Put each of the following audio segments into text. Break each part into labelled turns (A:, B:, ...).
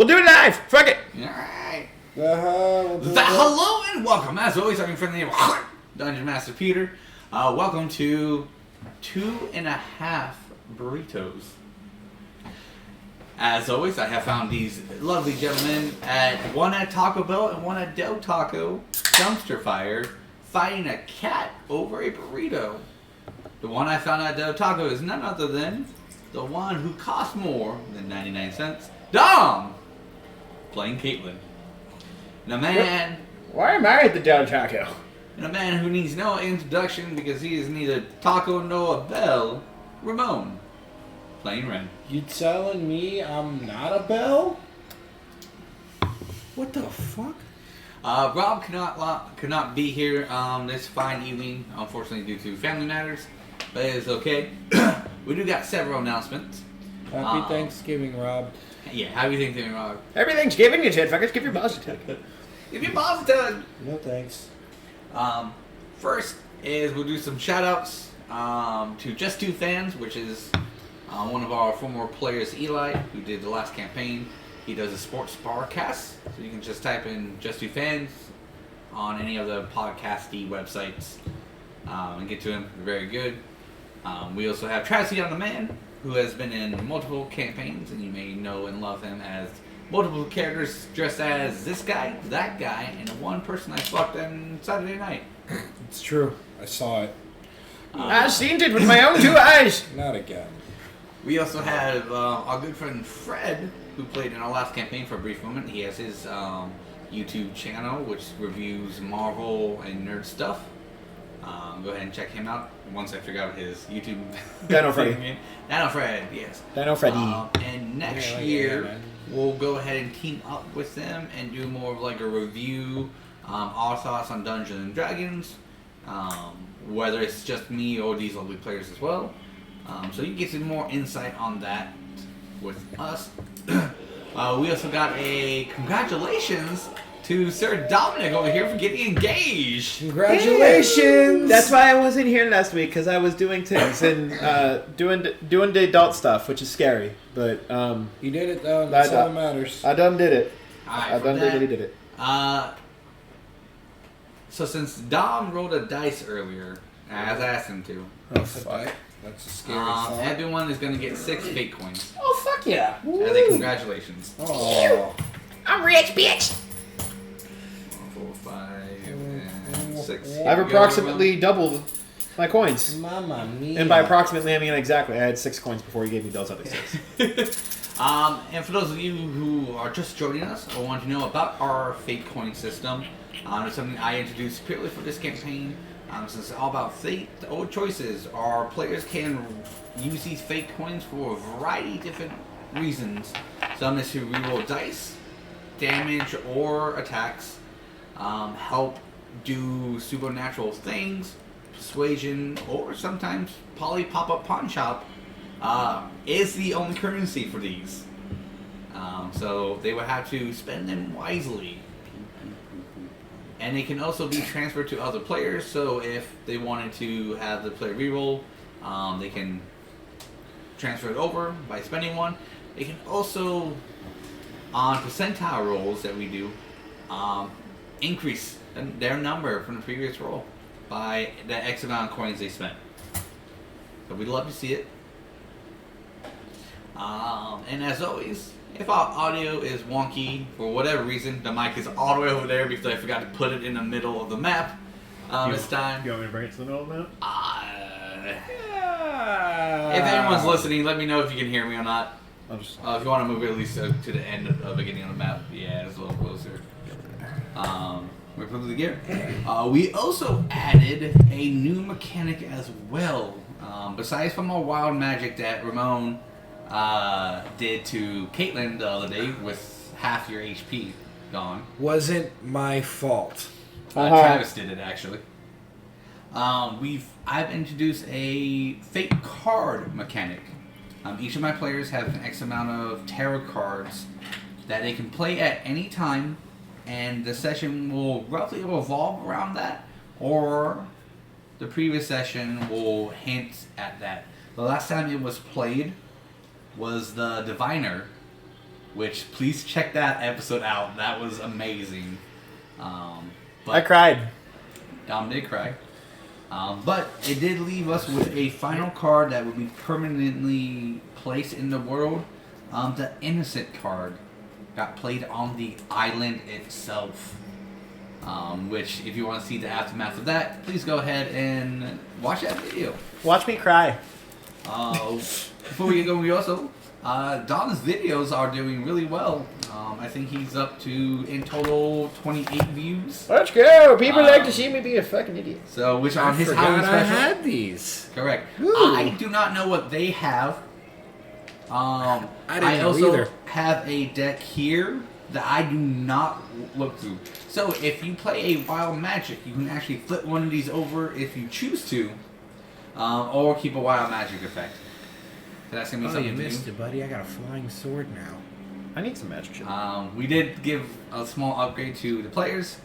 A: We'll do it live. Fuck it.
B: Alright.
C: We'll
B: Hello and welcome. As always, I'm your friendly Dungeon Master Peter. Welcome to 2.5 burritos. As always, I have found these lovely gentlemen one at Taco Bell and one at Del Taco dumpster fire fighting a cat over a burrito. The one I found at Del Taco is none other than the one who cost more than 99 cents, Dom, playing Caitlin. And a man...
A: Why am I at the Del Taco?
B: And a man who needs no introduction because he is neither Taco nor a Bell, Ramon, playing Ren.
C: You telling me I'm not a bell?
B: What the fuck? Rob could not be here this fine evening, unfortunately due to family matters, but it's okay. We do got several announcements.
C: Happy Thanksgiving, Rob.
B: Yeah, happy Thanksgiving, Rob.
A: Everything's given you, fuckers. Give your boss a tug.
B: Give your boss a tug.
C: No thanks.
B: First is we'll do some shout outs to Just Two Fans, which is one of our former players, Eli, who did the last campaign. He does a sports barcast, so you can just type in Just Two Fans on any of the podcasty websites and get to him. They're very good. We also have Tracy on the Man, who has been in multiple campaigns, and you may know and love him as multiple characters dressed as this guy, that guy, and the one person I fucked on Saturday night.
C: It's true. I saw it.
A: I've seen it with my own two eyes.
C: Not again.
B: We also have our good friend Fred, who played in our last campaign for a brief moment. He has his YouTube channel, which reviews Marvel and nerd stuff. Go ahead and check him out once I figure out his YouTube.
A: Dino Freddy.
B: Dino Fred, yes.
A: Dino Freddy.
B: And next year, we'll go ahead and team up with them and do more of like a review, our thoughts on Dungeons and Dragons, whether it's just me or these lovely players as well. So you get some more insight on that with us. We also got a congratulations to Sir Dominic over here for getting engaged.
C: Congratulations!
A: That's why I wasn't here last week, because I was doing things and doing the adult stuff, which is scary. But
C: you did it though. That's all that matters.
A: I done did it.
B: Right,
A: I done did it.
B: So since Dom rolled a dice earlier, as I asked him to,
A: Oh fuck!
C: That's a scary thought.
B: everyone is going to get 6 fate coins.
A: Oh fuck yeah!
B: As a congratulations.
C: Oh.
A: I'm rich, bitch.
B: 4, 5, and 6.
A: I've approximately doubled my coins.
C: Mamma mia.
A: And by approximately, I mean exactly. I had 6 coins before you gave me those other 6.
B: And for those of you who are just joining us or want to know about our fate coin system, it's something I introduced purely for this campaign. Since it's all about fate or choices, our players can use these fate coins for a variety of different reasons. Some is to reroll dice, damage or attacks, help do supernatural things, persuasion, or sometimes Polly Pop-Up Pawn Shop is the only currency for these. So they would have to spend them wisely. And they can also be transferred to other players, so if they wanted to have the player reroll, they can transfer it over by spending one. They can also, on percentile rolls that we do, increase their number from the previous roll by the X amount of coins they spent. So we'd love to see it. And as always, if our audio is wonky for whatever reason, the mic is all the way over there because I forgot to put it in the middle of the map this time.
A: You want me to bring it to the middle of the map?
B: If anyone's listening, let me know if you can hear me or not.
A: Just...
B: if you want to move it at least to the end of the beginning of the map, yeah, it's a little closer. We're putting the gear. We also added a new mechanic as well. Besides from our wild magic that Ramon did to Caitlin the other day with half your HP gone.
C: Wasn't my fault.
B: Travis did it actually. I've introduced a fate card mechanic. Each of my players have an X amount of tarot cards that they can play at any time, and the session will roughly revolve around that, or the previous session will hint at that. The last time it was played was the Diviner, which please check that episode out. That was amazing. But
A: I cried.
B: Dom did cry. But it did leave us with a final card that would be permanently placed in the world. The Innocent card got played on the island itself. Which, if you want to see the aftermath of that, please go ahead and watch that video.
A: Watch me cry.
B: Before we get going, we also, Don's videos are doing really well. I think he's up to, in total, 28 views.
A: Let's go. People like to see me be a fucking idiot.
B: So, which on
C: I
B: his
C: forgot
B: Halloween
C: I
B: special.
C: had these.
B: Correct.
C: Ooh.
B: I do not know what they have.
C: I didn't
B: I
C: know
B: also
C: either.
B: have a deck here that I do not look through. So if you play a wild magic, you can actually flip one of these over if you choose to, or keep a wild magic effect. So that's gonna be
C: Oh,
B: something
C: you
B: to
C: missed
B: do.
C: it, buddy. I got a flying sword now.
A: I need some magic shit.
B: We did give a small upgrade to the players.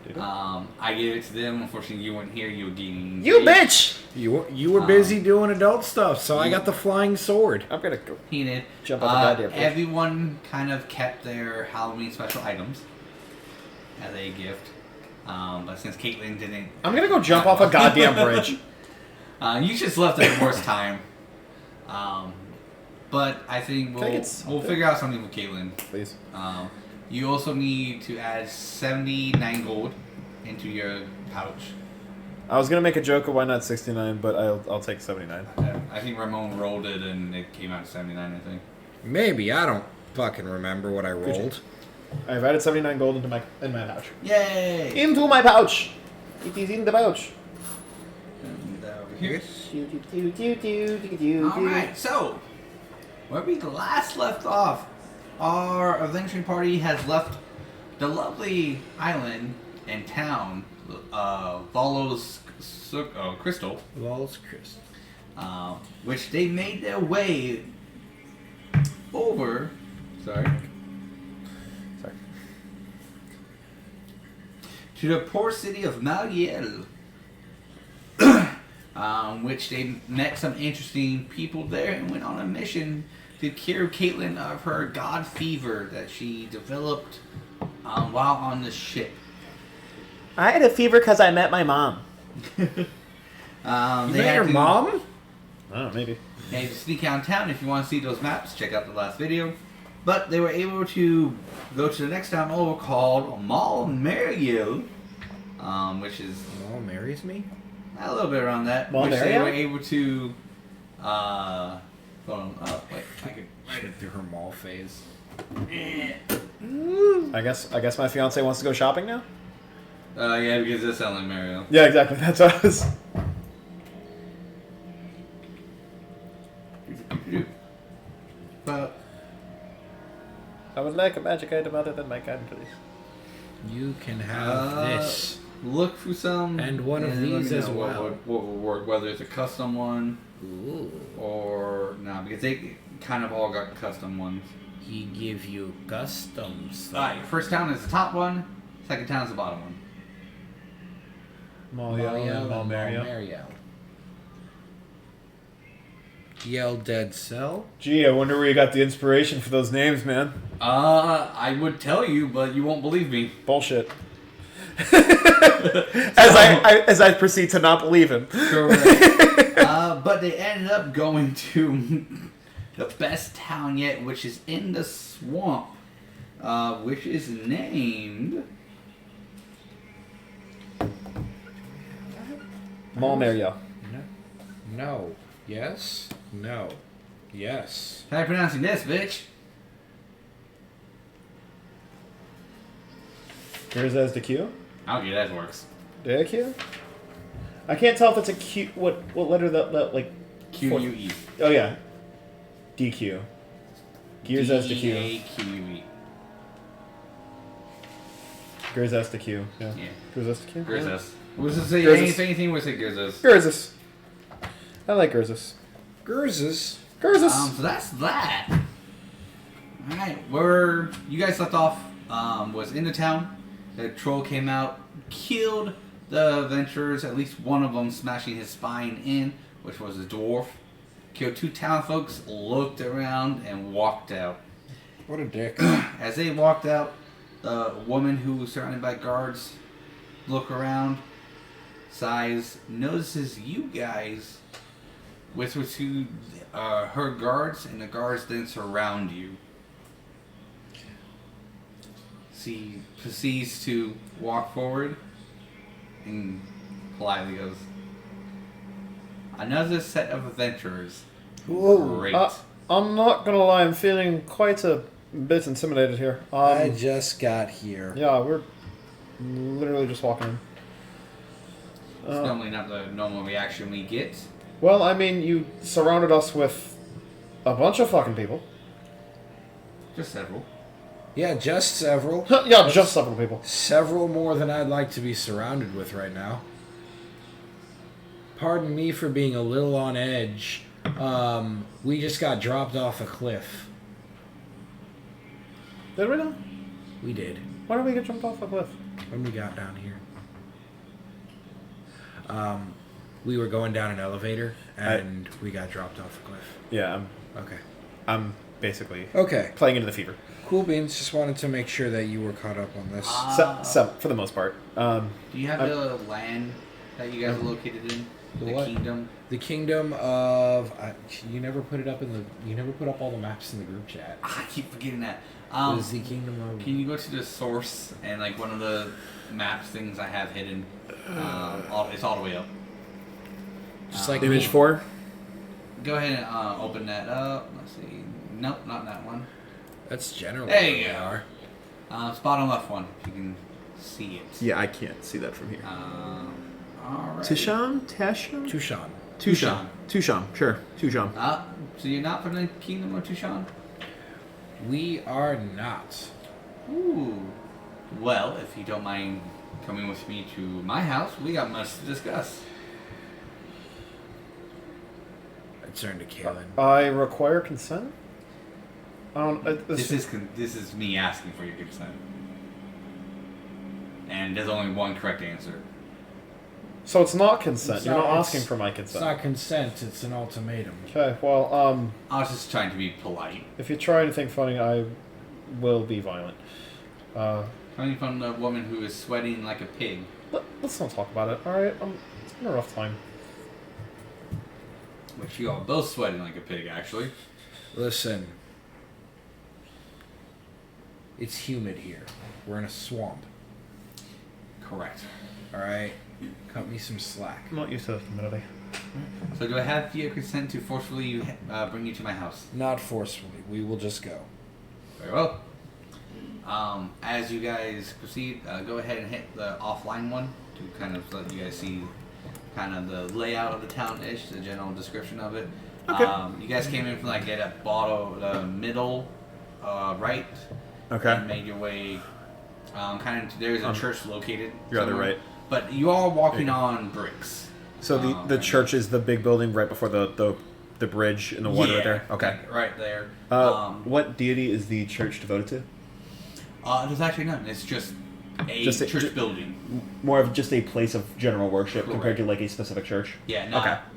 A: Did it?
B: I gave it to them. Unfortunately, you weren't here. You were getting
A: You bitch!
C: You were busy doing adult stuff, so I got the flying sword.
A: I'm gonna go.
B: He did.
A: Jump off the goddamn bridge.
B: Everyone kind of kept their Halloween special items as a gift. But since Caitlin didn't...
A: I'm gonna go jump off a goddamn bridge.
B: You just left at the worst time. But I think
A: Can I get
B: we'll
A: something?
B: figure out something with Caitlin.
A: Please.
B: You also need to add 79 gold into your pouch.
A: I was gonna make a joke of why not 69, but I'll take 79.
B: I think Ramon rolled it and it came out to 79, I think.
C: Maybe. I don't fucking remember what I rolled.
A: I've added 79 gold into my pouch.
B: Yay!
A: Into my pouch. It is in the pouch.
B: And over here.
A: Alright.
B: Alright, so where we last left off, our adventuring party has left the lovely island and town, Valo's Crystal,
C: Lol's Chris.
B: which they made their way over. Sorry. To the poor city of Mariel, which they met some interesting people there and went on a mission to cure Caitlin of her god fever that she developed while on the ship.
A: I had a fever because I met my mom.
C: You
B: They
C: met
B: had
C: your
B: to-
C: mom?
A: Oh, maybe.
B: They had to sneak out of town. If you want to see those maps, check out the last video. But they were able to go to the next town over called Mariel, which is
C: Mom marries me?
B: a little bit around that.
A: Well,
B: which
A: there
B: they
A: you
B: were
A: are.
B: able to. Hold on. Oh, wait. I could write it.
C: Through her mall phase.
A: I guess my fiance wants to go shopping now.
B: Yeah, because this sounds like Mario.
A: Yeah, exactly. That's what I was.
B: But
A: I would like a magic item other than my gun, please.
C: You can have this.
B: look for some
C: And one of
B: let me
C: these as
B: know
C: well.
B: What will work, whether it's a custom one
C: Ooh.
B: or no, because they kind of all got custom ones.
C: He give you custom stuff.
B: Alright, first town is the top one, second town is the bottom one.
C: Mario. Yell Dead Cell.
A: Gee, I wonder where you got the inspiration for those names, man.
B: I would tell you, but you won't believe me.
A: Bullshit. as I proceed to not believe him.
B: Correct. But they ended up going to the best town yet, which is in the swamp, which is named...
A: Mario.
C: No. Yes. No. Yes.
B: How are you pronouncing this, bitch?
A: Here's as the Q.
B: I don't get that works.
A: Did I Q? I can't tell if it's a Q. What letter that like?
B: Q-U-E.
A: Oh yeah. DQ. Gears as the Q.
B: D-A-Q-U-E.
A: Gears as the Q. Yeah.
B: Yeah.
A: Gears as the Q.
B: Grizzus. What's it say?
A: Grizzus.
B: Anything with say Grizzus.
A: Gerzis. I like Gerzis.
C: Gerzes.
A: Gerzis.
B: So that's that. Alright, where you guys left off was in the town. The troll came out, killed the adventurers, at least one of them smashing his spine in, which was a dwarf. Killed 2 town folks, looked around, and walked out.
C: What a dick.
B: As they walked out, the woman who was surrounded by guards look around, sighs, notices you guys, whispers to her guards, and the guards then surround you. She proceeds to walk forward and politely goes, "Another set of adventurers.
C: Whoa.
B: Great."
A: I'm not gonna lie, I'm feeling quite a bit intimidated here.
C: I just got here.
A: Yeah, we're literally just walking in.
B: It's normally not the normal reaction we get.
A: Well, I mean, you surrounded us with a bunch of fucking people.
B: Just several.
C: Yeah, just several.
A: Yeah, just several people.
C: Several more than I'd like to be surrounded with right now. Pardon me for being a little on edge. We just got dropped off a cliff.
A: Did we not?
C: We did.
A: Why did we get jumped off a cliff?
C: When we got down here. We were going down an elevator, and we got dropped off a cliff.
A: Yeah,
C: Okay.
A: I'm basically
C: Okay.
A: playing into the fever.
C: Cool beans. Just wanted to make sure that you were caught up on this.
A: So, for the most part.
B: Do you have the land that you guys are located in? The
C: what?
B: kingdom?
C: The kingdom of... you never put it up in the... You never put up all the maps in the group chat.
B: I keep forgetting that.
C: It is the kingdom of...
B: Can you go to the source and like one of the maps things I have hidden? It's all the way up.
C: Just like
A: Image
C: me.
A: 4?
B: Go ahead and open that up. Let's see. Nope, not that one.
C: That's generally
B: There
C: where
B: you
C: we
B: go.
C: are.
B: It's bottom left one. If you can see it.
A: Yeah, I can't see that from here.
B: Alright.
A: Tisham? Tashan?
C: Tushan.
A: Tusham, sure. Tusham.
B: So you're not from the kingdom of Tushan?
C: We are not.
B: Ooh. Well, if you don't mind coming with me to my house, we got much to discuss.
C: I turned to Calean.
A: I require consent?
B: This is me asking for your consent. And there's only one correct answer.
A: So it's not consent.
C: It's
A: You're
C: not-
A: not
C: it's-
A: asking for my
C: It's
A: consent.
C: not consent, it's an ultimatum.
A: Okay, well,
B: I was just trying to be polite.
A: if you try anything funny, I will be violent.
B: Coming from the woman who is sweating like a pig.
A: Let's not talk about it, alright? It's been a rough time.
B: Which you are both sweating like a pig, actually.
C: Listen. It's humid here. We're in a swamp.
B: Correct.
C: Alright? Cut me some slack.
A: I'm not used to the humidity.
B: So do I have your consent to forcefully bring you to my house?
C: Not forcefully. We will just go.
B: Very well. As you guys proceed, go ahead and hit the offline one to kind of let you guys see kind of the layout of the town-ish, the general description of it.
A: Okay.
B: You guys came in from like at the bottom, the middle, right.
A: Okay.
B: And made your way. Kind of there's a church located.
A: You're on the
B: somewhere.
A: right.
B: But you are walking on bricks.
A: So the church is the big building right before the bridge and the water right there? Okay.
B: Right there.
A: What deity is the church devoted to?
B: There's actually none. It's just a church building.
A: More of just a place of general worship
B: Correct.
A: compared to like a specific church?
B: Yeah,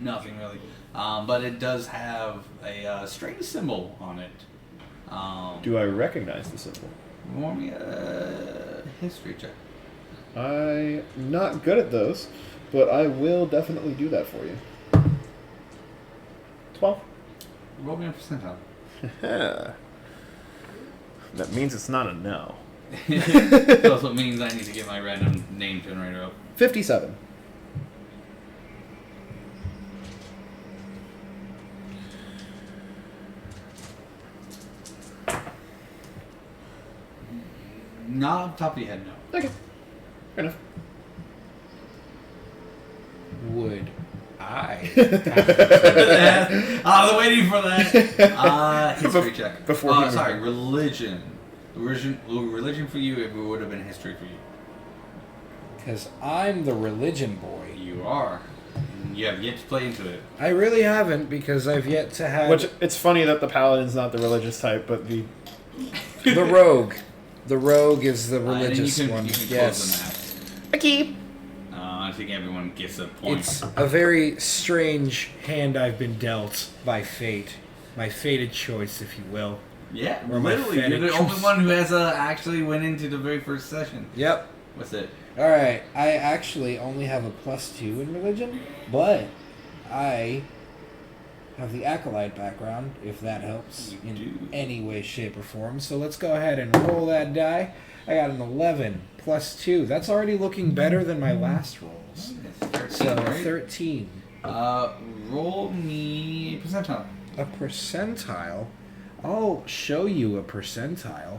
B: nothing really. But it does have a strange symbol on it.
A: Do I recognize the symbol?
B: Want me a history check?
A: I'm not good at those, but I will definitely do that for you. 12.
B: Roll me a percentile.
A: That means it's not a no.
B: It also means I need to get my random name generator up.
A: 57.
B: Not off the top of your head, no.
A: Okay. Fair enough.
C: Would I?
B: I was waiting for that. History check.
A: Before he moved
B: sorry,
A: on.
B: religion. Religion for you, it would have been history for you.
C: Because I'm the religion boy.
B: You are. You have yet to play into it.
C: I really haven't, because I've yet to have...
A: Which, it's funny that the paladin's not the religious type, but the...
C: The rogue. The rogue is the
B: And then
C: religious
B: you can,
C: one.
B: You can
C: Yes.
B: close the map.
A: Okay.
B: I think everyone gets a point.
C: It's a very strange hand I've been dealt by fate. My fated choice, if you will.
B: Yeah,
C: Or my
B: literally. You're the
C: Fetid.
B: only one who has actually went into the very first session.
C: Yep.
B: What's it?
C: Alright, I actually only have a +2 in religion, but I have the acolyte background, if that helps
B: You
C: in
B: do.
C: any way, shape, or form. So let's go ahead and roll that die. I got an 11 +2. That's already looking better than my last rolls.
B: It's 13,
C: So
B: right?
C: 13.
B: Roll me a percentile.
C: A percentile? I'll show you a percentile.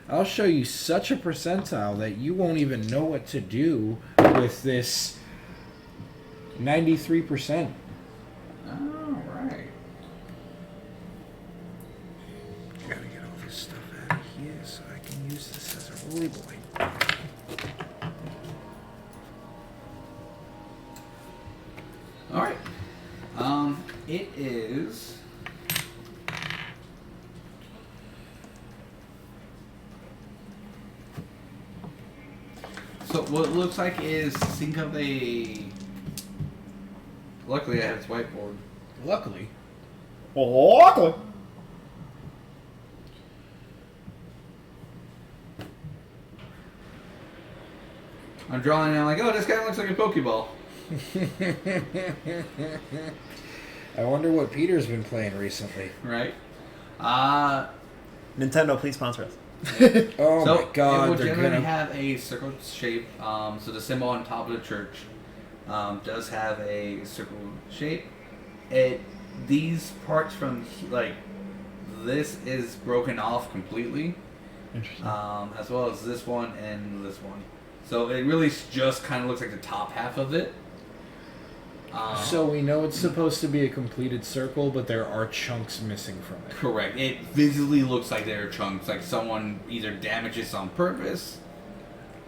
C: I'll show you such a percentile that you won't even know what to do with this 93%.
B: Alright.
C: Gotta get all this stuff out of here so I can use this as a rolly boy.
B: Alright. It is. So what it looks like is think of a. Luckily, I have this whiteboard.
C: Luckily.
A: Luckily.
B: I'm drawing and I'm like, oh, this guy looks like a Pokeball.
C: I wonder what Peter's been playing recently.
B: Right?
A: Nintendo, please sponsor us.
C: Oh
B: So
C: my god,
B: it will
C: they're
B: generally
C: gonna...
B: have a circle shape. So the symbol on top of the church does have a circle shape. These parts from like this is broken off completely,
A: Interesting.
B: as well as this one and this one. So it really just kind of looks like the top half of it.
C: So we know it's supposed to be a completed circle, but there are chunks missing from it.
B: Correct. It visually looks like there are chunks, like someone either damages on purpose.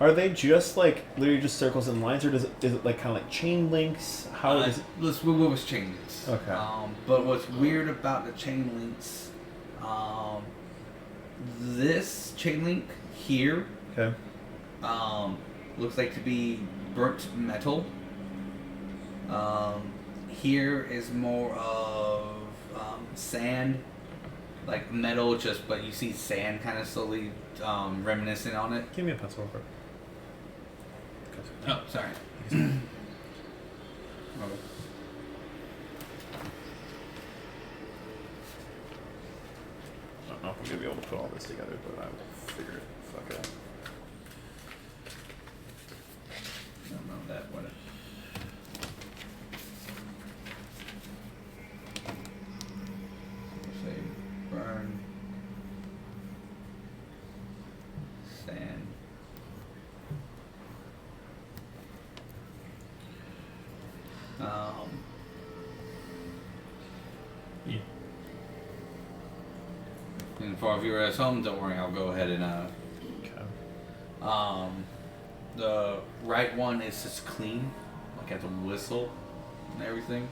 A: Are they just like literally just circles and lines, or is it like kind of like chain links? How is it?
B: Let's move over to chain links.
A: Okay.
B: But what's weird about the chain links, this chain link here,
A: Okay.
B: looks like to be burnt metal. Here is more of sand, like metal, but you see sand kind of slowly reminiscent on it.
A: Give me a pencil real quick.
B: Oh, sorry.
A: I don't know if I'm gonna be able to put all this together, but I will figure it the fuck out.
B: I don't know that what. Say burn sand.
A: Yeah.
B: And for our viewers at home, don't worry, I'll go ahead and
A: Okay.
B: the right one is just clean, like has a whistle and everything.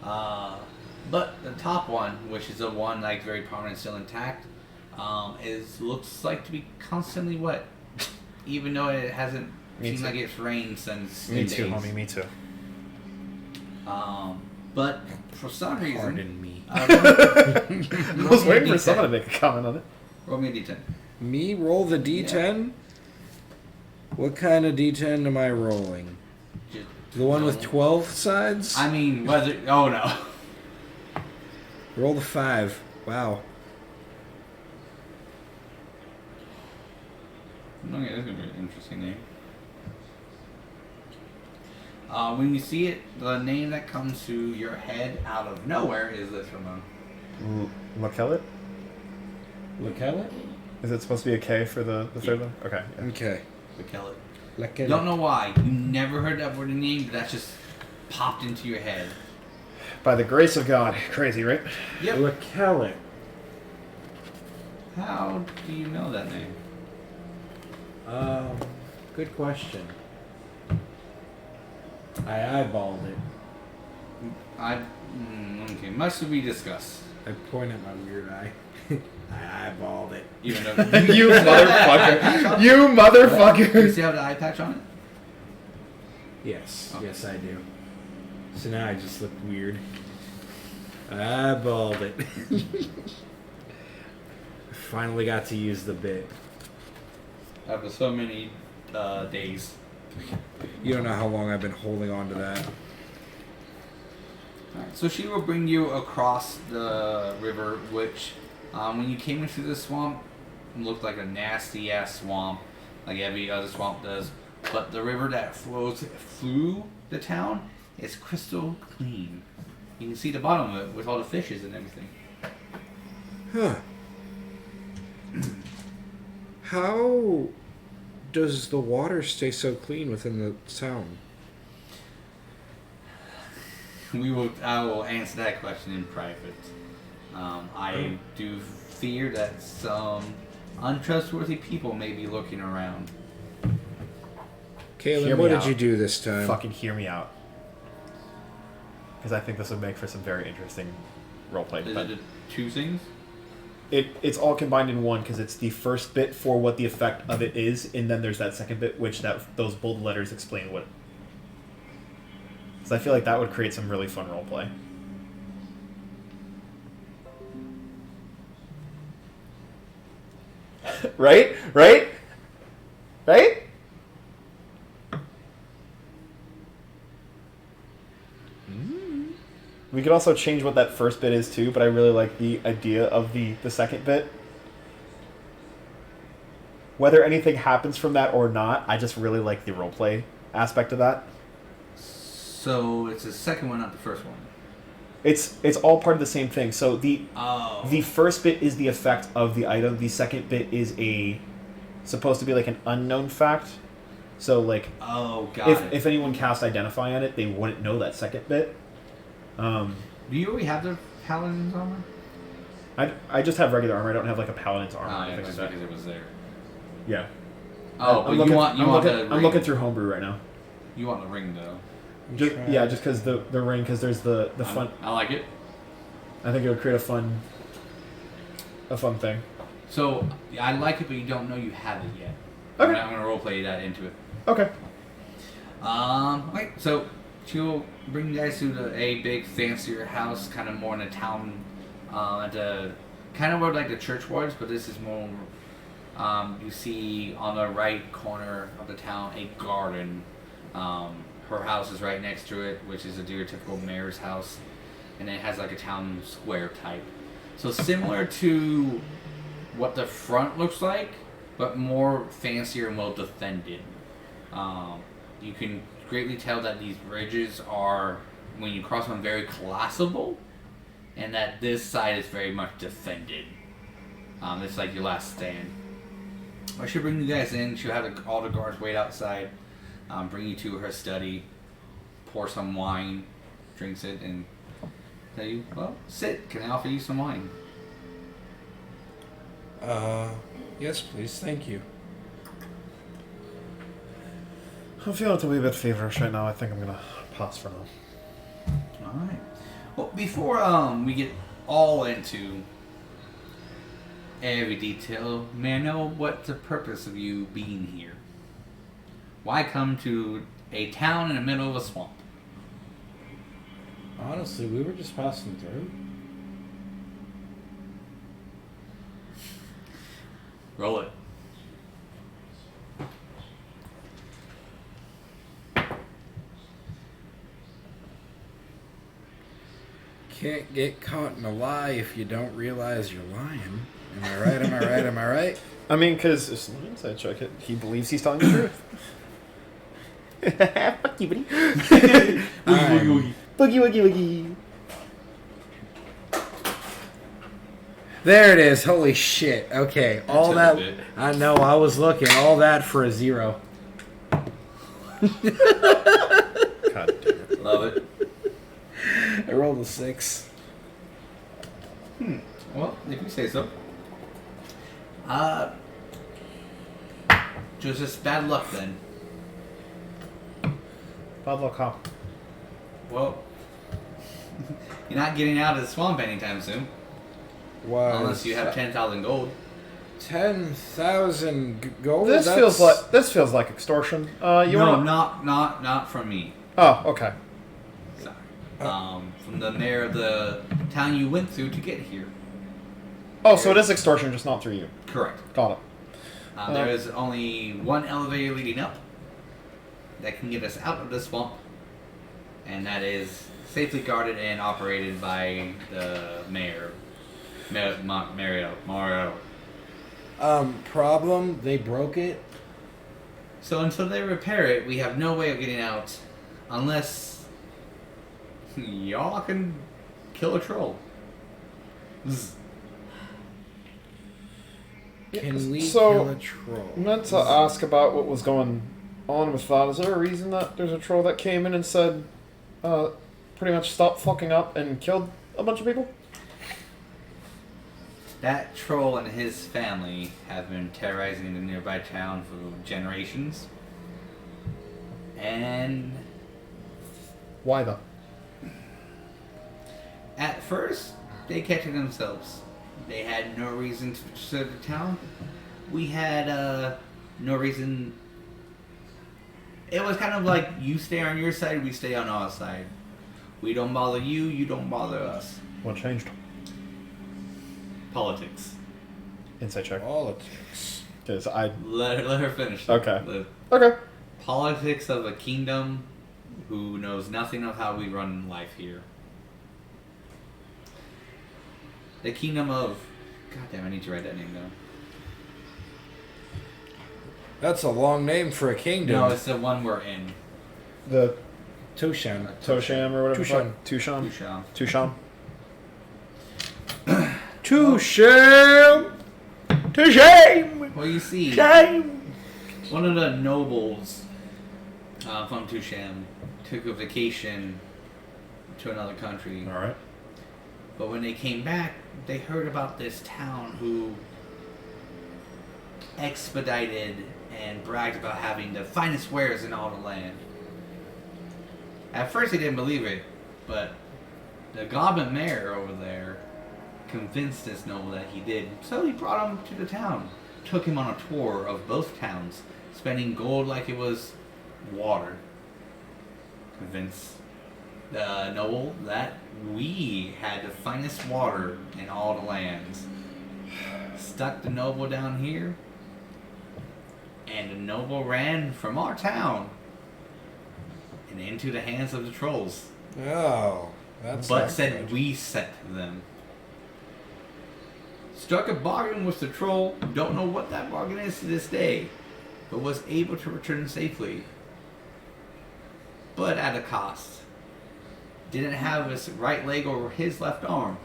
B: But the top one, which is the one like very prominent, still intact, looks like to be constantly wet, even though it hasn't
A: Me
B: seemed
A: too.
B: like it's rained since.
A: Me
B: 10
A: too,
B: days.
A: homie. Me too.
B: But for some reason,
C: Pardon me.
A: I was waiting for someone to make a comment on it.
B: Roll me a d10.
C: Me roll the D10? What kind of D10 am I rolling?
B: Just-
C: The one with 12 sides?
B: I mean, whether. Oh no.
C: Roll the 5. Wow.
B: Okay, that's gonna be an interesting name. When you see it, the name that comes to your head out of nowhere is this, Ramon.
A: McKellet?
C: Look at it?
A: Is it supposed to be a K for the third one? Okay. Yeah.
C: Okay.
B: McKellar.
C: Look at
B: Don't know why. You never heard that word in name, but that just popped into your head.
A: By the grace of God. Crazy, right?
B: Yep.
C: Look at it.
B: How do you know that name?
C: Good question. I eyeballed it.
B: Okay, much to be discussed.
C: I point at my weird eye. I eyeballed it.
B: Even though
A: You motherfucker. You
B: Do you
A: motherfucker.
B: see how the eye patch on it?
C: Yes.
B: Okay.
C: Yes, I do. So now I just look weird. I eyeballed it. finally got to use the bit.
B: After so many days.
C: You don't know how long I've been holding on to that.
B: Alright, so she will bring you across the river, which, when you came into the swamp, looked like a nasty ass swamp, like every other swamp does. But the river that flows through the town is crystal clean. You can see the bottom of it with all the fishes and everything.
C: Huh. How does the water stay so clean within the town?
B: I will answer that question in private. I do fear that some untrustworthy people may be looking around.
C: Calean, what did you do this time?
A: Fucking hear me out. Because I think this would make for some very interesting roleplay.
B: Is it two things?
A: It's all combined in one because it's the first bit for what the effect of it is, and then there's that second bit which those bold letters explain what. So I feel like that would create some really fun roleplay. Right? Right? Right? We could also change what that first bit is too, but I really like the idea of the second bit. Whether anything happens from that or not, I just really like the roleplay aspect of that.
B: So it's the second one, not the first one.
A: It's all part of the same thing. So the first bit is the effect of the item. The second bit is supposed to be like an unknown fact. So like, if anyone cast Identify on it, they wouldn't know that second bit.
B: Do you already have the paladin's armor?
A: I just have regular armor. I don't have like a paladin's armor or
B: Yeah,
A: anything like
B: just
A: that.
B: because it was there.
A: Yeah.
B: I'm
A: looking through homebrew right now.
B: You want the ring though?
A: Just because the ring, because there's the fun.
B: I like it.
A: I think it would create a fun thing.
B: So I like it, but you don't know you have it yet.
A: Okay.
B: I'm gonna roleplay that into it.
A: Okay.
B: Wait. So she'll bring you guys to a big, fancier house, kind of more in a town, at the kind of where like the church was, but this is more. You see on the right corner of the town a garden. Her house is right next to it, which is a stereotypical mayor's house, and it has like a town square type. So similar to what the front looks like, but more fancier and well defended. You can greatly tell that these bridges are, when you cross them, very collapsible, and that this side is very much defended. It's like your last stand. I should bring you guys in. She'll have all the guards wait outside. Bring you to her study, pour some wine, drinks it, and tell you, well, sit. Can I offer you some wine?
C: Yes, please. Thank you.
A: I'm feeling to be a bit feverish right now. I think I'm gonna pass for now.
B: All right. Well, before we get all into every detail, may I know what the purpose of you being here? Why come to a town in the middle of a swamp?
C: Honestly, we were just passing through.
B: Roll it.
C: Can't get caught in a lie if you don't realize you're lying. Am I right? Am I right? Am I right?
A: I mean, because it's an inside check. He believes he's telling the truth. Fuck you, buddy.
B: Woogie, woogie,
A: Boogie, woogie, woogie.
C: There it is. Holy shit. Okay. All that. I know. I was looking. All that for a 0.
A: God damn it.
B: Love it.
C: I rolled a 6.
B: Well, if you say so. Just bad luck then.
A: Bad luck, huh?
B: Well, you're not getting out of the swamp anytime soon. Unless you have 10,000 gold.
C: 10,000 gold?
A: This feels like extortion.
B: Not from me.
A: Oh, okay.
B: Sorry. From the mayor of the town you went through to get here.
A: Oh, so it is extortion, just not through you.
B: Correct.
A: Got it.
B: There is only one elevator leading up that can get us out of the swamp, and that is safely guarded and operated by the mayor, Mario.
C: Problem? They broke it?
B: So until they repair it, we have no way of getting out unless y'all can kill a troll.
C: Can we
A: So,
C: kill a troll?
A: I meant to ask about what was going on with that. Is there a reason that there's a troll that came in and said, pretty much stop fucking up and killed a bunch of people?
B: That troll and his family have been terrorizing the nearby town for generations. And
A: Why though?
B: at first, they kept it themselves. They had no reason to serve the town. We had no reason. It was kind of like you stay on your side, we stay on our side. We don't bother you, you don't bother us.
A: What changed?
B: Politics.
A: Insight check.
C: Politics.
A: Because I...
B: Let her finish.
A: Okay. Okay.
B: Politics of a kingdom who knows nothing of how we run life here. The kingdom of... God damn, I need to write that name down.
C: That's a long name for a kingdom.
B: No, it's the one we're in.
A: The
C: Toshan.
A: Tosham or whatever.
C: Tusham.
A: Tusham.
B: Tusham.
A: Tusham.
C: Tusham! Tusham!
B: Well, you see,
C: Shame!
B: one of the nobles from Tusham took a vacation to another country.
A: Alright.
B: But when they came back, they heard about this town who expedited and bragged about having the finest wares in all the land. At first they didn't believe it, but the goblin mayor over there convinced this noble that he did. So he brought him to the town, took him on a tour of both towns, spending gold like it was water. Convinced the noble that we had the finest water in all the lands. Stuck the noble down here, and the noble ran from our town and into the hands of the trolls.
C: Oh, that's
B: But
C: not
B: said
C: good.
B: we sent them. Struck a bargain with the troll. Don't know what that bargain is to this day, but was able to return safely. But at a cost. Didn't have his right leg or his left arm.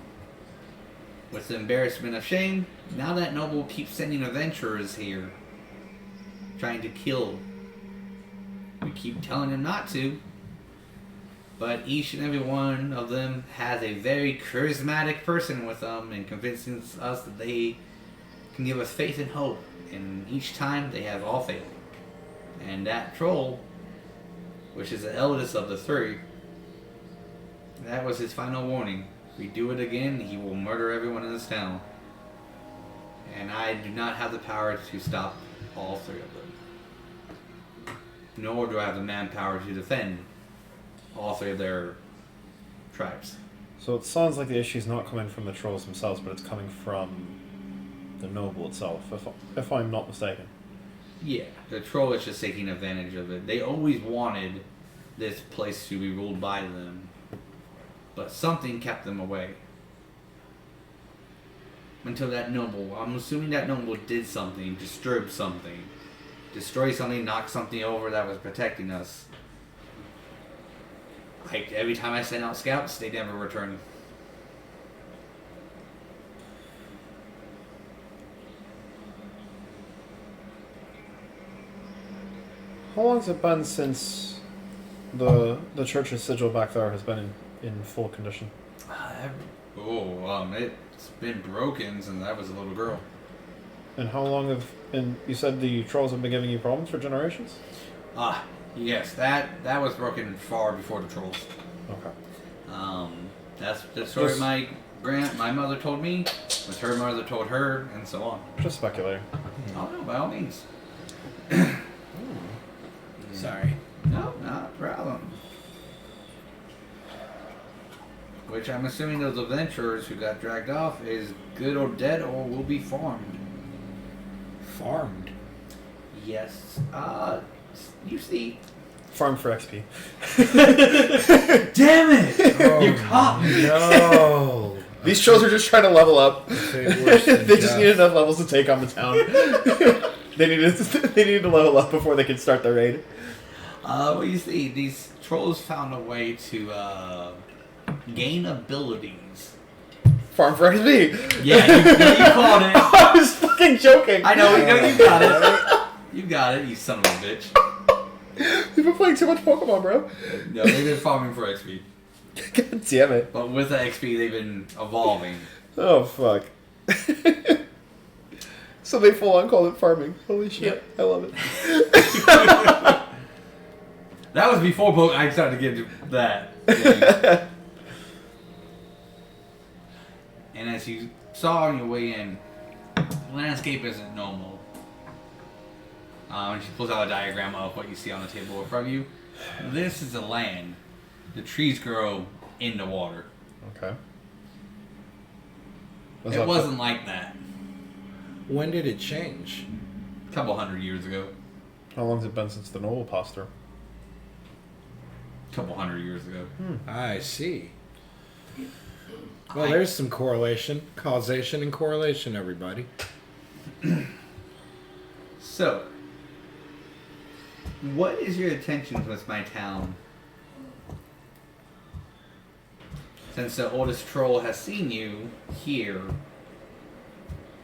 B: With the embarrassment of shame, now that noble keeps sending adventurers here, trying to kill. We keep telling him not to, but each and every one of them has a very charismatic person with them and convincing us that they can give us faith and hope, and each time they have all failed. And that troll, which is the eldest of the three, that was his final warning. If we do it again, he will murder everyone in this town. And I do not have the power to stop all three of them. Nor do I have the manpower to defend all three of their tribes.
A: So it sounds like the issue's not coming from the trolls themselves, but it's coming from the noble itself, if I'm not mistaken.
B: Yeah, the troll is just taking advantage of it. They always wanted this place to be ruled by them, but something kept them away. Until that noble, I'm assuming that noble did something, disturbed something, destroyed something, knocked something over that was protecting us. Like every time I sent out scouts, they never returned.
A: How long has it been since the church's sigil back there has been in full condition?
B: It's been broken since I was a little girl.
A: And how long have... And you said the trolls have been giving you problems for generations?
B: Yes, that was broken far before the trolls.
A: Okay.
B: That's the story my mother told me, which her mother told her, and so on.
A: Just speculating.
B: Oh no, by all means.
C: Sorry.
B: No, not a problem. which I'm assuming those adventurers who got dragged off is good or dead or will be farmed.
C: Farmed?
B: Yes. You see.
A: Farm for XP.
B: Damn it!
C: Oh,
B: you caught me.
C: No.
A: These trolls are just trying to level up. They just need
C: death.
A: enough levels to take on the town. they needed to level up before they could start the raid.
B: Well, you see, these trolls found a way to gain abilities.
A: Farm for XP.
B: Yeah, you caught it.
A: I was fucking joking.
B: I know, you got it. You got it, you son of a bitch.
A: You've been playing too much Pokemon, bro.
B: No, they've been farming for XP.
A: God damn it.
B: But with the XP, they've been evolving.
A: Oh, fuck. So they full on call it farming. Holy shit.
B: Yep.
A: I love it.
B: That was before I started to get into that thing. And as you saw on your way in, the landscape isn't normal. She pulls out a diagram of what you see on the table in front of you. This is the land. The trees grow in the water.
A: Okay.
B: It wasn't like that
C: When did it change?
B: a couple hundred years ago.
A: How long has it been since the Noble Poster?
B: A couple hundred years ago.
C: I see. Well, there's some correlation, causation, and correlation, everybody.
B: So, what is your intentions with my town? Since the oldest troll has seen you here,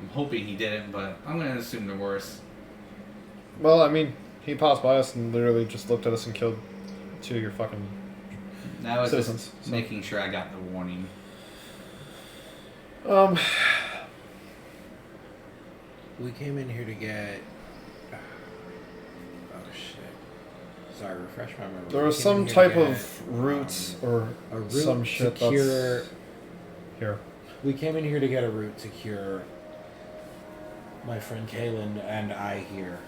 B: I'm hoping he didn't, but I'm going to assume the worst.
A: Well, I mean, he passed by us and literally just looked at us and killed two of your fucking
B: That was
A: citizens.
B: just making sure I got the warning.
C: We came in here to get... Oh, shit. Sorry, refresh my memory.
A: There
C: We
A: was
C: came
A: some
C: in here
A: type
C: to
A: of root or
C: a root
A: some
C: to
A: shit
C: cure...
A: that's here.
C: We came in here to get a root to cure my friend Calean and I here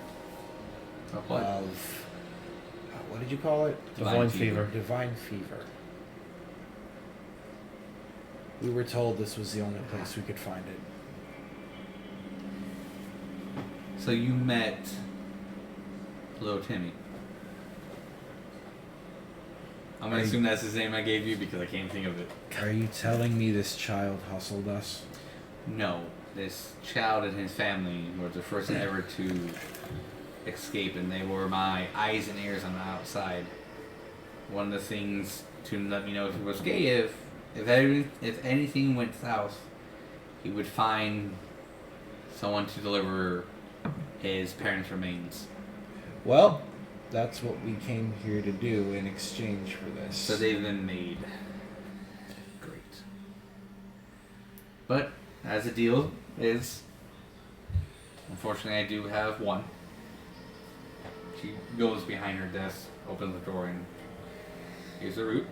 B: Of what?
C: of... What did you call it?
A: Divine fever.
C: Divine fever. We were told this was the only place we could find it.
B: So you met Little Timmy. I'm going to assume that's his name I gave you because I can't think of it.
C: Are you telling me this child hustled us?
B: No, this child and his family were the first ever to escape, and they were my eyes and ears on the outside. One of the things to let me know if he was gay, if anything went south, he would find someone to deliver his parents' remains.
C: Well, that's what we came here to do in exchange for this.
B: So they've been made. Great. But, as the deal is, unfortunately I do have one. She goes behind her desk, opens the door, and here's the root.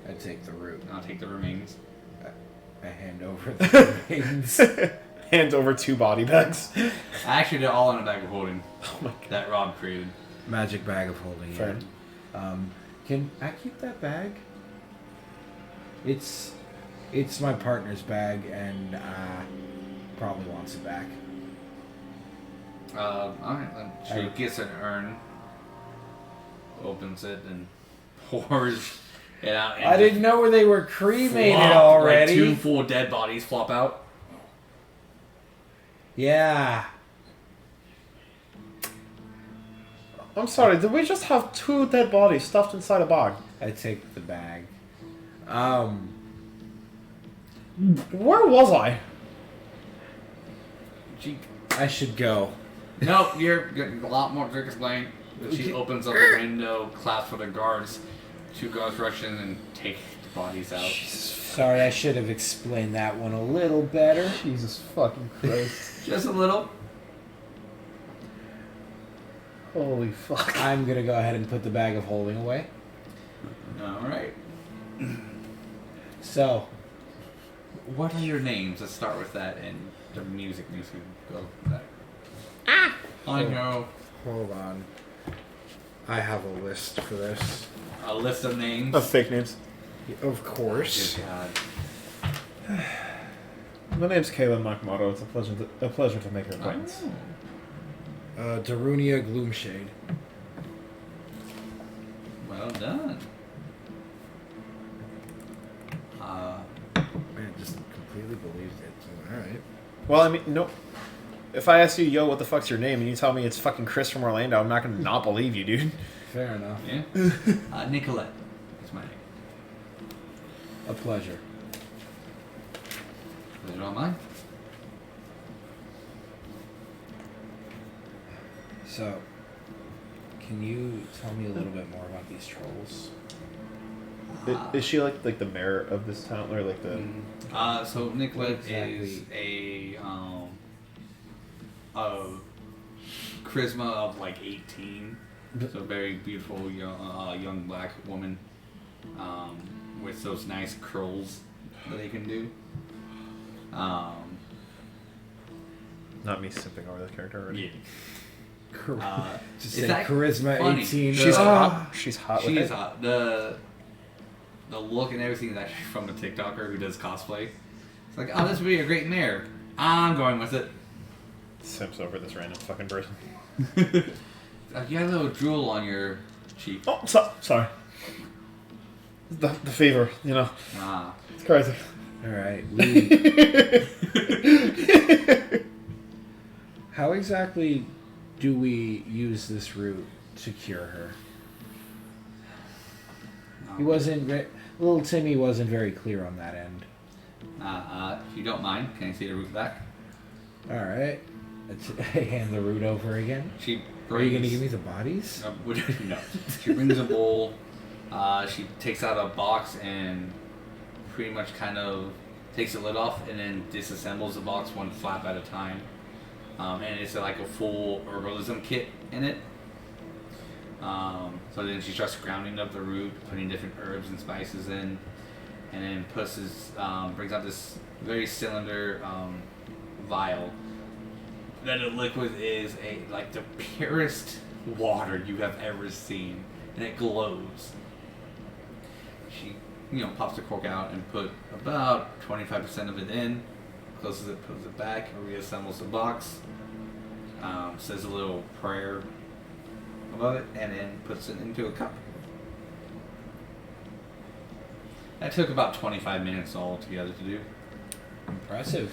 C: I take the root.
B: And I'll take the remains.
C: I hand over the remains.
A: Hands over 2 body bags.
B: Actually, they're all in a bag of holding
A: Oh my god.
B: that Rob created.
C: Magic bag of holding.
A: Fair.
C: Can I keep that bag? It's my partner's bag, and probably wants it back.
B: Alright, then she gets an urn, opens it, and pours it out.
C: I didn't know where they were cremated
B: Flop,
C: already.
B: Like 2 full dead bodies flop out.
C: Yeah.
A: I'm sorry, did we just have 2 dead bodies stuffed inside a bag?
C: I take the bag.
A: Where was I?
C: I should go.
B: Nope, you're getting a lot more to explain. She opens up the window, claps for the guards. 2 guards rush in and take the bodies out.
C: Sorry, I should have explained that one a little better.
A: Jesus fucking Christ.
B: Just a little.
A: Holy fuck.
C: I'm gonna go ahead and put the bag of holding away.
B: Alright.
C: So,
B: What are your names? Let's start with that, and the music needs to go with that. I know.
C: hold on. I have a list for this.
B: A list of names.
A: Of fake names.
C: Of course.
B: Dear God.
A: My name's Calean MacMorrow. It's a pleasure to make your acquaintance.
C: Darunia Gloomshade.
B: Well done.
C: Man, just completely believed it. All right.
A: Well, I mean, no. If I ask you, yo, what the fuck's your name, and you tell me it's fucking Chris from Orlando, I'm not gonna not believe you, dude.
C: Fair enough.
B: Yeah. Nicolette. That's my name.
C: A pleasure.
B: Pleasure all mine.
C: So, can you tell me a little bit more about these trolls?
A: Is she like the mayor of this town, or like the?
B: So Nicolette
C: Exactly.
B: is a charisma of like 18, so very beautiful young black woman with those nice curls that they can do.
A: Not me sipping over the character already.
B: Yeah.
C: Just
B: is
C: say
B: that
C: charisma
B: funny?
C: 18.
A: She's
B: The-
A: hot. She's hot.
B: She
A: with
B: is
A: it.
B: hot. The look and everything is actually from a TikToker who does cosplay. It's like, oh, this would be a great mayor. I'm going with it.
A: Sips over this random fucking person.
B: You had a little drool on your cheek.
A: Oh, sorry. The fever, you know.
B: Ah.
A: It's crazy.
C: All right. How exactly do we use this route to cure her? He wasn't. Little Timmy wasn't very clear on that end.
B: If you don't mind, can I see the root back?
C: All right. I hand the root over again.
B: She
C: Are you
B: brings,
C: gonna give me the bodies?
B: No. She brings a bowl. She takes out a box and pretty much kind of takes the lid off and then disassembles the box one flap at a time. And it's like a full herbalism kit in it. So then she starts grounding up the root, putting different herbs and spices in, and then brings out this very cylinder vial. That the liquid is like the purest water you have ever seen, and it glows. She, pops the cork out and put about 25% of it in, closes it, puts it back, reassembles the box, says a little prayer above it, and then puts it into a cup. That took about 25 minutes all together to do.
C: Impressive.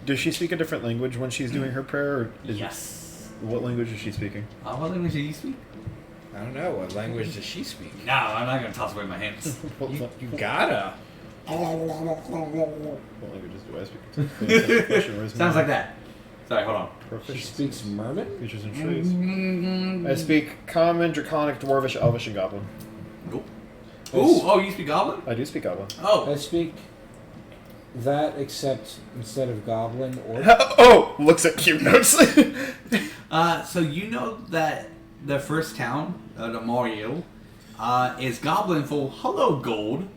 A: Does she speak a different language when she's doing her prayer? Or
B: Yes.
A: What language is she speaking?
B: What language do you speak?
C: I don't know. What language does she speak?
B: No, I'm not going to toss away my hands.
C: You gotta.
A: What languages do I speak?
B: Sounds like that. Sorry, hold on.
C: She
A: Proficiency.
C: speaks Merman?
A: Features and traits. I speak Common, Draconic, Dwarvish, Elvish, and Goblin.
B: Nope. Ooh, you speak Goblin?
A: I do speak Goblin.
B: Oh.
C: I speak that, except instead of goblin or.
A: Oh! Looks at cute notes.
B: So you know that the first town, the Mario, is Goblin for Hello Gold.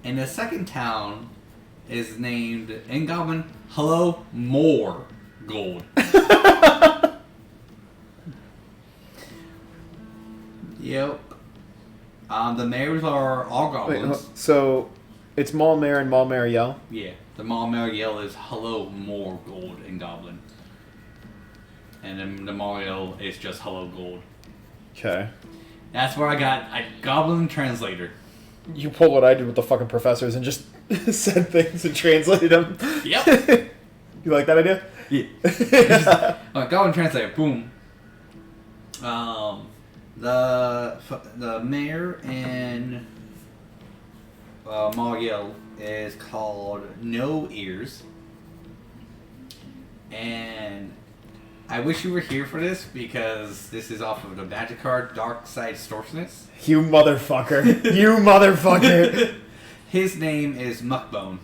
B: And the second town is named in Goblin Hello More Gold. Yep. The mayors are all goblins.
A: So, it's Malmare and Malmare Yell?
B: Yeah. The Mario yell is Hello More Gold in Goblin. And then the Mario is just Hello Gold.
A: Okay.
B: That's where I got a Goblin translator.
A: You pulled what I did with the fucking professors and just said things and translated them.
B: Yep.
A: You like that idea?
B: Yeah. Goblin translator. Boom. The mayor in Mario is called No Ears. And I wish you were here for this because this is off of the magic card Dark Side Storfness.
A: You motherfucker. You motherfucker.
B: His name is Muckbone.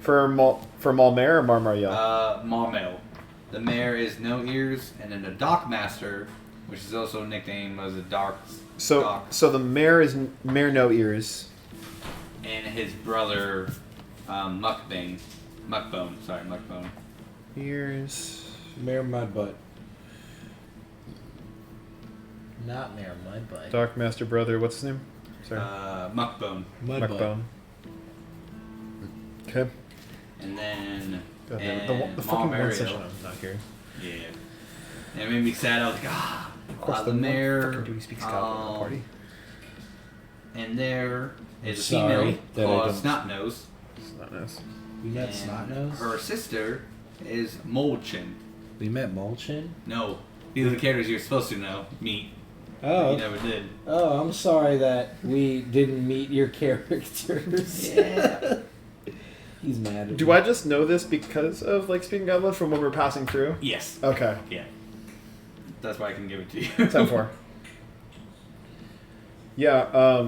A: For Malmare or Malmare Yell?
B: Maumel. The mayor is No Ears, and then the Dock Master, which is also nicknamed as a Dock.
A: So the mayor is Mayor No Ears.
B: And his brother, Muckbone.
A: Ears.
C: Mayor Mudbutt. Not Mayor Mudbutt.
A: Dark Master brother, what's his name? Sorry.
B: Muckbone.
A: Muckbone. Okay.
B: And then
A: God, the fucking one
B: Mario.
A: session I'm not here.
B: Yeah. And it made me sad. I was like,
A: Of course,
B: the mayor.
A: fucking dude speaks Scotland at the party.
B: And there is a
C: Sorry
B: female
C: that I
B: called
C: don't-
B: Snotnose.
A: It's not nice.
C: We met
B: And
C: Snotnose?
B: her sister is Moldchin.
C: We met Mulchin?
B: No, these are the characters you're supposed to meet.
C: Oh.
B: You never did.
C: Oh, I'm sorry that we didn't meet your characters.
B: Yeah.
C: He's mad at
A: Do
C: me.
A: I just know this because of like speaking Goblin from when we're passing through?
B: Yes.
A: Okay.
B: Yeah. That's why I can give it to you.
A: 10-4. Yeah,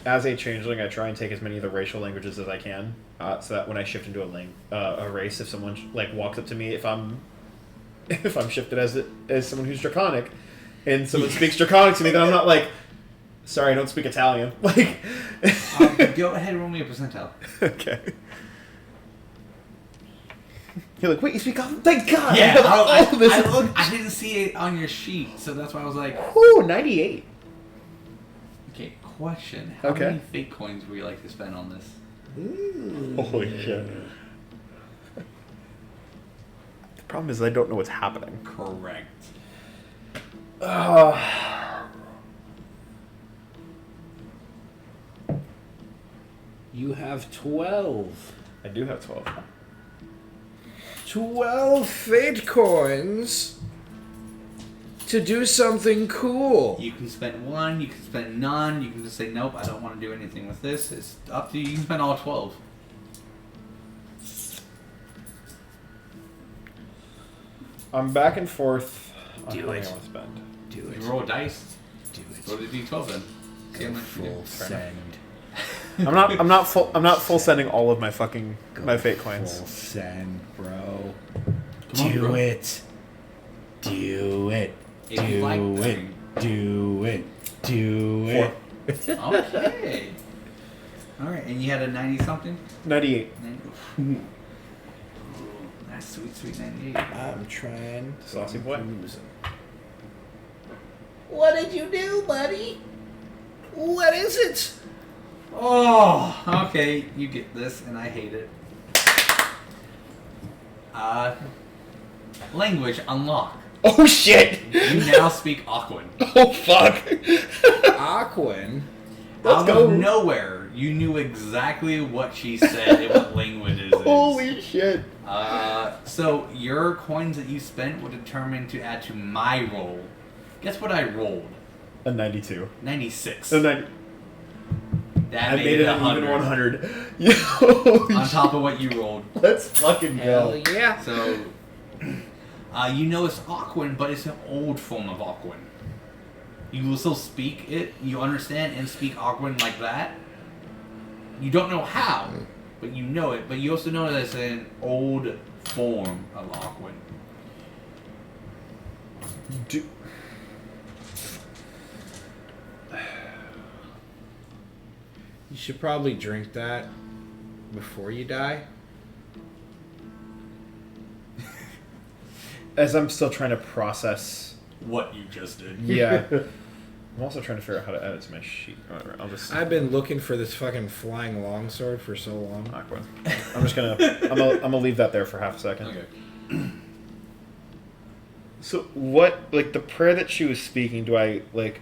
A: as a changeling, I try and take as many of the racial languages as I can, so that when I shift into a race, if someone like walks up to me, if I'm shifted as someone who's draconic, and someone speaks draconic to me, then I'm not like, sorry, I don't speak Italian. Like,
B: Go ahead and roll me a percentile.
A: okay. You're like, wait, you speak Goblin? Thank God!
B: Yeah,
A: I have all this.
B: I didn't see it on your sheet, so that's why I was like,
A: Ooh, 98.
B: okay, question. How
A: Okay.
B: many fake coins would you like to spend on this?
A: Holy shit. The problem is I don't know what's happening.
B: Correct.
C: You have 12.
A: I do have 12.
C: 12 fate coins to do something cool.
B: You can spend one, you can spend none, you can just say, nope, I don't want to do anything with this. It's up to you. You can spend all 12.
A: I'm back and forth on
B: Do
A: how many
B: it.
A: I want to spend.
C: Do
B: You
C: it.
B: roll a dice,
C: Do it.
B: roll the d12 then. See how
C: Go
B: much you
C: full
B: do.
C: send.
A: I'm not full sending all of my fucking my fate coins.
C: Full send, bro.
B: Come on,
C: Do
B: bro.
C: it. Do it.
B: If you
C: Do
B: like
C: it.
B: them.
C: Do it. Do
A: 4.
C: it.
B: Okay. Alright, and you had a 90 something?
A: 98.
B: Ooh, that's sweet, sweet 98.
C: I'm trying.
A: Saucy boy.
C: What did you do, buddy? What is it?
B: Oh, okay, you get this, and I hate it. Language unlock.
A: Oh shit!
B: You now speak Aquan.
A: Oh fuck!
C: Aquan?
A: Let's
B: Out
A: go.
B: of nowhere, you knew exactly what she said and what language it is.
A: Holy shit!
B: So your coins that you spent were determined to add to my roll. Guess what I rolled?
A: A 92.
B: 96.
A: So 90.
B: That
A: I made it an
B: 100.
A: even 100. Yo, holy
B: On top
A: shit.
B: of what you rolled.
A: Let's fucking
C: Hell
A: go.
C: yeah.
B: So, you know it's Aquan, but it's an old form of Aquan. You will still speak it, you understand and speak Aquan like that. You don't know how, but you know it. But you also know that it's an old form of Aquan.
A: Do-
C: You should probably drink that before you die.
A: As I'm still trying to process.
B: What you just did.
A: Yeah. I'm also trying to figure out how to add it to my sheet. Whatever, I'll just.
C: I've been looking for this fucking flying longsword for so long.
A: Awkward. I'm just gonna. I'm gonna leave that there for half a second.
B: Okay.
A: So what, like the prayer that she was speaking? Do I like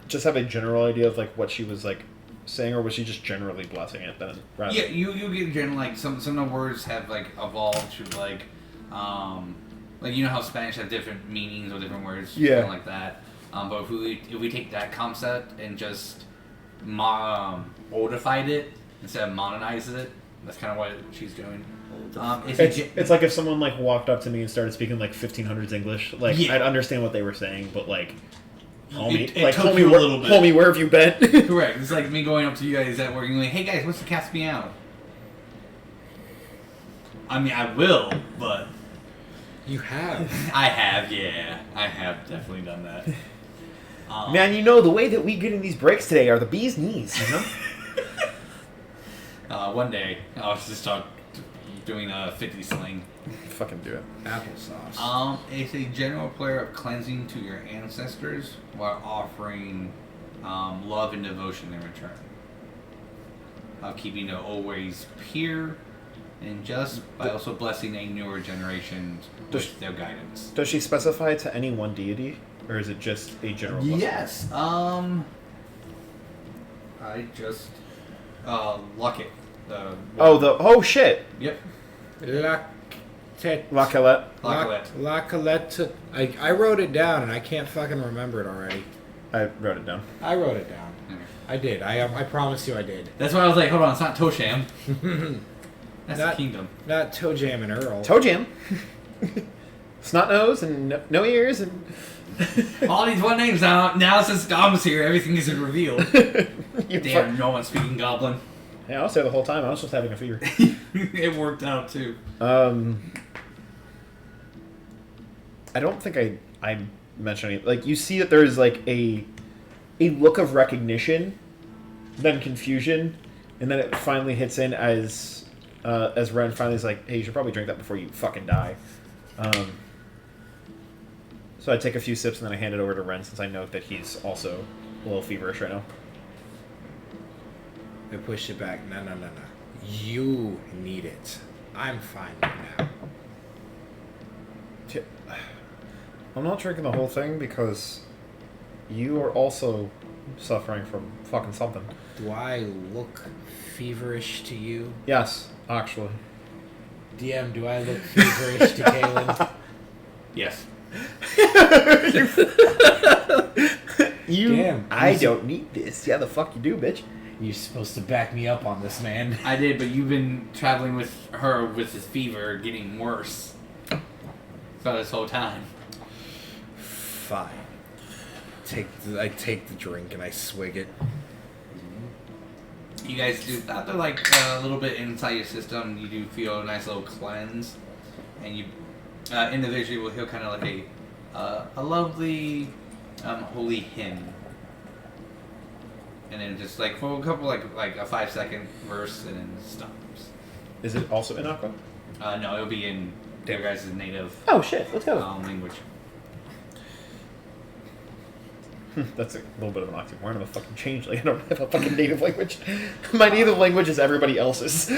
A: just have a general idea of like what she was like saying, or was she just generally blessing it then? Rather?
B: Yeah, you get general like some of the words have like evolved to like you know how Spanish have different meanings or different words,
A: Yeah.
B: kinda like that. But if we take that concept and just oldified it instead of modernized it, that's kind of what she's doing.
A: It's like if someone like walked up to me and started speaking like 1500s English, like
B: Yeah.
A: I'd understand what they were saying, but like, homie,
B: It
A: like
B: took
A: homie,
B: you a
A: where,
B: little bit.
A: homie, where have you been?
B: Correct. It's like me going up to you guys at work and like, hey guys, what's the Caspian? I mean, I will, but
C: You have.
B: I have definitely done that.
A: Man, you know the way that we get in these breaks today are the bee's knees, you know.
B: One day, I was just doing a 50 sling.
A: Fucking do it.
C: Applesauce.
B: It's a general prayer of cleansing to your ancestors while offering love and devotion in return. Keeping it always pure and just by also blessing a newer generation with their guidance.
A: Does she specify to any one deity, or is it just a general blessing?
B: Yes. I just luck it.
A: Oh shit.
B: Yep.
A: La Calette.
C: La Calette. I wrote it down and I can't fucking remember it already.
A: I wrote it down.
C: I wrote it down. I did. I promise you I did.
B: That's why I was like, hold on, it's not Tosham. That's the kingdom.
C: Not Toe Jam and Earl.
A: Toe Jam. Snot nose and no ears and...
B: All these one names now. Now since Dom's here, everything is revealed. Damn, no one's speaking Goblin.
A: Yeah, I was there the whole time. I was just having a fever.
B: It worked out too.
A: I don't think I mentioned any. Like, you see that there is like a look of recognition, then confusion, and then it finally hits in as Ren finally is like, "Hey, you should probably drink that before you fucking die." So I take a few sips and then I hand it over to Ren since I know that he's also a little feverish right now.
C: I push it back. No. You need it. I'm fine now.
A: I'm not drinking the whole thing because you are also suffering from fucking something.
C: Do I look feverish to you?
A: Yes, actually.
C: DM, do I look feverish to Calean?
B: Yes.
C: Damn.
A: I don't need this. Yeah, the fuck you do, bitch.
C: You're supposed to back me up on this, man.
B: I did, but you've been traveling with her with this fever getting worse throughout this whole time.
C: Fine. I take the drink and I swig it.
B: You guys do after like a little bit inside your system, you do feel a nice little cleanse, and you individually will feel kind of like a lovely holy hymn, and then just like for a couple like a 5-second verse, and then it stops.
A: Is it also in Aqua?
B: No, it'll be in their guys' native
A: Oh shit, let's go.
B: language.
A: That's a little bit of an oxymoron. I'm a fucking changeling. I don't have a fucking native language. My native language is everybody else's.
B: And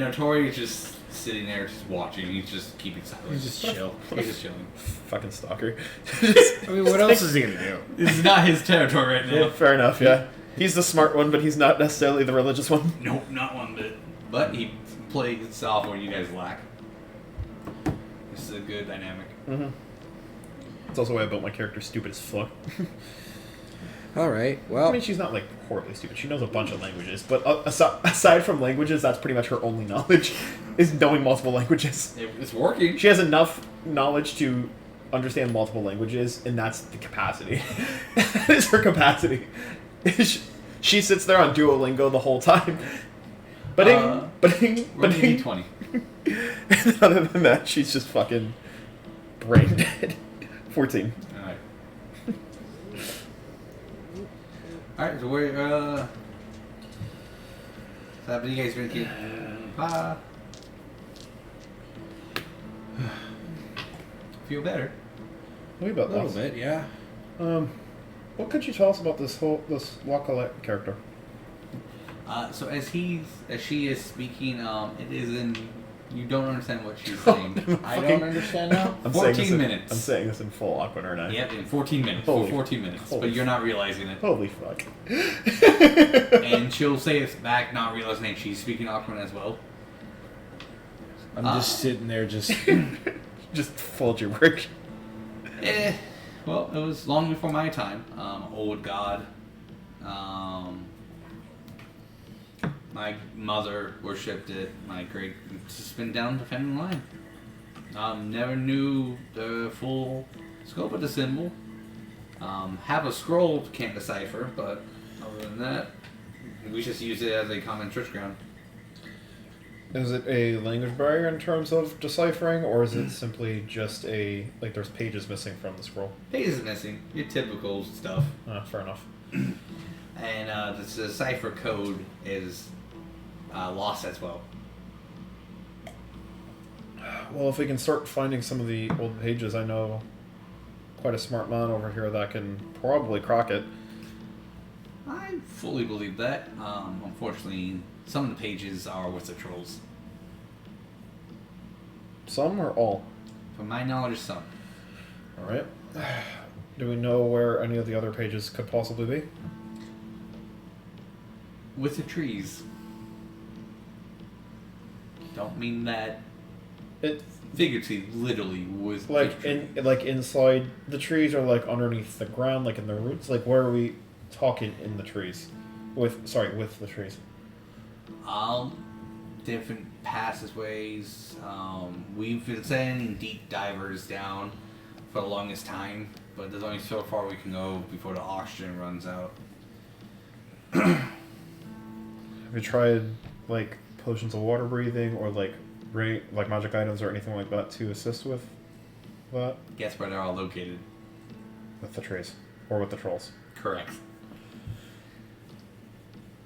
B: Atori is just sitting there, just watching. He's just keeping silent.
C: He's just chill.
B: He's just chilling.
A: Fucking stalker.
C: I mean, what else is he gonna do?
B: This is not his territory right now.
A: Yeah, fair enough, yeah. He's the smart one, but he's not necessarily the religious one.
B: Nope, not one bit. But he plays off where you guys lack. This is a good dynamic.
A: Mm-hmm. It's also why I built my character stupid as fuck.
C: Alright, well...
A: I mean, she's not, like, horribly stupid. She knows a bunch of languages. But aside from languages, that's pretty much her only knowledge, is knowing multiple languages.
B: It's working.
A: She has enough knowledge to understand multiple languages, and that's the capacity. That is her capacity. She sits there on Duolingo the whole time. But
B: 20.
A: And other than that, she's just fucking brain dead. 14.
B: Alright. Alright, so we're, so after you guys drinking, feel better.
A: Maybe about
C: A little bit, yeah.
A: What could you tell us about this Wakalek character?
B: So as she is speaking, it is in. You don't understand what she's saying.
C: I don't understand now.
B: 14 minutes.
A: I'm saying this in full Aquan, aren't I?
B: Yep, in 14 minutes.
A: Holy-
B: 14 minutes.
A: holy
B: But you're not realizing it.
A: Holy fuck.
B: And she'll say it back, not realizing that she's speaking Aquan as well.
C: I'm just sitting there just...
A: Just full gibberish.
B: Well, it was long before my time. Old god. My mother worshipped it. My great just been down defending the line. Never knew the full scope of the symbol. Have a scroll, can't decipher, but other than that, we just use it as a common church ground.
A: Is it a language barrier in terms of deciphering, or is it simply just like there's pages missing from the scroll?
B: Pages missing, your typical stuff.
A: Fair enough.
B: And the cipher code is lost as well.
A: Well, if we can start finding some of the old pages, I know quite a smart man over here that can probably crack it.
B: I fully believe that. Unfortunately, some of the pages are with the trolls.
A: Some or all?
B: From my knowledge, some.
A: Alright. Do we know where any of the other pages could possibly be?
B: With the trees. Don't mean that
A: It
B: figuratively, literally, with
A: like
B: the tree.
A: like inside the trees or like underneath the ground, like in the roots? Like where are we talking in the trees? With the trees.
B: Different passageways. We've been sending deep divers down for the longest time, but there's only so far we can go before the oxygen runs out.
A: Have you tried like potions of water breathing or like magic items or anything like that to assist with that?
B: Guess where they're all located?
A: With the trees. Or with the trolls.
B: Correct.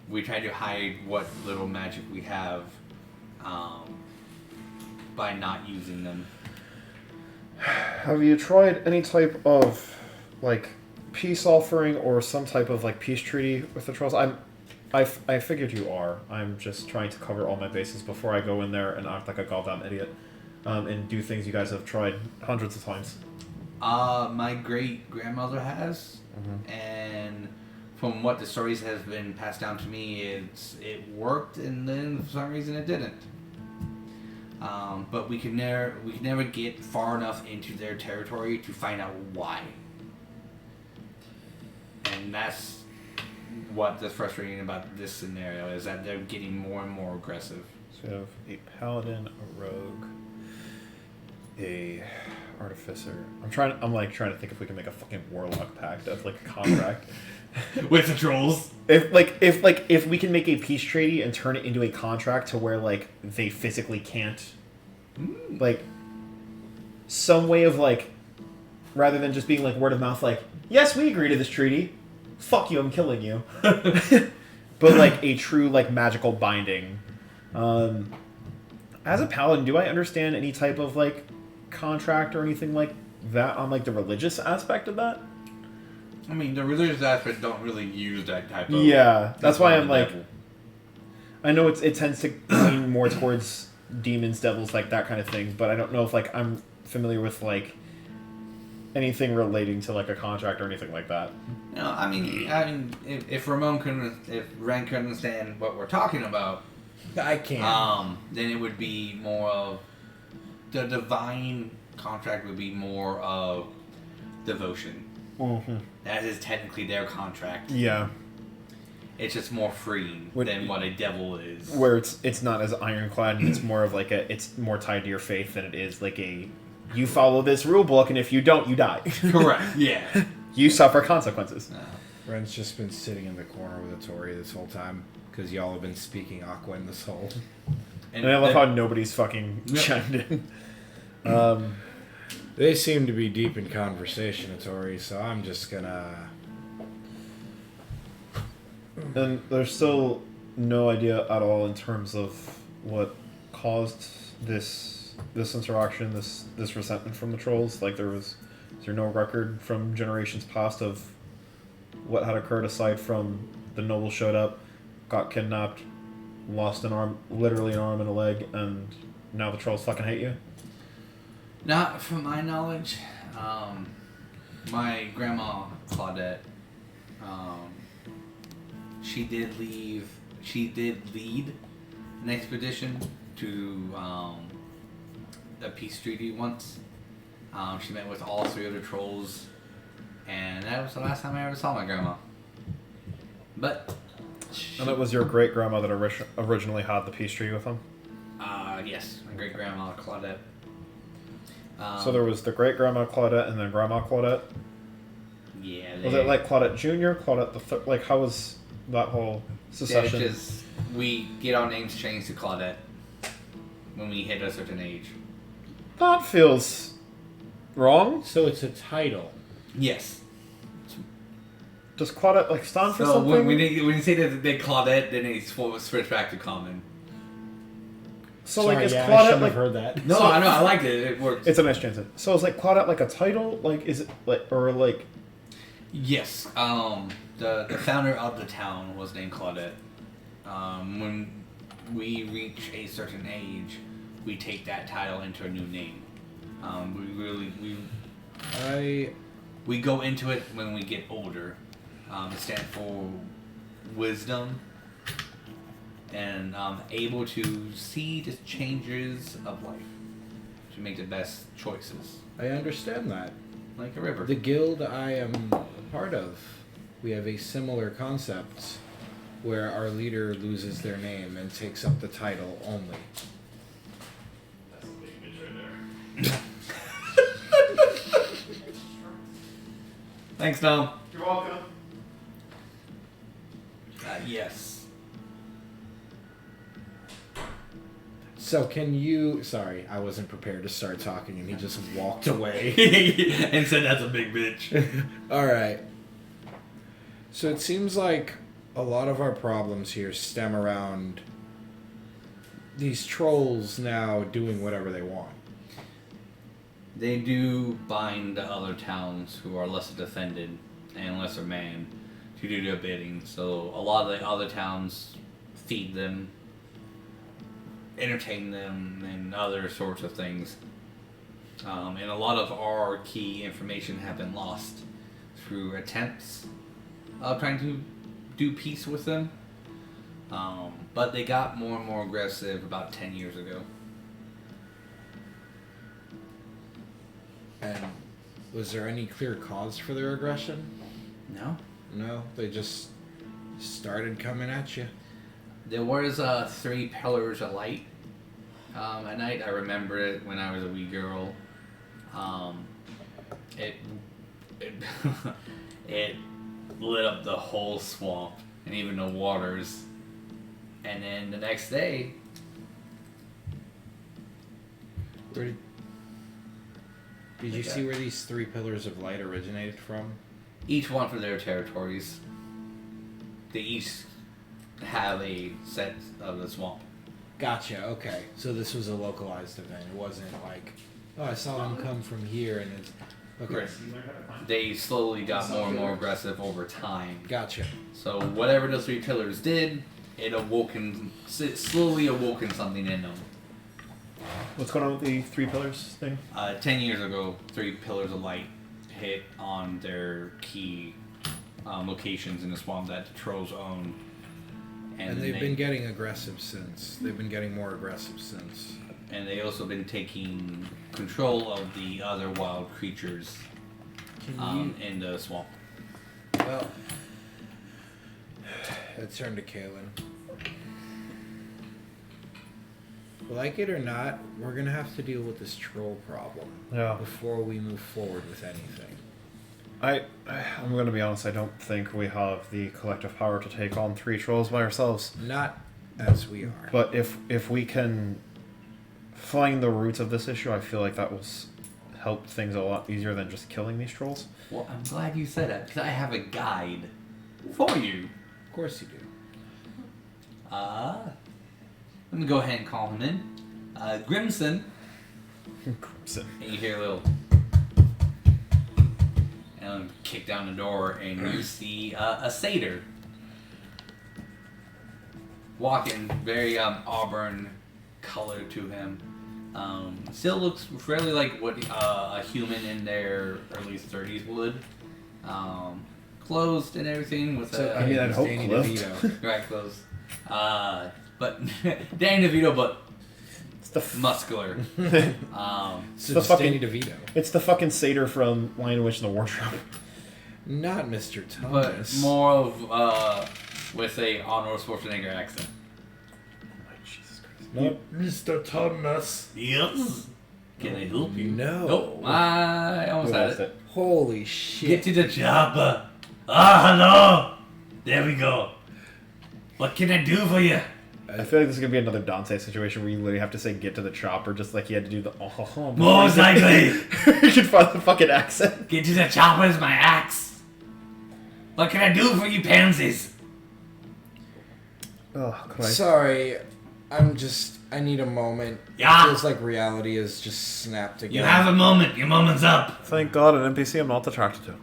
B: We try to hide what little magic we have by not using them.
A: Have you tried any type of like peace offering or some type of like peace treaty with the trolls? I figured you are. I'm just trying to cover all my bases before I go in there and act like a goddamn idiot and do things you guys have tried hundreds of times.
B: My great grandmother has, and from what the stories has been passed down to me, it worked, and then for some reason it didn't. But we could never get far enough into their territory to find out why. And that's what's frustrating about this scenario, is that they're getting more and more aggressive.
A: So you have a paladin, a rogue, a artificer. I'm trying to think if we can make a fucking warlock pact of like a contract.
B: With the trolls.
A: If we can make a peace treaty and turn it into a contract to where like they physically can't, like some way of like, rather than just being like word of mouth, like yes we agree to this treaty, fuck you, I'm killing you, but like a true like magical binding. As a paladin, do I understand any type of like contract or anything like that on like the religious aspect of that?
B: I mean, the religious aspect don't really use that type of...
A: Yeah, that's why I'm like...
B: devil.
A: I know it tends to lean more towards demons, devils, like that kind of thing, but I don't know if like I'm familiar with like anything relating to like a contract or anything like that.
B: No, I mean, if Ren couldn't understand what we're talking about,
C: I can't.
B: then it would be more of the divine contract would be more of devotion.
A: Mm-hmm.
B: That is technically their contract.
A: Yeah.
B: It's just more freeing than what a devil is.
A: Where it's not as ironclad and it's more of like it's more tied to your faith than it is like a you follow this rule book and if you don't you die.
B: Correct. Yeah.
A: You suffer consequences.
C: Ren's just been sitting in the corner with Atori this whole time because y'all have been speaking Aqua in this whole.
A: And I love how nobody's fucking chimed in.
C: They seem to be deep in conversation, Atori, so I'm just gonna...
A: And there's still no idea at all in terms of what caused this interaction, this resentment from the trolls. Like is there no record from generations past of what had occurred aside from the noble showed up, got kidnapped, lost an arm, literally an arm and a leg, and now the trolls fucking hate you?
B: Not from my knowledge. My grandma Claudette, she did lead an expedition to a peace treaty once. She met with all three other trolls, and that was the last time I ever saw my grandma. But
A: And it was your great grandma that originally had the peace treaty with them?
B: Yes, my great grandma Claudette.
A: So there was the great grandma Claudette and then Grandma Claudette.
B: Yeah.
A: Was it like Claudette Jr., Claudette the third? Like how was that whole succession?
B: We get our names changed to Claudette when we hit a certain age.
A: That feels wrong.
C: So it's a title.
B: Yes.
A: Does Claudette like stand for
B: So
A: something?
B: when you say that they Claudette, then it's switch back to common.
A: So
C: Sorry,
A: like is
C: I
A: Claudette
C: shouldn't
A: like
C: have heard that.
B: No, I know. I liked it. It worked.
A: it's a nice transit. So is like Claudette like a title? Like is it like or like
B: Yes. The founder of the town was named Claudette. When we reach a certain age, we take that title into a new name. We go into it when we get older. It stands for wisdom and able to see the changes of life to make the best choices,
C: I understand that.
B: like a river.
C: The guild I am a part of, we have a similar concept where our leader loses their name and takes up the title only.
A: that's a big bitch right there.
B: Thanks, Tom.
A: You're welcome.
B: Yes.
C: So can you... Sorry, I wasn't prepared to start talking and he just walked away.
B: And said that's a big bitch.
C: Alright. So it seems like a lot of our problems here stem around these trolls now doing whatever they want.
B: They do bind the other towns who are lesser defended and lesser manned to do their bidding. So a lot of the other towns feed them, entertain them, and other sorts of things. And a lot of our key information have been lost through attempts of trying to do peace with them. But they got more and more aggressive about 10 years ago.
C: And was there any clear cause for their aggression?
B: No?
C: No, they just started coming at you.
B: There was 3 pillars of light at night. I remember it when I was a wee girl. It it lit up the whole swamp and even the waters. And then the next day,
C: Where did you see where these 3 pillars of light originated from?
B: each one for their territories. They each have a set of the swamp.
C: Gotcha, okay. So this was a localized event. It wasn't like, oh, I saw them come from here and it's... Okay,
B: Right. They slowly got more and more aggressive over time.
C: gotcha.
B: So whatever those 3 pillars did, it slowly awoken something in them.
A: What's going on with the 3 pillars thing?
B: 10 years ago, 3 pillars of light hit on their key locations in the swamp that the trolls own.
C: And they've been getting aggressive since. They've been getting more aggressive since.
B: And they also been taking control of the other wild creatures in the swamp.
C: Well, let's turn to Calean. Like it or not, we're gonna have to deal with this troll problem before we move forward with anything.
A: I'm going to be honest, I don't think we have the collective power to take on 3 trolls by ourselves.
C: Not as we are.
A: But if we can find the roots of this issue, I feel like that will help things a lot easier than just killing these trolls.
B: Well, I'm glad you said that, because I have a guide for you.
C: Of course you do.
B: Let me go ahead and call him in. Grimson.
A: Grimson.
B: And you hear a little... And kick down the door, and you see a satyr. Walking, very auburn color to him. Still looks fairly like what a human in their early 30s would. Clothed and everything with
A: I'd hope clothed.
B: Right, clothes. But Danny DeVito, but
A: It's the
B: muscular.
C: So
A: the
C: Danny
A: fucking-
C: DeVito.
A: It's the fucking satyr from Lion, Witch, and the Wardrobe.
C: Not Mr.
B: But
C: Thomas.
B: more of with a Arnold Schwarzenegger accent.
A: Jesus Christ.
C: Not Mr. Thomas.
B: Yes. Can I help you?
C: No.
B: Nope. I almost had it.
C: Holy shit.
B: Get to the chopper. Hello. There we go. What can I do for you?
A: I feel like this is gonna be another Dante situation where you literally have to say "get to the chopper," just like you had to do the oh.
B: Most likely.
A: You should find the fucking accent.
B: Get to the chopper is my axe. What can I do for you pansies?
A: Oh, Christ.
C: Sorry, I need a moment.
B: Yeah.
C: It feels like reality is just snapped again.
B: You have a moment. Your moment's up.
A: Thank God, an NPC I'm not attracted to.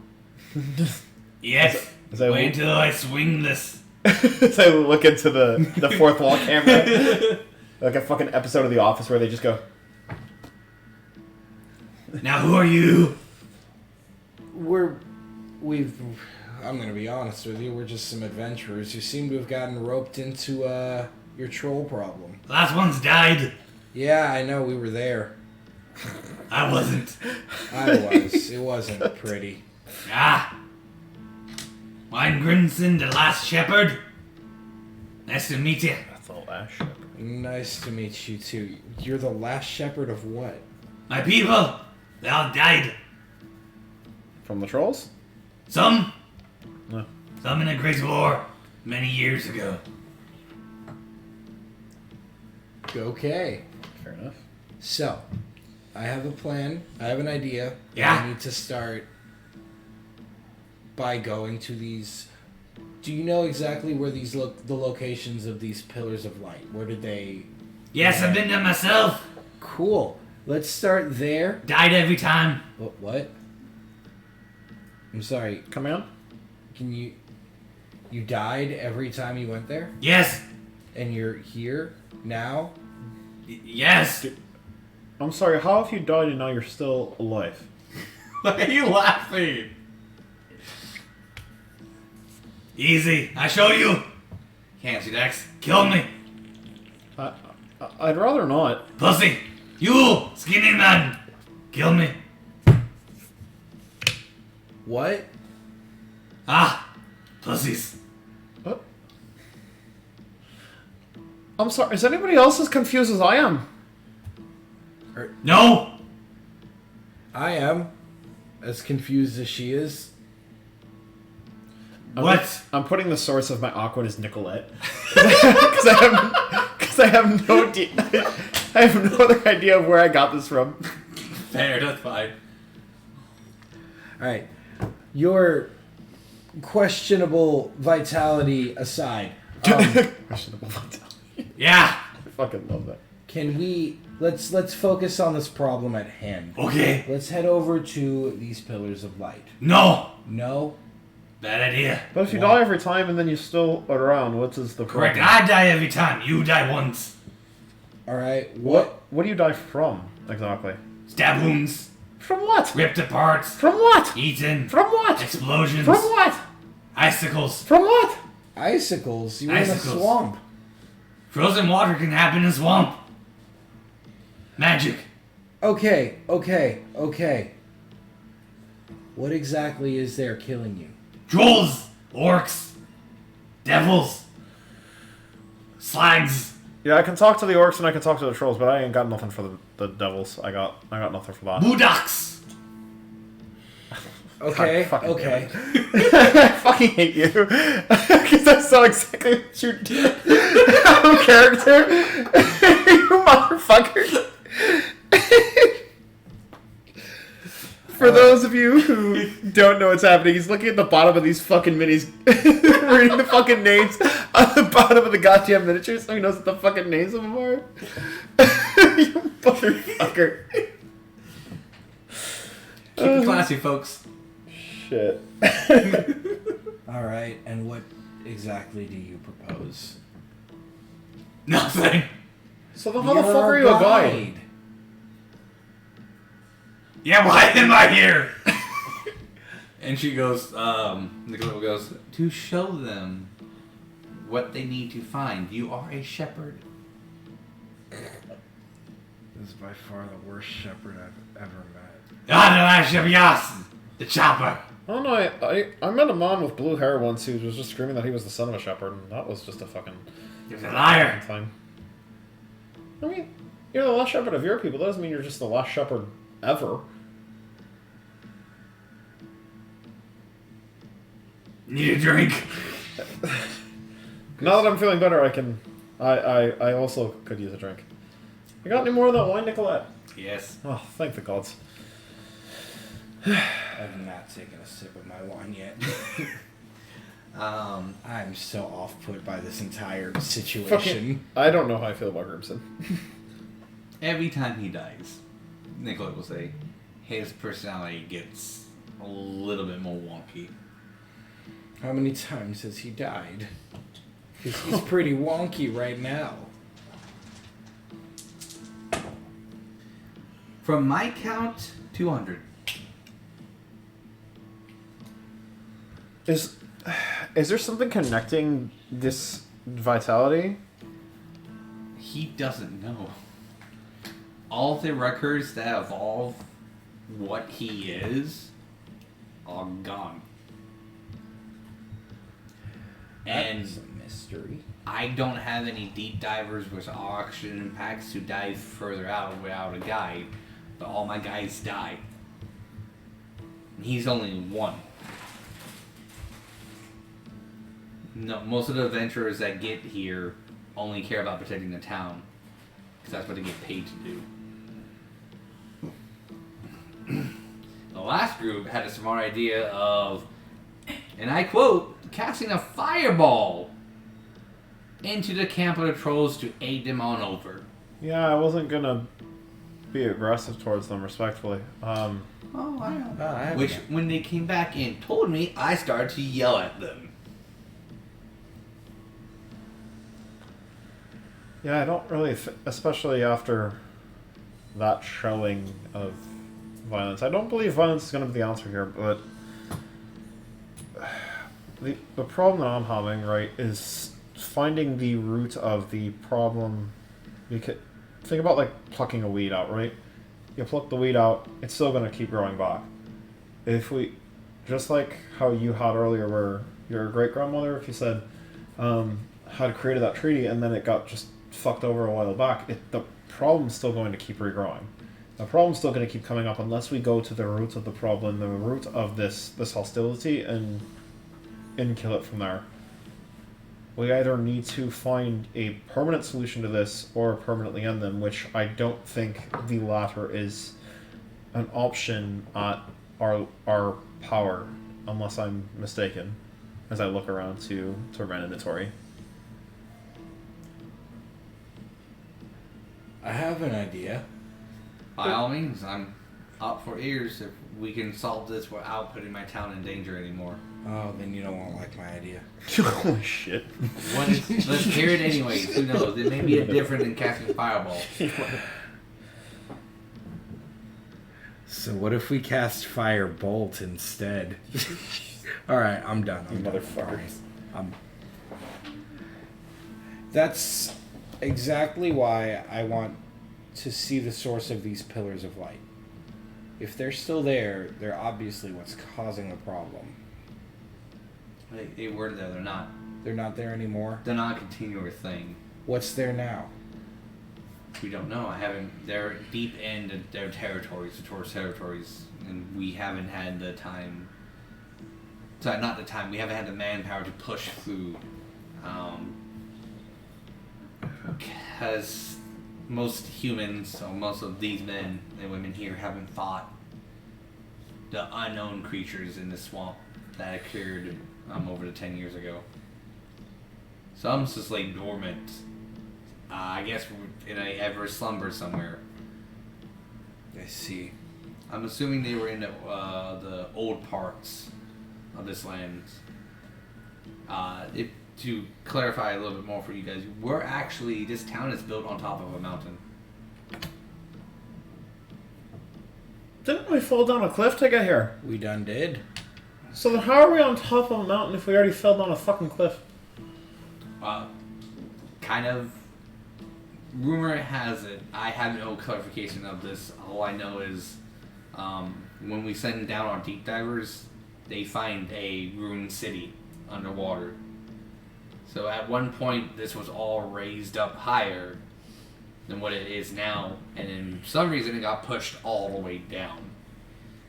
B: Yes.
A: Is that
B: Wait until I swing this.
A: As I look into the fourth wall camera, like a fucking episode of The Office where they just go.
B: Now who are you?
C: I'm gonna be honest with you, we're just some adventurers who seem to have gotten roped into your troll problem.
B: Last one's died.
C: Yeah, I know, we were there.
B: I wasn't.
C: I was. It wasn't pretty.
B: Ah. Wine Grimson, the last shepherd. Nice to meet you.
A: That's the last shepherd.
C: Nice to meet you too. You're the last shepherd of what?
B: My people, they all died.
A: From the trolls?
B: Some.
A: No.
B: Some in a great war many years ago.
C: Okay.
A: Fair enough.
C: So, I have a plan. I have an idea.
B: Yeah.
C: I need to start by going to these. Do you know exactly where these the locations of these pillars of light? Where did they?
B: Yes, I've been there myself.
C: Cool. Let's start there.
B: Died every time.
C: What? I'm sorry.
A: Come on.
C: Can you? You died every time you went there,
B: Yes.
C: and you're here now.
B: Yes.
A: I'm sorry, how have you died and now you're still alive?
B: Why are you laughing? Easy. I show you. Can't see Dex. Kill me.
A: I'd rather not.
B: Pussy. You, skinny man. Kill me.
C: What?
B: Ah. Pussies.
A: What? I'm sorry, is anybody else as confused as I am?
B: No.
C: I am as confused as she is.
B: What?
A: I'm putting the source of my awkward as Nicolette. Because I have no idea. I have no other idea of where I got this from.
B: Fair, that's fine.
C: Alright. Your questionable vitality aside,
A: Questionable vitality.
B: Yeah.
A: I fucking love that.
C: can we let's focus on this problem at hand.
B: Okay.
C: Let's head over to these pillars of light.
B: No.
C: No?
B: Bad idea.
A: But if you
C: Wow.
A: die every time and then you're still around, what is the
B: Correct.
A: problem?
B: I die every time. You die once.
C: Alright,
A: What do you die from, exactly?
B: Stab wounds.
A: From what?
B: Ripped apart.
A: From what?
B: Eaten.
A: From what?
B: Explosions.
A: From what?
B: Icicles.
A: From what?
C: Icicles? You were in a
B: Icicles.
C: swamp.
B: Frozen water can happen in swamp. Magic.
C: Okay. What exactly is there killing you?
B: Trolls. Orcs. Devils. Slags.
A: Yeah, I can talk to the orcs and I can talk to the trolls, but I ain't got nothing for the devils. I got nothing for that.
B: Budoks.
C: Okay,
A: Fucking
C: okay.
A: I fucking hate you. Because that's not exactly what you did. Out of character. You motherfucker. For those of you who don't know what's happening, he's looking at the bottom of these fucking minis, reading the fucking names on the bottom of the goddamn miniatures so he knows what the fucking names of them are. You motherfucker.
B: Keep it classy, folks.
A: Shit.
C: Alright, and what exactly do you propose?
B: Nothing.
A: So then how the fuck are you a guide?
B: Yeah, why am I here? And she goes, Nicola goes, to show them what they need to find. You are a shepherd.
C: This is by far the worst shepherd I've ever met.
B: Ah, the last shepherd, yes! The chopper.
A: I don't know, I met a man with blue hair once who was just screaming that he was the son of a shepherd, and that was just a fucking
B: He was a liar.
A: time. I mean, you're the last shepherd of your people, that doesn't mean you're just the last shepherd ever.
B: Need a drink?
A: Now that I'm feeling better, I also could use a drink. You got any more of that wine, Nicolette?
B: Yes.
A: Oh, thank the gods.
C: I've not taken a sip of my wine yet. I'm so off-put by this entire situation.
A: I don't know how I feel about Grimson.
B: Every time he dies, Nicolette will say, his personality gets a little bit more wonky.
C: How many times has he died? Because he's pretty wonky right now.
B: From my count, 200.
A: Is there something connecting this vitality?
B: He doesn't know. All the records that evolve what he is are gone. And
C: That's a mystery.
B: I don't have any deep divers with oxygen packs to dive further out without a guide, but all my guides die. And he's only one. No, most of the adventurers that get here only care about protecting the town, because that's what they get paid to do. The last group had a smart idea of, and I quote, casting a fireball into the camp of the trolls to aid them on over.
A: Yeah, I wasn't gonna be aggressive towards them, respectfully.
B: Oh, I know. Which, when they came back and told me, I started to yell at them.
A: Yeah, I don't really, especially after that showing of violence. I don't believe violence is going to be the answer here, but the problem that I'm having, right, is finding the root of the problem. You could think about like plucking a weed out, right? You pluck the weed out, it's still going to keep growing back. If we, just like how you had earlier, where your great grandmother, if you said, had created that treaty and then it got just fucked over a while back, the problem's still going to keep regrowing. The problem's still going to keep coming up unless we go to the root of the problem, the root of this hostility, and kill it from there. We either need to find a permanent solution to this or permanently end them, which I don't think the latter is an option at our power, unless I'm mistaken, as I look around to Ren and Atori.
C: I have an idea.
B: By all means, I'm up for ears if we can solve this without putting my town in danger anymore.
C: Oh, then you don't want to like my idea.
A: Holy shit.
B: Let's hear it anyways. Who knows? It may be different than casting fireball.
C: So what if we cast firebolt instead? Alright, I'm done.
A: You motherfuckers.
C: That's exactly why I want to see the source of these pillars of light. If they're still there, they're obviously what's causing the problem.
B: They were there, they're not.
C: They're not there anymore?
B: They're not a continuous thing.
C: What's there now?
B: We don't know. They're deep in their territories, the tourist territories, and we haven't had the time. Sorry, not the time. We haven't had the manpower to push through. Because most humans, or most of these men and women here, haven't fought the unknown creatures in the swamp that occurred over the 10 years ago. Some's just like dormant. I guess in a ever slumber somewhere.
C: I see.
B: I'm assuming they were in the old parts of this land. To clarify a little bit more for you guys, this town is built on top of a mountain.
A: Didn't we fall down a cliff to get here?
C: We done did.
A: So then how are we on top of a mountain if we already fell down a fucking cliff?
B: Kind of. Rumor has it, I have no clarification of this, all I know is when we send down our deep divers, they find a ruined city underwater. So at one point, this was all raised up higher than what it is now, and in some reason it got pushed all the way down.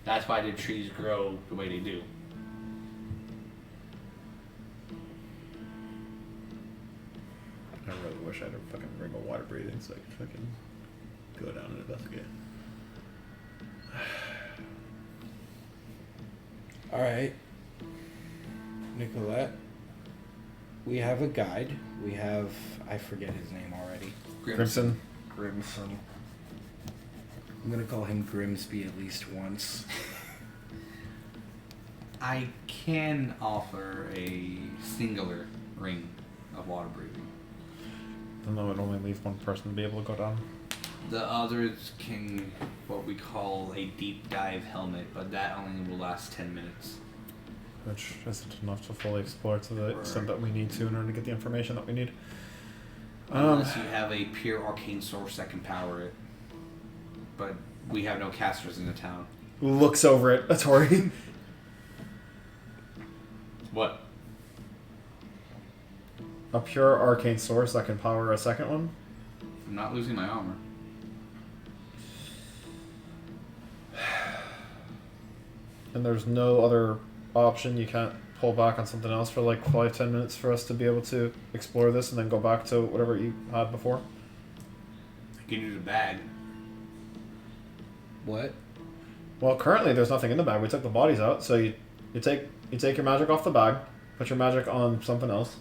B: That's why the trees grow the way they do.
A: I really wish I had a fucking ring of water breathing so I could fucking go down and investigate.
C: Alright. Nicolette, we have a guide. We have... I forget his name already.
A: Grimson.
C: Grimson. I'm going to call him Grimsby at least once.
B: I can offer a singular ring of water breathing.
A: And that would only leave one person to be able to go down.
B: The others can what we call a deep dive helmet, but that only will last 10 minutes.
A: Which isn't enough to fully explore to the extent that we need to in order to get the information that we need.
B: Unless you have a pure arcane source that can power it. But we have no casters in the town.
A: Looks over at Atori.
B: What?
A: A pure arcane source that can power a second one?
B: I'm not losing my armor.
A: And there's no other option? You can't pull back on something else for like 5-10 minutes for us to be able to explore this and then go back to whatever you had before?
B: I can use a bag.
C: What?
A: Well, currently there's nothing in the bag. We took the bodies out, so you take your magic off the bag, put your magic on something else.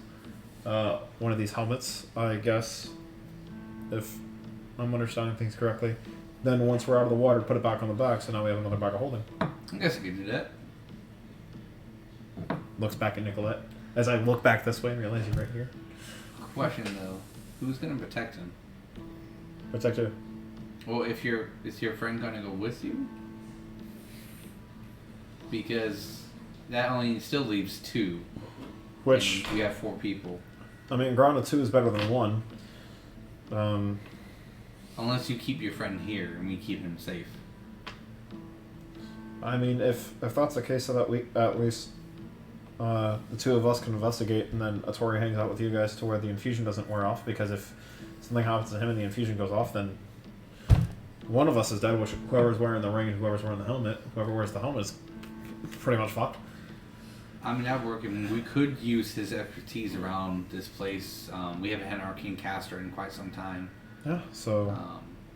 A: One of these helmets, I guess, if I'm understanding things correctly. Then once we're out of the water, put it back on the bag, so now we have another bag of holding.
B: I guess I could do that.
A: Looks back at Nicolette. As I look back this way and realize he's right here.
B: Question though, who's gonna protect him?
A: Protect who?
B: Well, is your friend gonna go with you? Because that only still leaves 2.
A: Which,
B: and we have 4 people.
A: I mean, granted 2 is better than 1.
B: Unless you keep your friend here and we keep him safe.
A: I mean, if that's the case, so that we at least the 2 of us can investigate, and then Atori hangs out with you guys to where the infusion doesn't wear off. Because if something happens to him and the infusion goes off, then one of us is dead. Which whoever's wearing the ring and whoever's wearing the helmet, whoever wears the helmet is pretty much fucked.
B: I mean, that work. I mean, we could use his expertise around this place. We haven't had an arcane caster in quite some time.
A: Yeah. So,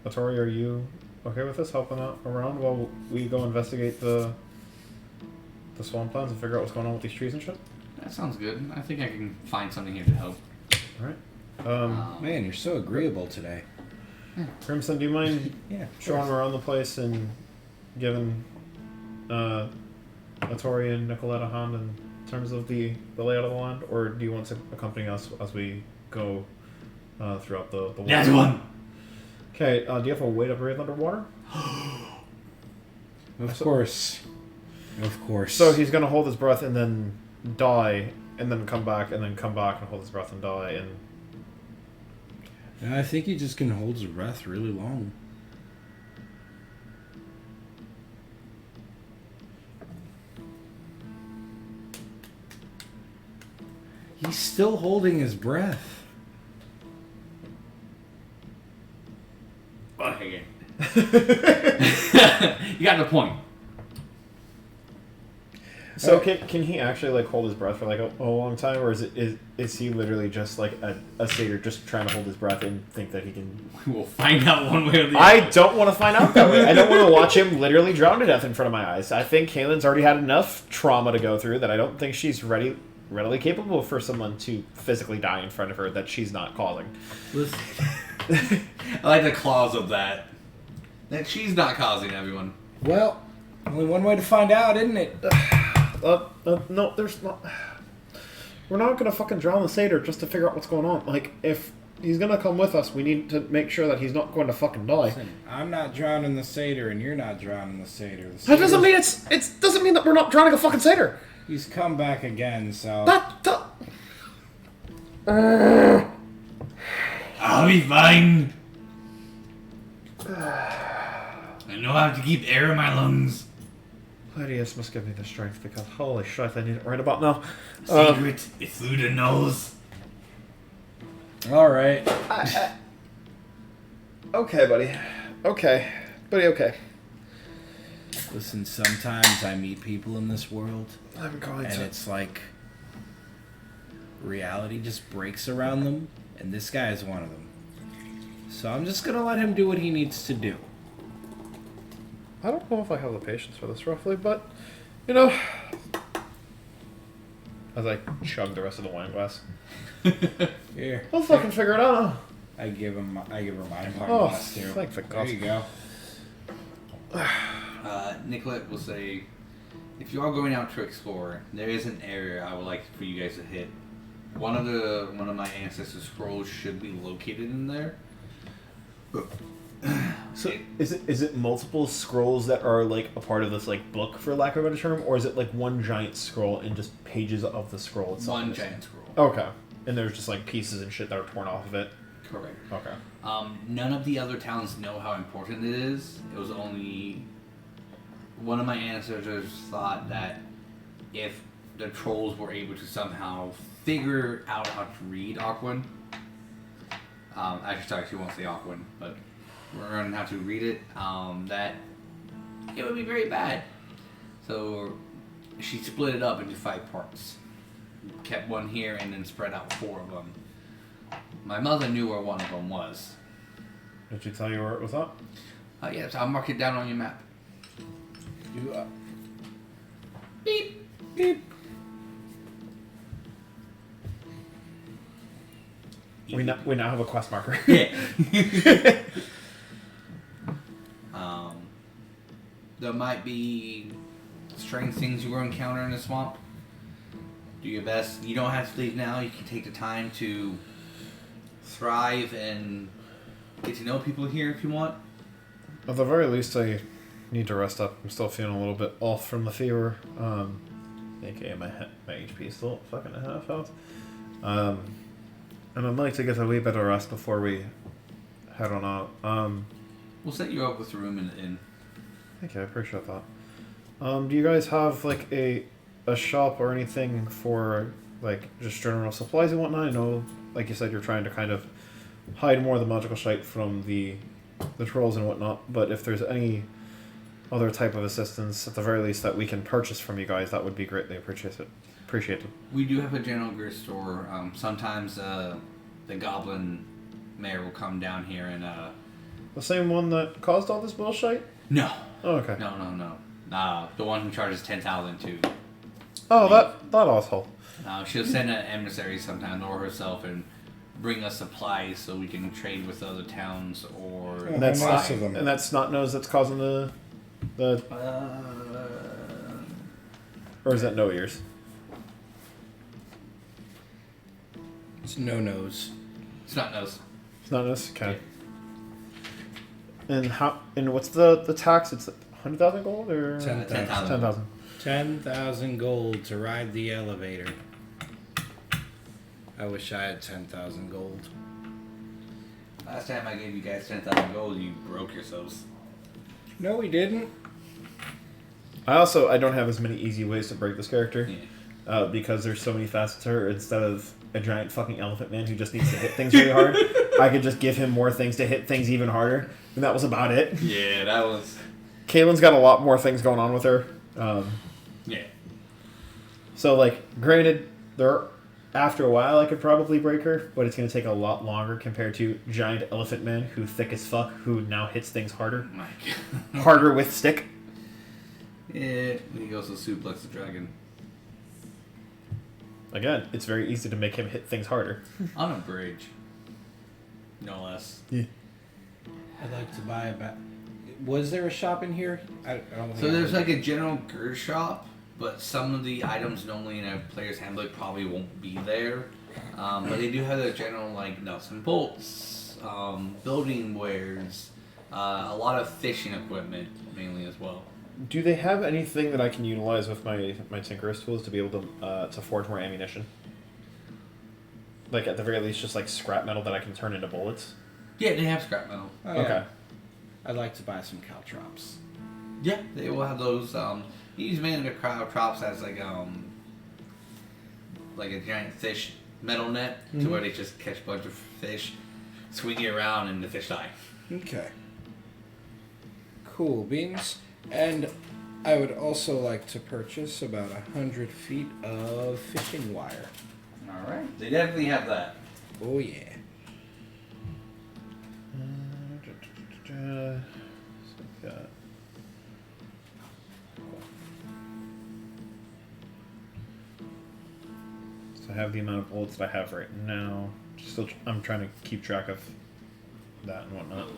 A: Atori, are you okay with us helping out around while we go investigate the swamplands and figure out what's going on with these trees and shit?
B: That sounds good. I think I can find something here to help.
A: All right.
C: Man, you're so agreeable today.
A: Crimson, do you mind showing around the place and giving Atori and Nicolette a hand in terms of the layout of the land, or do you want to accompany us as we go throughout the water?
B: That's one!
A: Okay, do you have a way to breathe underwater?
C: Of course. Of course.
A: So he's going to hold his breath and then die, and then come back, and then come back and hold his breath and die, and...
C: I think he just can hold his breath really long. He's still holding his breath.
B: Okay. You got the point.
A: So can he actually like hold his breath for like a long time, or is he literally just like a satyr just trying to hold his breath and think that he can?
B: We'll find out one way or the other.
A: I don't want to find out that way. I don't want to watch him literally drown to death in front of my eyes. I think Kaylin's already had enough trauma to go through that I don't think she's readily capable for someone to physically die in front of her that she's not causing.
B: Listen. I like the clause of that. That she's not causing everyone.
C: Well, only one way to find out, isn't it?
A: No, there's not. We're not gonna fucking drown the satyr just to figure out what's going on. Like, if he's gonna come with us, we need to make sure that he's not going to fucking die.
C: Listen, I'm not drowning the satyr, and you're not drowning the satyr.
A: That doesn't mean it doesn't mean that we're not drowning a fucking satyr.
C: He's come back again, so...
B: I'll be fine. I know I have to keep air in my lungs.
A: Gladius must give me the strength because holy shit, I need it right about now.
B: Secret is through the nose.
C: Alright.
A: Okay, buddy. Okay. Buddy, okay.
C: Listen, sometimes I meet people in this world,
A: I'm going
C: and
A: to...
C: it's like reality just breaks around them, and this guy is one of them. So I'm just gonna let him do what he needs to do.
A: I don't know if I have the patience for this, roughly, but, you know, As I chug the rest of the wine glass.
C: Here.
A: We'll fucking figure it out.
C: I give her my wine
A: Oh,
C: glass too.
A: thank the
C: There
A: gods.
C: you go.
B: Nicolette will say, if you are going out to explore, there is an area I would like for you guys to hit. One of my ancestor scrolls should be located in there.
A: So is it multiple scrolls that are like a part of this like book, for lack of a better term, or is it like one giant scroll and just pages of the scroll itself?
B: One giant scroll.
A: Okay. And there's just like pieces and shit that are torn off of it.
B: Correct.
A: Okay.
B: None of the other towns know how important it is. It was only one of my ancestors thought that if the trolls were able to somehow figure out how to read Aquan, actually, she won't say Aquan, but we're going to have to read it, that it would be very bad. So she split it up into 5 parts. Kept one here and then spread out 4 of them. My mother knew where one of them was.
A: Did she tell you where it was at?
B: Yeah, so I'll mark it down on your map.
C: You
B: Beep.
C: beep.
A: We now have a quest marker.
B: Yeah. There might be strange things you will encounter in the swamp. Do your best. You don't have to leave now. You can take the time to thrive and get to know people here if you want.
A: At the very least, I need to rest up. I'm still feeling a little bit off from the fever. AKA my HP is still fucking a half health. And I'd like to get a wee bit of rest before we head on out.
B: We'll set you up with a room in the inn.
A: Thank you, I appreciate that. Do you guys have like a shop or anything for like just general supplies and whatnot? I know, like you said, you're trying to kind of hide more of the magical shite from the trolls and whatnot, but if there's any other type of assistance, at the very least, that we can purchase from you guys, that would be greatly appreciated.
B: We do have a general goods store. Sometimes the goblin mayor will come down here and
A: The same one that caused all this bullshit?
B: no.
A: Oh, okay.
B: No. The one who charges 10,000 too.
A: Oh, that asshole.
B: She'll send an emissary sometimes or herself and bring us supplies so we can trade with other towns or.
C: Yeah.
A: And that's
C: Most
A: not,
C: of them.
A: and that's Snot Nose that's causing the or is that No Ears?
C: It's no nose.
B: Snot nose.
A: Snot Nose. Okay. And how? And what's the tax? It's 100,000 gold or
C: 10,000.
A: 10,000.
C: 10,000 gold to ride the elevator. I wish I had 10,000 gold.
B: Last time I gave you guys 10,000 gold, you broke yourselves.
C: No, we didn't.
A: I don't have as many easy ways to break this character.
B: Yeah.
A: Because there's so many facets to her. Instead of a giant fucking elephant man who just needs to hit things really hard, I could just give him more things to hit things even harder, and that was about it.
B: Yeah, that was.
A: Kaylin's got a lot more things going on with her.
B: Yeah.
A: So, like, granted, after a while I could probably break her, but it's going to take a lot longer compared to giant elephant man who thick as fuck, who now hits things harder.
B: My God.
A: Harder with stick.
B: Yeah, he also suplex the dragon.
A: Again, it's very easy to make him hit things harder.
B: On a bridge. No less.
A: Yeah.
C: I'd like to buy a bat. Was there a shop in here? I don't think
B: So
C: I
B: there's
C: heard.
B: like a general gear shop, but some of the items normally in a player's handbook probably won't be there. But they do have the general like nuts and bolts, building wares, a lot of fishing equipment mainly as well.
A: Do they have anything that I can utilize with my Tinker's tools to be able to forge more ammunition? Like, at the very least, just like scrap metal that I can turn into bullets?
B: Yeah, they have scrap metal.
C: Oh, yeah.
A: Okay.
C: I'd like to buy some caltrops.
B: Yeah, they will have those. You use mainly the caltrops as like a giant fish metal net to where they just catch a bunch of fish, swing it around, and the fish die.
C: Okay. Cool beans. And I would also like to purchase about 100 feet of fishing wire.
B: All right, they definitely have that.
C: Oh yeah.
A: So I have the amount of bullets that I have right now. Still, I'm trying to keep track of that and whatnot.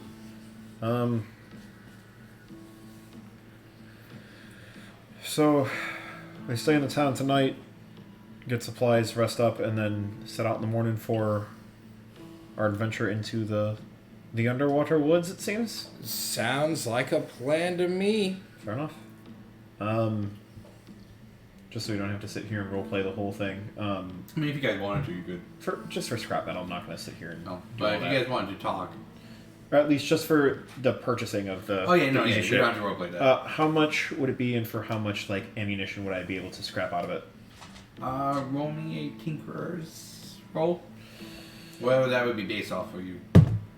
A: So we stay in the town tonight, get supplies, rest up, and then set out in the morning for our adventure into the underwater woods. It seems.
C: Sounds like a plan to me.
A: Fair enough. Just so we don't have to sit here and roleplay the whole thing.
B: I mean, if you guys wanted to, you could.
A: For scrap metal, I'm not going to sit here and.
B: No, but if you guys wanted to talk,
A: or at least just for the purchasing of the.
B: Oh yeah, no,
A: the
B: yeah,
A: easy
B: you don't
A: shit.
B: have to roleplay that.
A: How much would it be, and for how much like ammunition would I be able to scrap out of it?
B: Roll me a tinkerer's roll. Whatever that would be based off for you.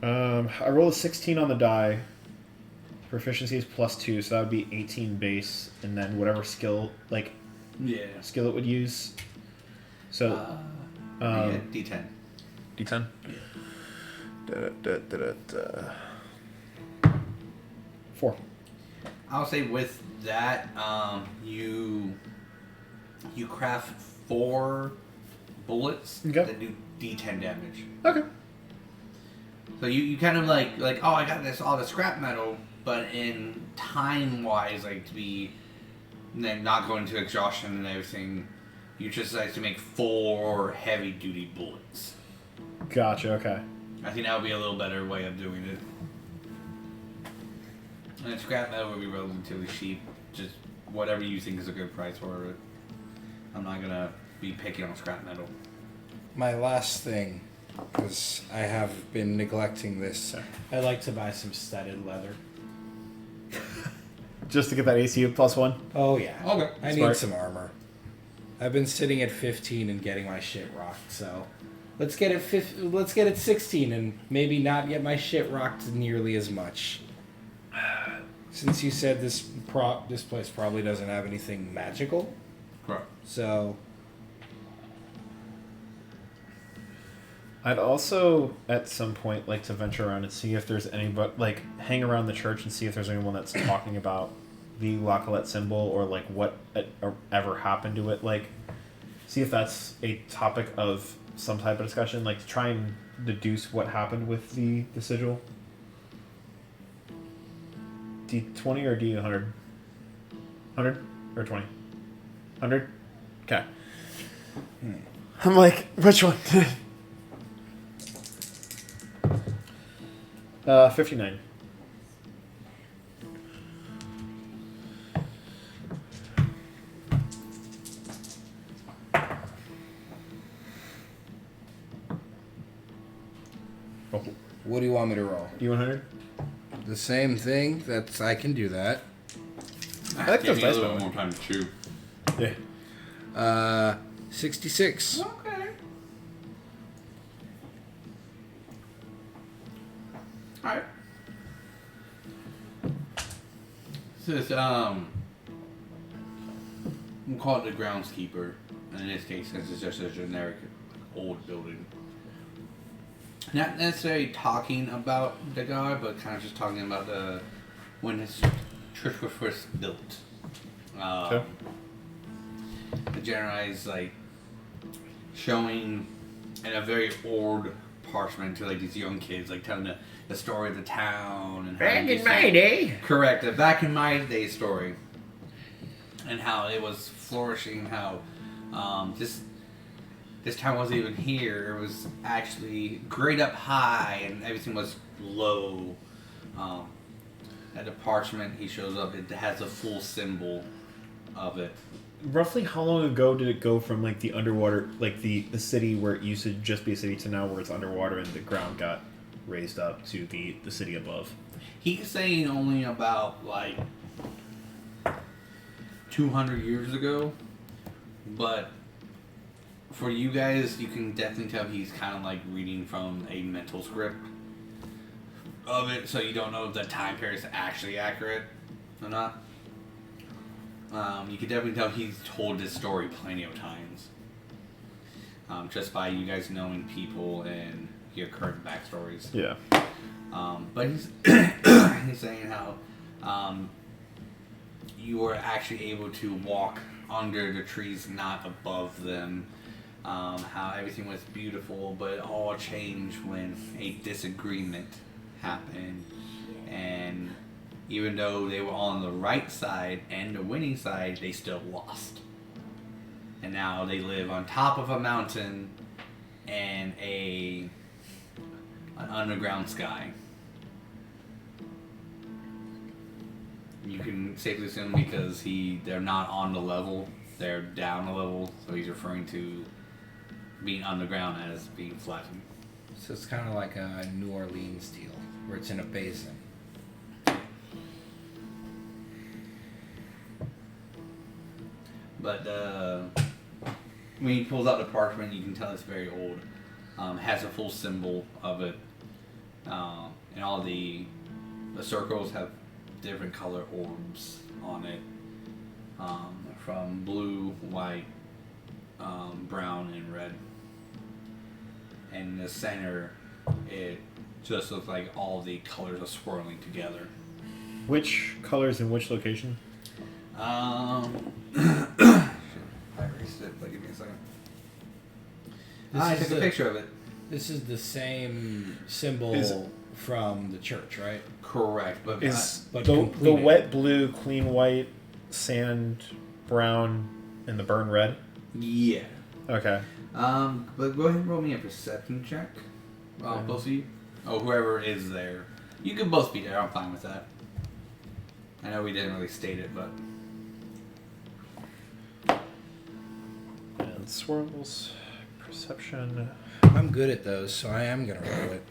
A: I roll a 16 on the die. Proficiency is +2, so that would be 18 base, and then whatever skill skill it would use. So,
B: yeah, D10.
A: D10.
B: Yeah.
A: 4.
B: I'll say with that, you craft 4 bullets that do D10 damage.
A: Okay.
B: So you kind of like oh, I got all the scrap metal, but in time wise, like to be then not going into exhaustion and everything, you just like to make 4 heavy duty bullets.
A: Gotcha. Okay.
B: I think that would be a little better way of doing it. And scrap metal would be relatively cheap, just whatever you think is a good price for it. I'm not gonna be picky on scrap metal.
C: My last thing, because I have been neglecting this, I'd like to buy some studded leather.
A: Just to get that ACU +1.
C: Oh yeah.
B: Okay.
C: I need some armor. I've been sitting at 15 and getting my shit rocked, so let's get it 16 and maybe not get my shit rocked nearly as much. Since you said this place probably doesn't have anything magical.
B: Correct.
C: So
A: I'd also, at some point, like to venture around and see if there's anybody, like, hang around the church and see if there's anyone that's talking about the La Colette symbol or, like, what ever happened to it. Like, see if that's a topic of some type of discussion, like, to try and deduce what happened with the sigil. D20 or D100? 100 or 20? 100? Okay. I'm like, which one? 59. Oh.
C: what do you want me to roll?
A: D100?
C: The same thing. I can do that.
A: I like those
B: Give me a
A: dice,
B: little
A: by the
B: bit
A: way.
B: more time to chew.
A: Yeah.
C: 66.
B: Okay. Alright. This we'll call it the groundskeeper, and in this case, since it's just a generic old building. Not necessarily talking about the guy, but kind of just talking about when his church was first built.
A: Okay.
B: The generalized like showing in a very old parchment to like these young kids, like telling the story of the town and
C: Back in my day.
B: Correct, the back in my day story, and how it was flourishing. How this town wasn't even here. It was actually great up high, and everything was low. At the parchment, he shows up. It has a full symbol of it.
A: Roughly how long ago did it go from like the underwater, like the city where it used to just be a city to now where it's underwater and the ground got raised up to the city above?
B: He's saying only about like 200 years ago, but for you guys, you can definitely tell he's kind of like reading from a mental script of it, so you don't know if the time period is actually accurate or not. You can definitely tell he's told this story plenty of times, just by you guys knowing people and your current backstories.
A: Yeah.
B: But he's he's saying how you were actually able to walk under the trees, not above them, how everything was beautiful, but it all changed when a disagreement happened. And even though they were on the right side and the winning side, they still lost. And now they live on top of a mountain and an underground sky. You can safely assume because they're not on the level, they're down a level, so he's referring to being underground as being flattened.
C: So it's kind of like a New Orleans deal, where it's in a basin.
B: But when he pulls out the parchment, you can tell it's very old. Has a full symbol of it, and all the circles have different color orbs on it, from blue, white, brown, and red. And in the center, it just looks like all the colors are swirling together.
A: Which colors in which location?
B: I erased it, but give me a second. I took a picture of it.
C: This is the same symbol from the church, right?
B: Correct, but
A: the wet blue, clean white, sand brown, and the burn red?
B: Yeah.
A: Okay.
B: But go ahead and roll me a perception check. Both of you? Oh, whoever is there. You can both be there. I'm fine with that. I know we didn't really state it, but...
A: And swirls, perception.
C: I'm good at those, so I am going to roll it.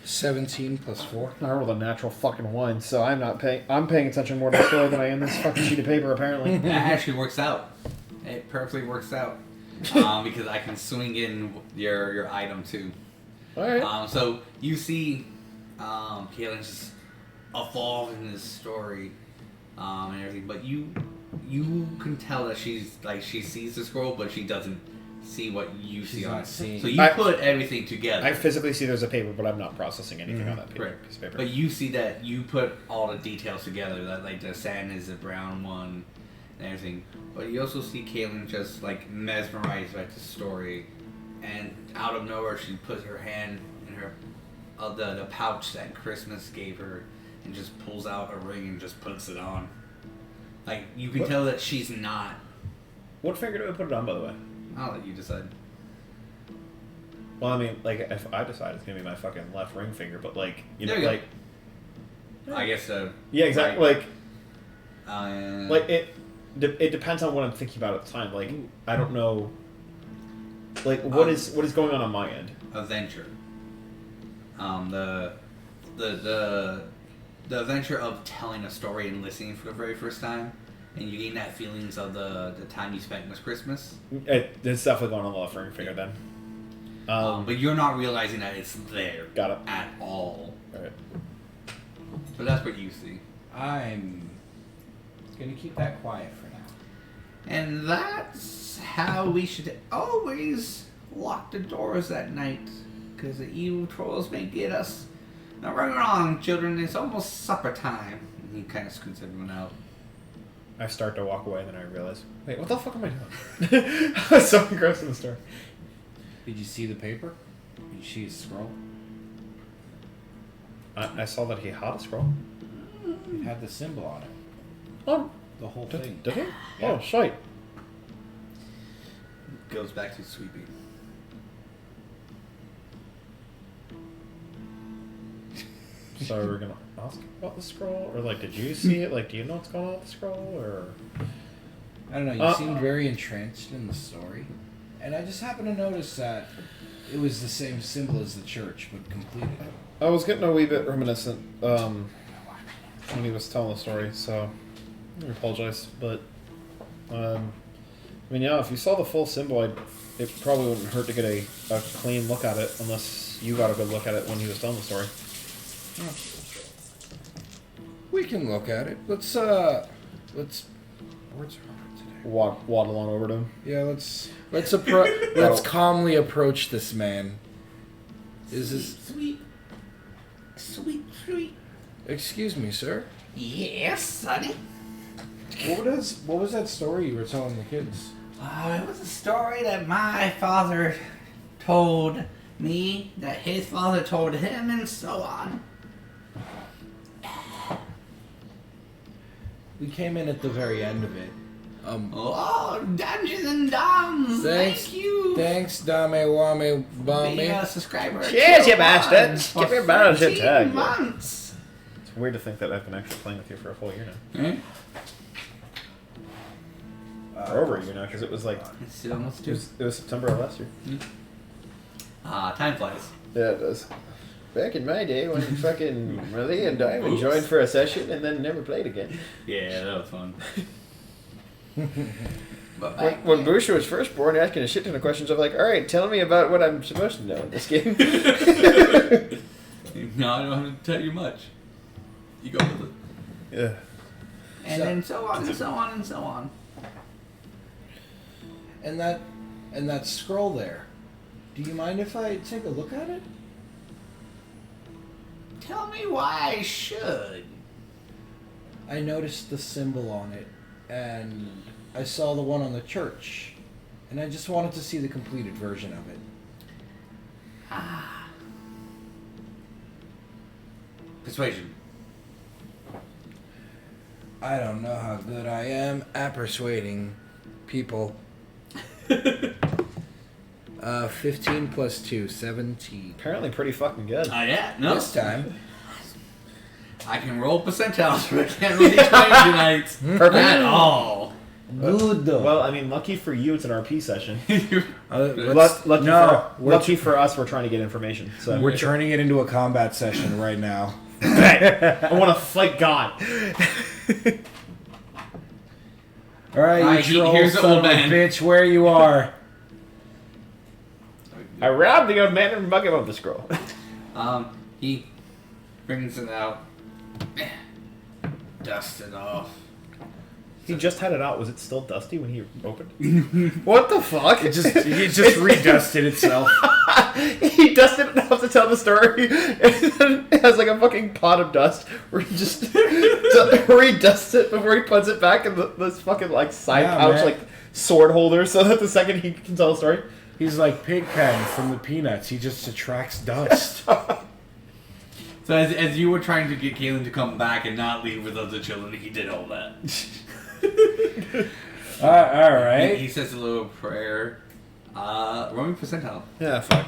C: 17 plus 4.
A: I rolled a natural fucking 1, so I'm paying attention more to the story than I am this fucking sheet of paper, apparently.
B: That actually works out. It perfectly works out. Because I can swing in your item too.
A: Alright.
B: So you see Calean's just evolving this story and everything, but you can tell that she sees the scroll, but she doesn't see what you see on it. So you put everything together.
A: I physically see there's a paper, but I'm not processing anything on that piece of paper.
B: But you see that you put all the details together, that like the sand is the brown one and everything. But you also see Calean just like mesmerized by the story, and out of nowhere she puts her hand in her the pouch that Christmas gave her and just pulls out a ring and just puts it on. Like you can tell that she's not.
A: What finger do I put it on, by the way?
B: I'll let you decide.
A: Well, I mean, like, if I decide it's gonna be my fucking left ring finger, but like,
B: I guess.
A: Yeah, exactly.
B: Right.
A: Like it depends on what I'm thinking about at the time. Like, I don't know. Like, what is going on my end?
B: Adventure. The adventure of telling a story and listening for the very first time. And you gain that feelings of the time you spent with Christmas.
A: It's definitely going on the left ring finger then.
B: But you're not realizing that it's there.
A: Got it.
B: At all.
A: Alright.
B: So that's what you see.
C: I'm going to keep that quiet for now.
B: And that's how we should always lock the doors at night. Because the evil trolls may get us. Now run along, children. It's almost supper time. And he kind of scoots everyone out.
A: I start to walk away, and then I realize, wait, what the fuck am I doing? I was so engrossed in the story.
C: Did you see the paper? Did you see his scroll?
A: I saw that he had a scroll.
C: It had the symbol on it. The whole thing.
A: Did he?
C: Yeah.
A: Oh, shite.
B: Goes back to sweeping.
A: So we're gonna ask about the scroll, or like, did you see it? Like, do you know what's going on with the scroll, or?
C: I don't know. You seemed very entrenched in the story, and I just happened to notice that it was the same symbol as the church, but completed.
A: I was getting a wee bit reminiscent when he was telling the story, so I apologize. But I mean, yeah, if you saw the full symbol, it probably wouldn't hurt to get a clean look at it, unless you got a good look at it when he was telling the story.
C: We can look at it. Let's words are hard today.
A: Waddle on over to him.
C: Yeah, let's calmly approach this man. Is this
B: Sweet.
C: Excuse me, sir?
B: Yes, sonny.
C: What was that story you were telling the kids?
B: It was a story that my father told me, that his father told him, and so on.
C: We came in at the very end of it.
B: Oh, Dungeons and Doms! Thank you!
C: Thanks, Dame Wame
B: Being
C: Bame.
B: a subscriber.
A: Cheers, you bastards! Give me a bonus
B: 14
A: tag.
B: months!
A: It's weird to think that I've been actually playing with you for a full year now.
B: Hmm?
A: Or over a year now, because it was like...
B: It's almost
A: It
B: two.
A: was September of last year.
B: Time flies.
A: Yeah, it does. Back in my day, when fucking Millie and Diamond joined for a session and then never played again.
B: Yeah, that was fun. But
A: When Bush was first born, asking a shit ton of questions of like, alright, tell me about what I'm supposed to know in this game.
B: No, I don't have to tell you much. You go with it.
A: Yeah.
B: And then so on and so on and so on.
C: And that scroll there. Do you mind if I take a look at it?
B: Tell me why I should.
C: I noticed the symbol on it, and I saw the one on the church, and I just wanted to see the completed version of it.
B: Persuasion.
C: I don't know how good I am at persuading people. 15 plus 2, 17.
A: Apparently pretty fucking good.
B: Yeah, no.
C: This time.
B: I can roll percentiles, but I can't roll these tonight.
A: Perfect.
B: At all.
C: Good though.
A: Well, I mean, lucky for you, it's an RP session.
C: Lucky
A: Lucky for us, we're trying to get information. So
C: We're turning it into a combat session right now.
A: I want to fight God.
C: Alright, you troll
B: here's the
C: son
B: old
C: of a
B: man.
C: bitch, where you are.
A: I robbed the old man and mug him of the scroll.
B: He brings it out. Dust it off.
A: He just had it out. Was it still dusty when he opened? What the fuck?
C: It just redusted itself.
A: He dusted it enough to tell the story, and then it has like a fucking pot of dust where he just redusts it before he puts it back in this fucking like side pouch,
C: man.
A: like sword holder, so that the second he can tell the story.
C: He's like Pigpen from the Peanuts. He just attracts dust.
B: So as you were trying to get Calean to come back and not leave with other children, he did all that.
C: Alright.
B: He says a little prayer. Roll me percentile.
A: Yeah, fuck.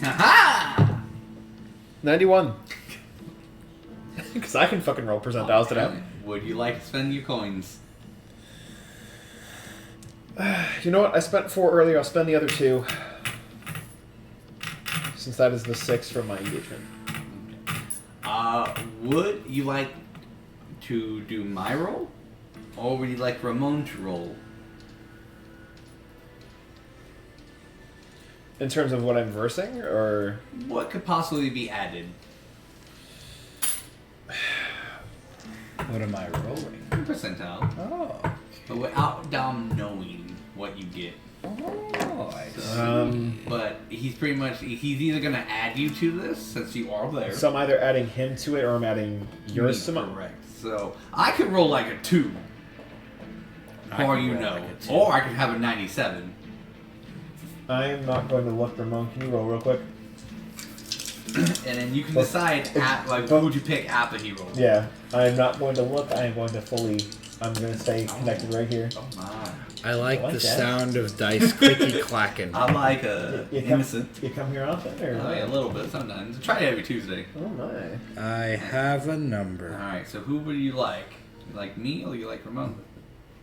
B: Ha
A: 91. Because I can fucking roll percentiles today.
B: Would you like to spend your coins?
A: You know what? I spent 4 earlier. I'll spend the other 2. Since that is the 6 from my engagement.
B: Would you like to do my roll? Or would you like Ramon to roll?
A: In terms of what I'm versing, or...
B: What could possibly be added?
C: What am I rolling?
B: Percentile.
C: Oh.
B: But without Dom knowing what you get.
C: Oh, I see.
B: But he's pretty much, he's either going to add you to this, since you are there.
A: So I'm either adding him to it, or I'm adding yours to mine.
B: Correct. So, I could roll like a 2. Or you know. Or I could have a 97.
A: I am not going to look, Ramon. Can you roll real quick?
B: And then you can decide, who would you pick after he rolls.
A: Yeah, I'm not going to look. I am going to fully... I'm going to stay connected right here.
B: Oh my.
C: I like the
A: that.
C: sound of dice clicky clacking.
B: I'm like innocent.
A: You come here often, or...
B: Oh yeah, a little bit sometimes. I try it every Tuesday.
A: Oh, my.
C: I have a number.
B: Alright, so who would you like? You like me or you like Ramon?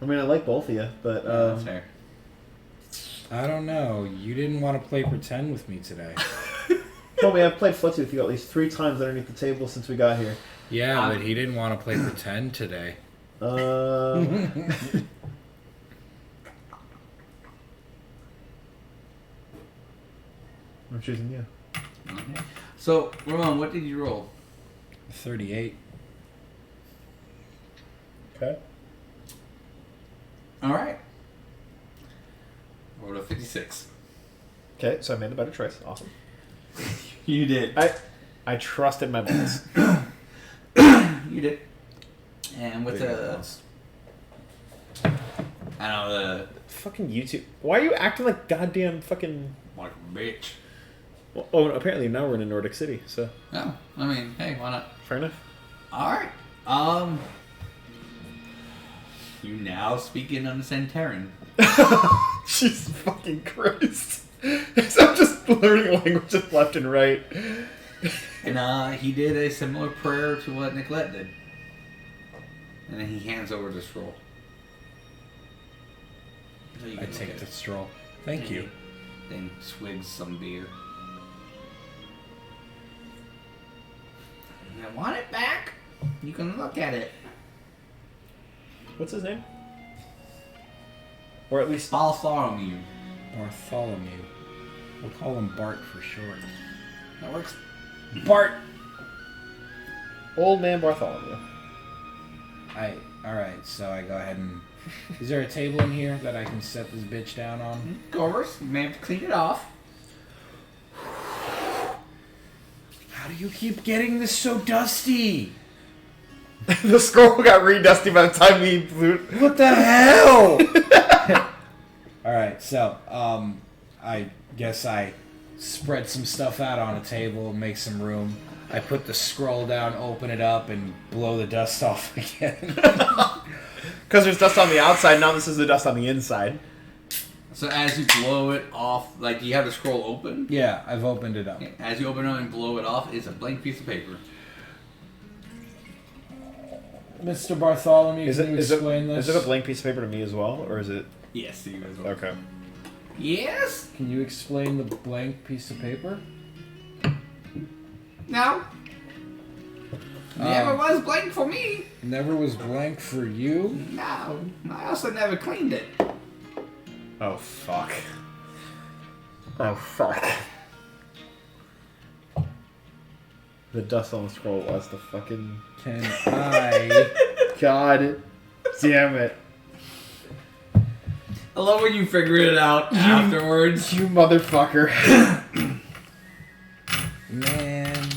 A: I mean, I like both of you, but...
B: That's fair.
C: I don't know. You didn't want to play pretend with me today.
A: Told me I've played footsie with you at least 3 times underneath the table since we got here.
C: Yeah, but he didn't want to play pretend today.
A: I'm choosing you.
B: Okay. So, Ramon, what did you roll?
C: 38.
A: Okay.
B: Alright. Rolled a 56.
A: Okay, so I made the better choice. Awesome.
B: You did.
A: I trusted my balls.
B: You did. And with
A: Big
B: the...
A: loss.
B: I don't know, the...
A: Fucking YouTube. Why are you acting like goddamn fucking...
B: Like a bitch.
A: Well, oh, apparently now we're in a Nordic city, so...
B: Oh, I mean, hey, why not?
A: Fair enough.
B: Alright. You now speak in understand Terran.
A: Jesus fucking Christ. So I'm just learning languages left and right.
B: And he did a similar prayer to what Nicolette did. And then he hands over the scroll. So you
C: I
B: can
C: take
B: look
C: the
B: at it.
C: stroll. Thank you.
B: Then swigs some beer. And I want it back. You can look at it.
A: What's his name? Or at least...
B: Bartholomew.
C: Bartholomew. We'll call him Bart for short.
B: That works.
C: Bart!
A: Old Man Bartholomew.
C: Alright, so I go ahead and... Is there a table in here that I can set this bitch down on?
B: Govers, you may have to clean it off.
C: How do you keep getting this so dusty?
A: The scroll got re-dusty by the time we blew...
C: What the hell? Alright, so, I guess I spread some stuff out on a table, make some room. I put the scroll down, open it up, and blow the dust off again.
A: Because there's dust on the outside, now this is the dust on the inside.
B: So as you blow it off, like, do you have the scroll open?
C: Yeah, I've opened it up.
B: As you open it and blow it off, it's a blank piece of paper.
C: Mr. Bartholomew, can you explain this?
A: Is it a blank piece of paper to me as well, or is it...
B: Yes, you as well.
A: Okay.
B: Yes?
C: Can you explain the blank piece of paper?
B: No. Never was blank for me.
C: Never was blank for you?
B: No. I also never cleaned it.
A: Oh, fuck. Oh, fuck. The dust on the scroll was the fucking...
C: Can I...
A: God damn it.
B: I love when you figure it out afterwards.
A: You motherfucker.
C: Man.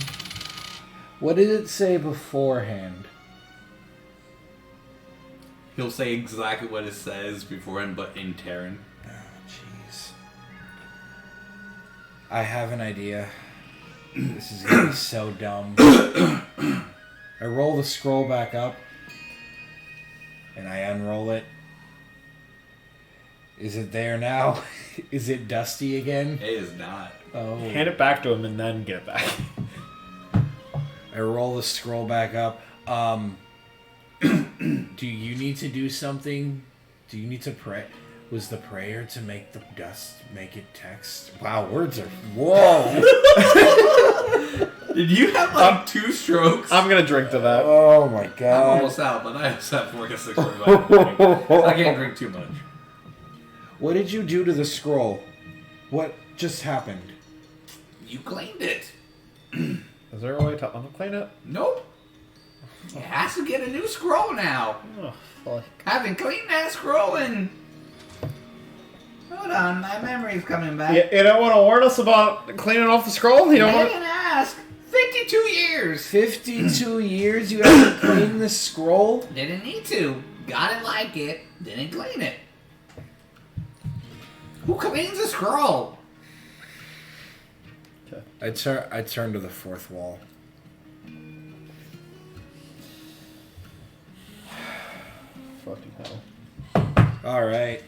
C: What did it say beforehand?
B: He'll say exactly what it says beforehand, but in Terran.
C: Oh, jeez. I have an idea. This is gonna be so dumb. I roll the scroll back up, and I unroll it. Is it there now? Is it dusty again?
B: It is not.
C: Oh.
A: Hand it back to him and then get it back.
C: I roll the scroll back up. Do you need to do something? Do you need to pray? Was the prayer to make the dust make it text? Wow, words are... Whoa!
B: Did you have like 2 strokes?
A: I'm gonna drink to that.
C: Oh my
B: I'm
C: god.
B: almost out, but I also have 4 to 6 I can't drink too much.
C: What did you do to the scroll? What just happened?
B: You cleaned it.
A: Is there a way to unclean it?
B: Nope. It has to get a new scroll now.
A: Oh, fuck.
B: Haven't cleaned that scroll in... Hold on, my memory's coming back.
A: You don't want to warn us about cleaning off the scroll? You don't
B: I
A: want
B: didn't ask. 52 years.
C: 52 years you haven't cleaned this scroll?
B: Didn't need to. Got it like it. Didn't clean it. Who cleans a scroll?
C: I turn to the fourth wall.
A: Fucking hell.
C: All right.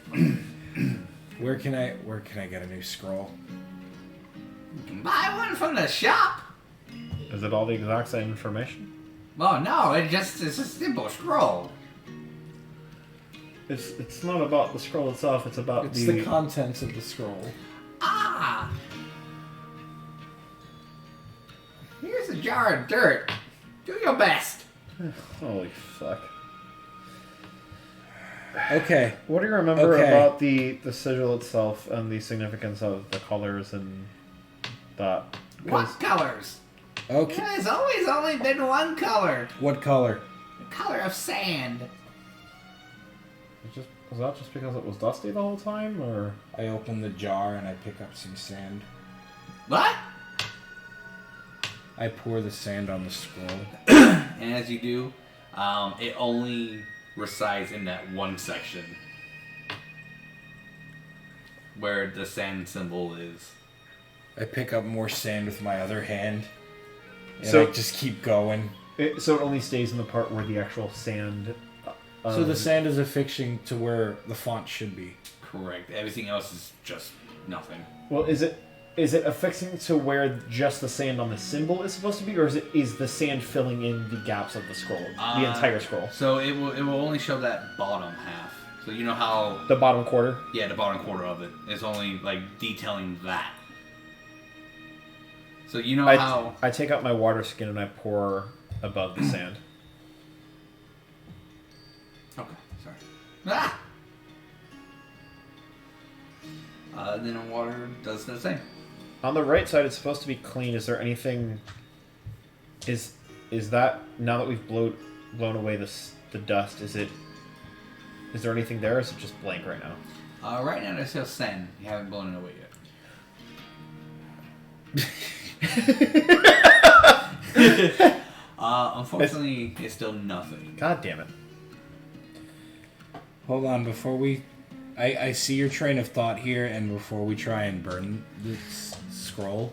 C: Where can I get a new scroll?
B: You can buy one from the shop.
A: Is it all the exact same information?
B: Well, no, it's a simple scroll.
A: It's not about the scroll itself, it's about
C: It's the contents of the scroll.
B: Ah! Here's a jar of dirt. Do your best.
A: Holy fuck.
C: Okay.
A: What do you remember
C: Okay.
A: about the sigil itself and the significance of the colors and that?
B: What colors?
C: Okay.
B: There's always only been one color.
C: What color?
B: The color of sand.
A: Was that just because it was dusty the whole time, or?
C: I open the jar and I pick up some sand.
B: What?
C: I pour the sand on the scroll.
B: And as you do, It only resides in that one section where the sand symbol is.
C: I pick up more sand with my other hand, and
A: So-
C: I just keep going.
A: So it only stays in the part where the actual sand.
C: So the sand is affixing to where the font should be.
B: Correct. Everything else is just nothing.
A: Well, is it affixing to where just the sand on the symbol is supposed to be, or is the sand filling in the gaps of the scroll, the entire scroll,
B: So it will only show that bottom half. So you know how
A: the bottom quarter?
B: yeah, the bottom quarter of it is only like detailing that. So you know how
A: I take out my water skin and I pour above the sand.
B: okay, sorry. Ah. Then the water does the same.
A: On the right side, it's supposed to be clean. Is there anything? Is that now that we've blown away the dust? Is there anything there? Or is it just blank right now?
B: Right now there's still sand. You haven't blown it away yet. Unfortunately, it's still nothing.
A: God damn it!
C: Hold on, before we... I see your train of thought here, and before we try and burn this scroll,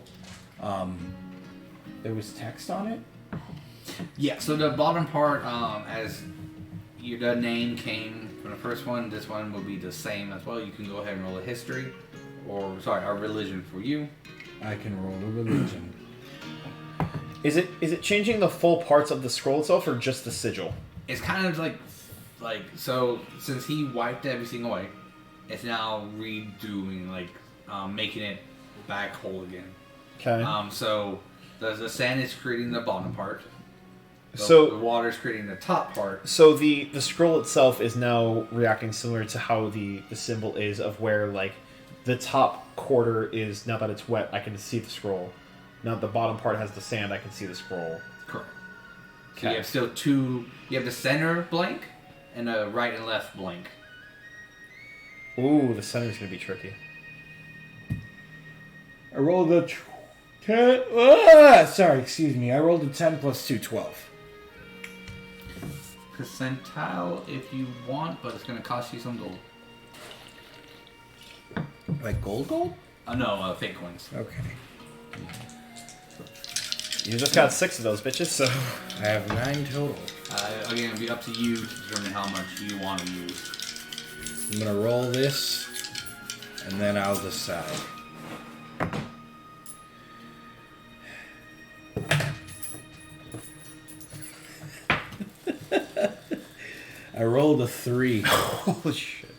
C: there was text on it?
B: Yeah, so the bottom part, as the name came from the first one, this one will be the same as well. You can go ahead and roll a history, or, sorry, a religion for you.
C: I can roll a religion.
A: Is it changing the full parts of the scroll itself, or just the sigil?
B: It's kind of like so, since he wiped everything away, it's now redoing, making it back whole again.
A: Okay.
B: So the sand is creating the bottom part.
A: So
B: the water is creating the top part.
A: So the scroll itself is now reacting similar to how the symbol is of where the top quarter is, now that it's wet, I can see the scroll. Now the bottom part has the sand, I can see the scroll.
B: Correct. So
A: Okay.
B: you have still two. You have the center blank and the right and left blank.
A: Ooh, the center's gonna be tricky.
C: I rolled a 10... sorry, excuse me. I rolled a 10 plus 2, 12.
B: Percentile if you want, but it's going to cost you some gold.
C: Like gold?
B: No, fake coins.
C: Okay.
A: You just got 6 of those bitches, so
C: I have 9 total.
B: Again, it'll be up to you to determine how much you want to use.
C: I'm gonna roll this, and then I'll decide. I rolled a 3.
A: holy shit.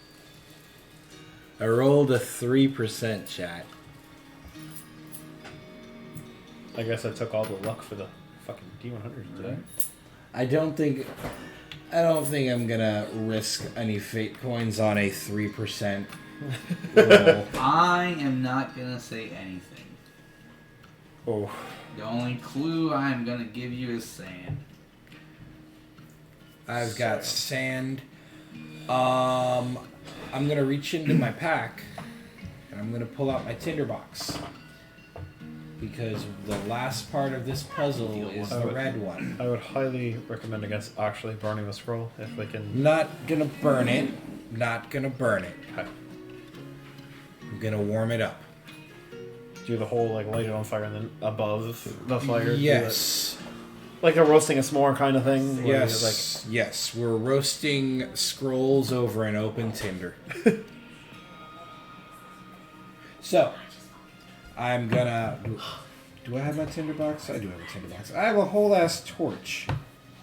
C: I rolled a 3%, chat.
A: I guess I took all the luck for the fucking D100 today.
C: I don't think I'm gonna risk any fate coins on a 3% roll.
B: I am not going to say anything.
A: Oh.
B: The only clue I'm going to give you is sand.
C: I've got sand. I'm gonna reach into my pack and I'm gonna pull out my tinderbox. Because the last part of this puzzle is the red one.
A: I would highly recommend against actually burning the scroll if we can.
C: Not gonna burn it. Not gonna burn it.
A: Okay.
C: I'm gonna warm it up.
A: Do the whole light it on fire and then above the fire.
C: Yes.
A: Like a roasting a s'more kind of thing. where
C: Yes. Yes. We're roasting scrolls over an open tinder. So, I'm gonna... Do I have my tinderbox? I do have a tinderbox. I have a whole ass torch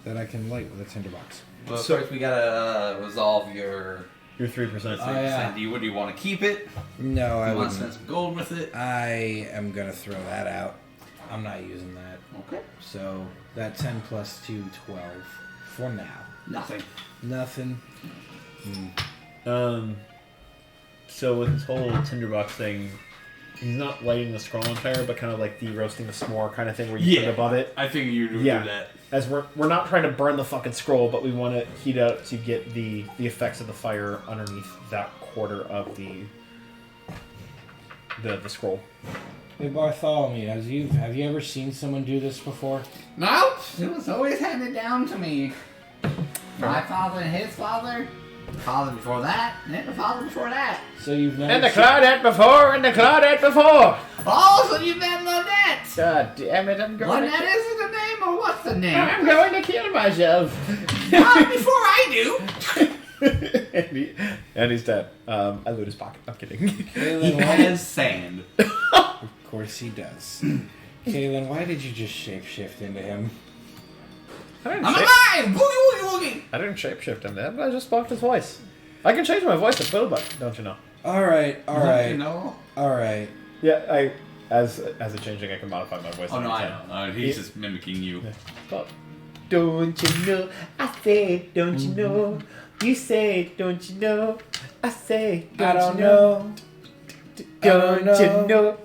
C: that I can light with a tinderbox.
B: Well,
A: So-
B: first we gotta resolve your...
A: Your 3%.
C: Oh, yeah.
B: Do you want to keep it?
C: No, I
B: You want to spend
C: wouldn't.
B: some gold with it?
C: I am gonna throw that out. I'm not using that.
B: Okay.
C: So, that 10 plus 2, 12. For now.
B: Nothing.
C: Nothing.
A: So with this whole tinderbox thing, he's not lighting the scroll on fire, but kind of like the roasting the s'more kind of thing where you put it above it.
B: I figured you would
A: Yeah.
B: do that.
A: As we're not trying to burn the fucking scroll, but we want to heat up to get the effects of the fire underneath that quarter of the scroll.
C: Hey Bartholomew, have you ever seen someone do this before?
B: Nope. It was always handed down to me. My father and his father. The father before that, and then the father before that.
C: So you've never.
A: And the Claudette before, and the Claudette before.
B: Oh, so you've met Lynette.
A: God damn it, I'm going
B: Lynette isn't the name, or what's the name?
A: I'm going to kill myself.
B: Not before I do.
A: and he's dead. I loot his pocket. I'm kidding.
B: He has sand.
C: Of course he does. Calen, why did you just shapeshift into him?
B: I'm alive! Boogie, woogie, woogie!
A: I didn't shapeshift him, man. I just blocked his voice. I can change my voice to Philbut, don't you know?
C: Alright.
B: You know?
C: Alright.
A: Yeah, as a changing, I can modify my voice.
B: Oh, no, I know. He's just mimicking you.
A: Yeah. But, don't you know? I say, don't you know? You say, don't you know? I say, don't you know? Don't you know?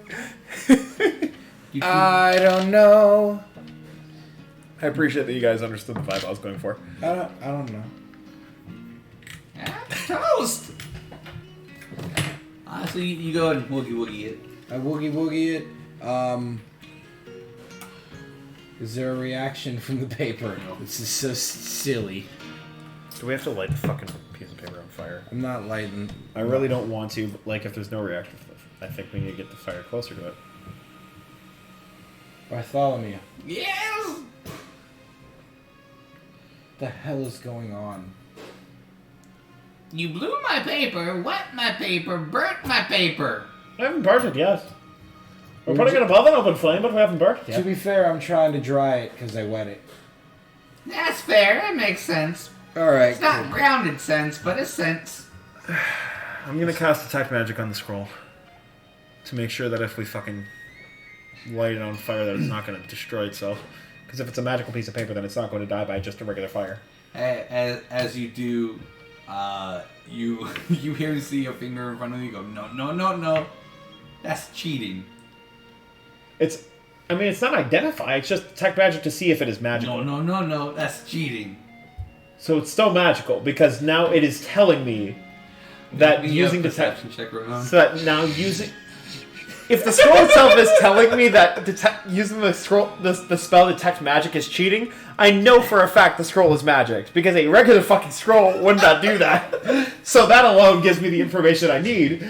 C: I don't know.
A: I appreciate that you guys understood the vibe I was going for.
C: I don't know.
B: Toast! So you go and woogie woogie it.
C: I woogie woogie it. Is there a reaction from the paper?
B: No.
C: This is so silly.
A: Do we have to light the fucking piece of paper on fire?
C: I'm not lighting.
A: I really don't want to, but, like, if there's no reaction, I think we need to get the fire closer to it.
C: Bartholomew.
B: Yes!
C: What the hell is going on?
B: You blew my paper, wet my paper, burnt my paper.
A: I haven't burnt it yet. We're putting it above an open flame, but we haven't burnt it yet.
C: To be fair, I'm trying to dry it because I wet it.
B: That's fair, that makes sense.
C: Alright.
B: It's not grounded sense, but a sense.
A: I'm gonna cast Detect Magic on the scroll. To make sure that if we fucking light it on fire, that it's not gonna destroy itself. Because if it's a magical piece of paper, then it's not going to die by just a regular fire.
B: As you do, you hear and see a finger in front of you. You go, no, no, no, no. That's cheating.
A: It's not identify. It's just Detect Magic to see if it is magical.
B: No, no, no, no. That's cheating.
A: So it's still magical because now it is telling me that using
B: deception
A: Detect.
B: check, Ramon.
A: So that now using. If the scroll itself is telling me that using the scroll, the spell Detect Magic is cheating, I know for a fact the scroll is magic because a regular fucking scroll would not do that. So that alone gives me the information I need.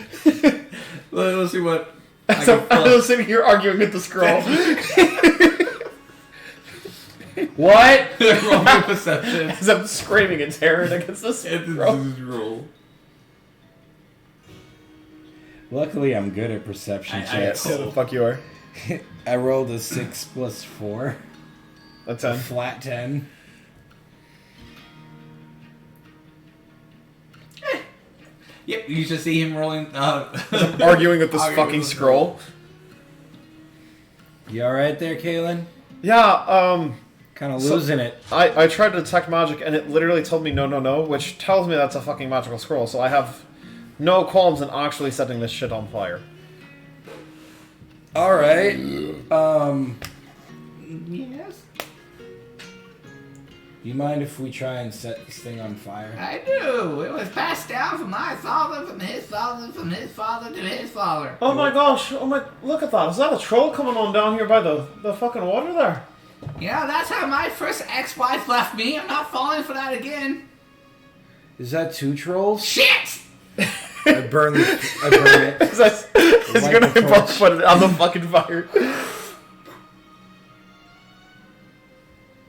B: Let's see what.
A: So I'm sitting here arguing with the scroll.
B: What? Roll my perception.
A: As I'm screaming in terror against the scroll.
B: Roll.
C: Luckily, I'm good at perception checks.
A: Yeah, the fuck you are.
C: I rolled a 6 plus 4.
A: A
C: A
A: 10.
C: flat 10.
B: Yep, you should see him rolling.
A: Arguing with this fucking scroll.
C: You alright there, Calen?
A: Yeah,
C: Kind of losing it.
A: I tried to Detect Magic and it literally told me no, no, no, which tells me that's a fucking magical scroll, so I have no qualms in actually setting this shit on fire.
C: Alright.
B: Yes.
C: You mind if we try and set this thing on fire?
B: I do. It was passed down from my father, from his father, from his father to his father.
A: Oh my gosh, look at that. Is that a troll coming on down here by the fucking water there?
B: Yeah, that's how my first ex-wife left me. I'm not falling for that again.
C: Is that 2 trolls?
B: Shit!
C: I burn it.
A: It's
C: Light
A: gonna
C: the torch.
A: put it on the fucking fire.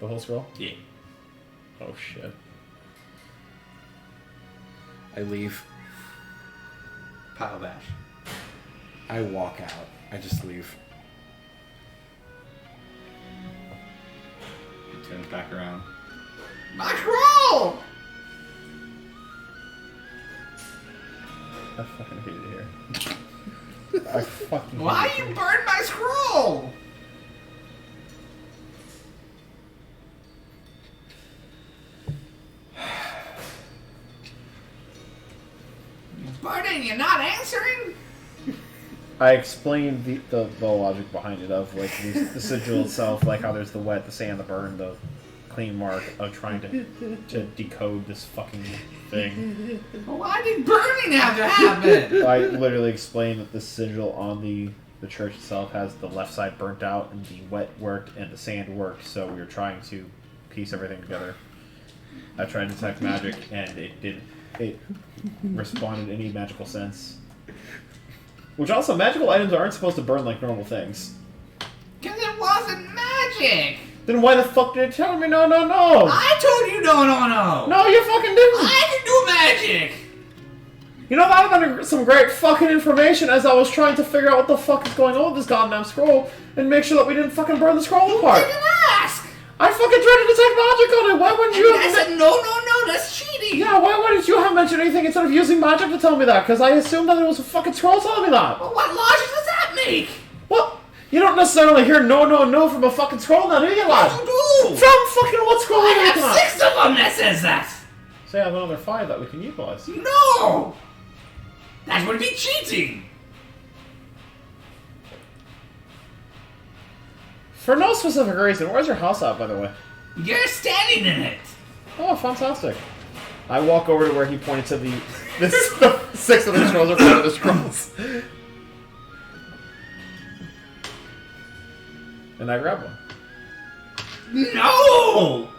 A: The whole scroll?
B: Yeah.
A: Oh shit.
C: I leave.
B: Pile of ash.
C: I walk out. I just leave.
B: He turns back around. My scroll!
A: I fucking hate it here. I fucking hate
B: Why
A: it
B: you
A: here.
B: burned my scroll? You burning, you're not answering?
A: I explained the logic behind it of like the sigil itself, like how there's the wet, the sand, the burn, the clean mark of trying to decode this fucking thing.
B: Why did burning have to happen?
A: I literally explained that the sigil on the church itself has the left side burnt out and the wet worked and the sand worked, so we were trying to piece everything together. I tried to detect magic, and it responded in any magical sense. Which also, magical items aren't supposed to burn like normal things.
B: Because it wasn't magic!
A: Then why the fuck did it tell me no?
B: I told you no!
A: No, you fucking didn't!
B: I can do magic!
A: You know, that would have been some great fucking information as I was trying to figure out what the fuck is going on with this goddamn scroll and make sure that we didn't fucking burn the scroll apart.
B: You didn't ask!
A: I fucking tried to detect magic on it. Why wouldn't you
B: I said no, that's cheating!
A: Yeah, why wouldn't you have mentioned anything instead of using magic to tell me that? Because I assumed that it was a fucking scroll telling me that.
B: Well, what logic does that make?
A: What? You don't necessarily hear no from a fucking scroll now, do you, lad?
B: You do!
A: From fucking what scroll are you
B: I
A: looking
B: have
A: at?
B: 6 of them that says that!
A: So I have another 5 that we can utilize.
B: No! That would be cheating!
A: For no specific reason. Where's your house at, by the way?
B: You're standing in it!
A: Oh, fantastic. I walk over to where he pointed to the 6 of the scrolls are part of the scrolls. And I grab one.
B: No!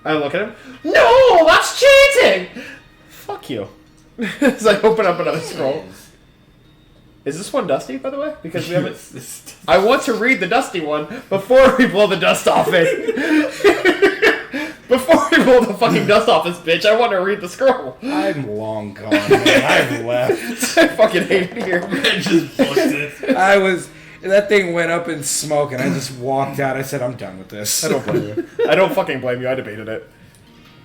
A: I look at him. No, that's cheating! Fuck you. As I open up another scroll. Is this one dusty, by the way? Because we haven't... I want to read the dusty one before we blow the dust off it. Before we blow the fucking dust off this bitch, I want to read the scroll.
C: I'm long gone, man. I've left.
A: I fucking hate it here.
B: I just busted.
C: That thing went up in smoke, and I just walked out. I said, I'm done with this.
A: I don't blame you. I don't fucking blame you. I debated it.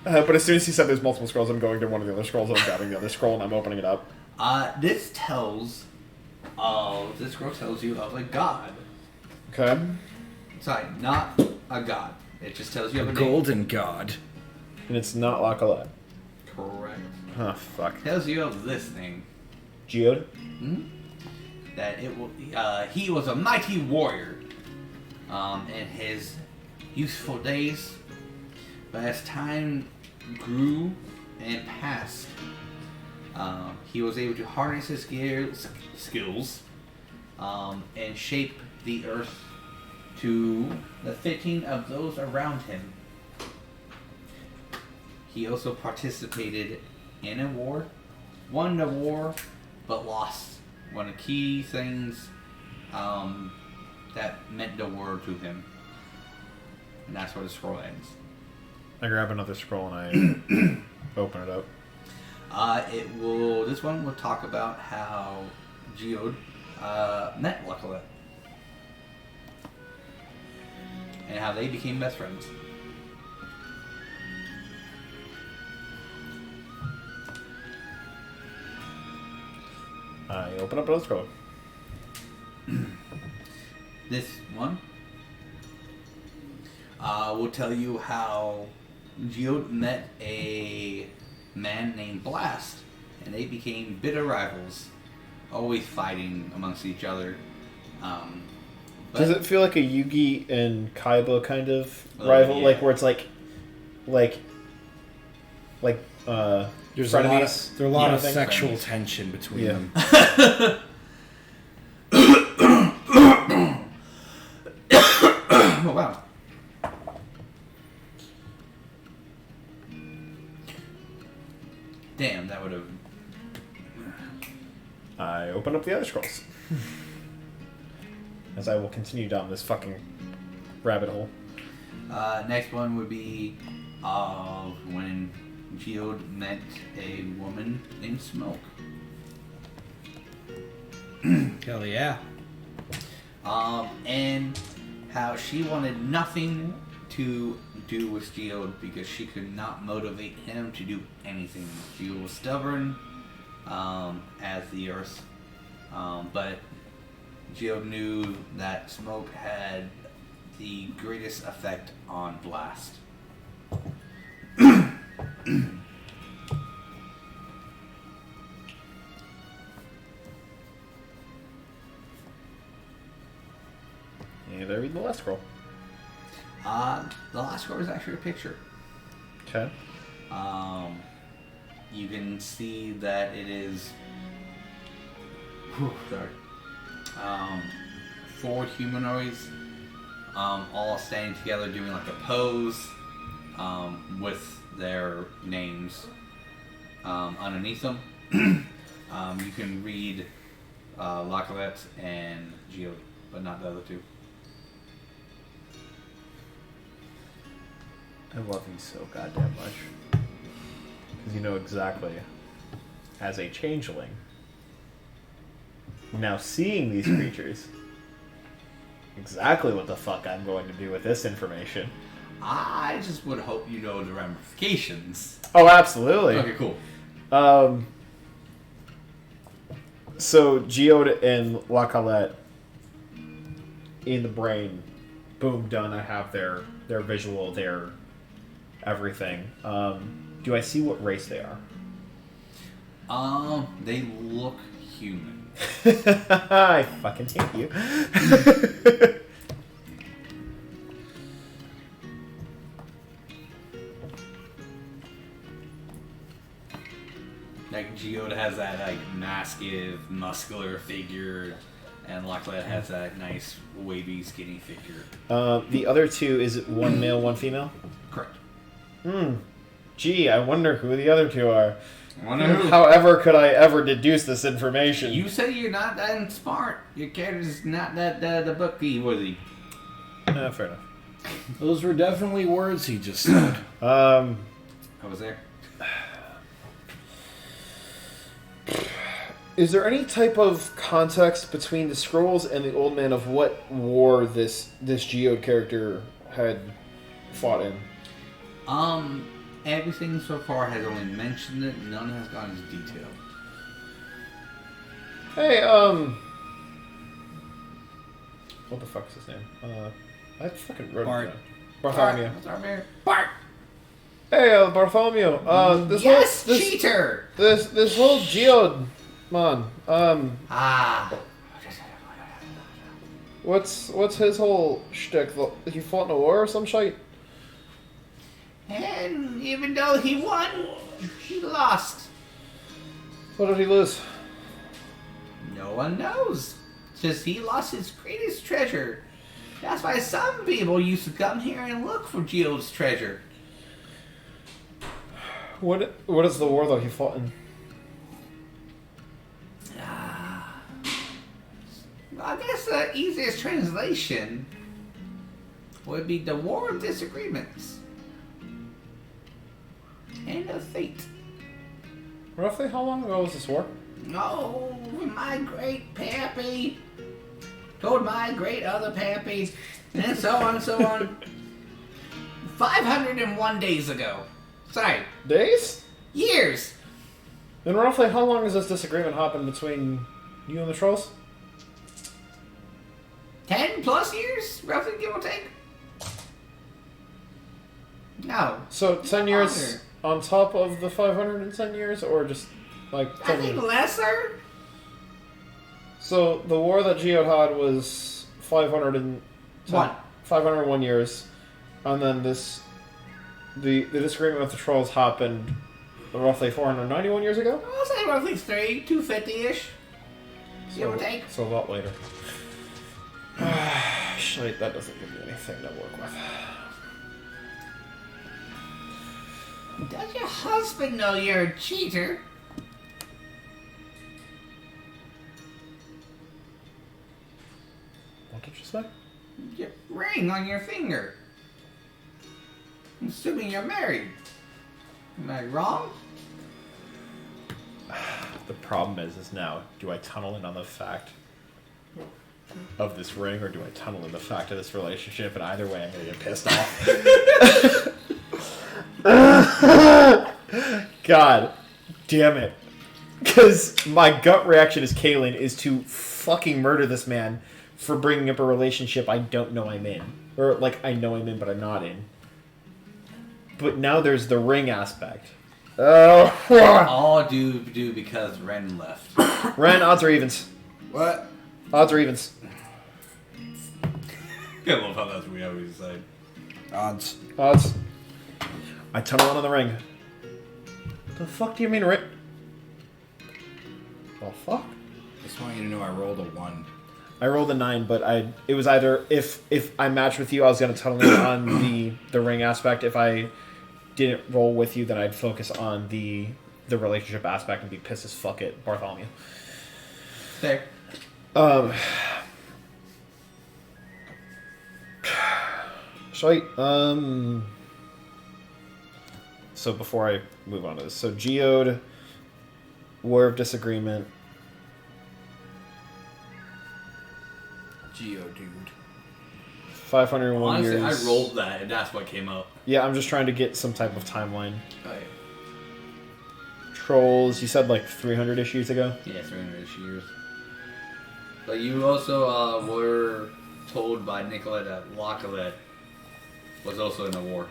A: But as soon as he said there's multiple scrolls, I'm going to one of the other scrolls. I'm grabbing the other scroll, and I'm opening it up.
B: This scroll tells you of a god.
A: Okay.
B: Sorry, not a god. It just tells you of a name.
C: Golden god.
A: And it's not Lacalette.
B: Correct.
A: Oh, fuck.
B: Tells you of this thing.
A: Geode?
B: That it will. He was a mighty warrior in his youthful days, but as time grew and passed, he was able to harness his skills and shape the earth to the fitting of those around him. He also participated in a war, won the war, but lost. One of the key things that meant the world to him. And that's where the scroll ends.
A: I grab another scroll and I open it up.
B: This one will talk about how Geode met Lacalette. And how they became best friends.
A: I open up another scroll.
B: This one will tell you how Geode met a man named Blast, and they became bitter rivals, always fighting amongst each other.
A: Does it feel like a Yugi and Kaiba kind of rival?
C: Yeah.
A: Like where it's like
C: There's
A: frenemies?
C: a lot of
A: thing?
C: sexual
A: Frenemies.
C: tension between
A: Yeah.
C: them.
B: Oh wow. Damn, that would have.
A: I open up the other scrolls. As I will continue down this fucking rabbit hole.
B: Next one would be when Geode met a woman named Smoke.
C: Hell yeah.
B: And how she wanted nothing to do with Geode because she could not motivate him to do anything. Geode was stubborn as the Earth, but Geode knew that Smoke had the greatest effect on Blast.
A: And I read the last scroll.
B: The last scroll is actually a picture.
A: Okay.
B: You can see that it is. Sorry. 4 humanoids, all standing together doing like a pose. with their names underneath them. You can read Lacalette and Geode, but not the other two.
A: I love you so goddamn much. Because you know exactly, as a changeling, now seeing these creatures, exactly what the fuck I'm going to do with this information.
B: I just would hope you know the ramifications.
A: Oh, absolutely.
B: Okay, cool.
A: So Geode and Lacalette in the brain, boom, done. I have their visual, their everything. Do I see what race they are?
B: They look human.
A: I fucking hate you.
B: Like Geode has that like massive, muscular figure, and Lacalette has that nice, wavy, skinny figure.
A: The other two, is it one male, one female?
B: Correct.
A: Gee, I wonder who the other two are.
B: I wonder who.
A: However could I ever deduce this information?
B: You say you're not that smart. Your character's not that the bookie worthy.
A: Fair enough.
C: Those were definitely words he just said.
B: I was there.
A: Is there any type of context between the scrolls and the old man of what war this Geode character had fought in?
B: Everything so far has only mentioned it. None has gone into detail.
A: Hey, what the fuck is his name? I fucking wrote
C: Bart.
A: it down. Bartholomew.
B: Bart.
A: Hey, Bartholomew. This
B: Yes,
A: whole,
B: cheater.
A: This whole Geode man. What's his whole shtick? He fought in a war or some shite?
B: And even though he won, he lost.
A: What did he lose?
B: No one knows. Just he lost his greatest treasure. That's why some people used to come here and look for Geode's treasure.
A: What is the war that he fought in?
B: I guess the easiest translation would be the War of Disagreements. And of Fate.
A: Roughly how long ago was this war?
B: Oh, my great pappy told my great other pappies, and so on and so on. 501 days ago. Sorry.
A: Days?
B: Years.
A: And roughly how long has this disagreement happened between you and the trolls?
B: 10 plus years, roughly, give or take. No.
A: So 10 years
B: Longer.
A: on top of the 510 years, or just like 10
B: I think
A: years?
B: lesser.
A: So the war that Geode had was 501 years, and then the disagreement with the trolls happened roughly 491 years ago.
B: I'll say roughly 250-ish. Give or take.
A: So a lot later. Shite, that doesn't give me anything to work with.
B: Does your husband know you're a cheater?
A: What did you say?
B: Your ring on your finger. I'm assuming you're married. Am I wrong?
A: The problem is now, do I tunnel in on the fact of this ring, or do I tunnel in the fact of this relationship? And either way, I'm gonna get pissed off. God damn it. Because my gut reaction as Calean is to fucking murder this man for bringing up a relationship I don't know I'm in. Or, like, I know I'm in, but I'm not in. But now there's the ring aspect. Oh.
B: All due because Ren left.
A: Ren, odds or evens?
C: What?
A: Odds or evens?
B: I love how that's what we always decide.
C: Odds.
A: Odds. I tunnel on the ring. The fuck do you mean, Ren? The fuck?
C: Just want you to know I rolled a 1.
A: I rolled a 9, but it was either if I matched with you, I was going to tunnel in on the ring aspect. If I didn't roll with you, then I'd focus on the relationship aspect and be pissed as fuck at Bartholomew.
B: There.
A: So before I move on to this, so Geode, War of Disagreement.
D: Geo, dude.
A: 501
D: Honestly,
A: years.
D: I rolled that, and that's what came up.
A: Yeah, I'm just trying to get some type of timeline.
D: Oh, yeah.
A: Trolls, you said like 300-ish years ago?
D: Yeah, 300-ish years. But you also were told by Nicolette that Lockelet was also in the war.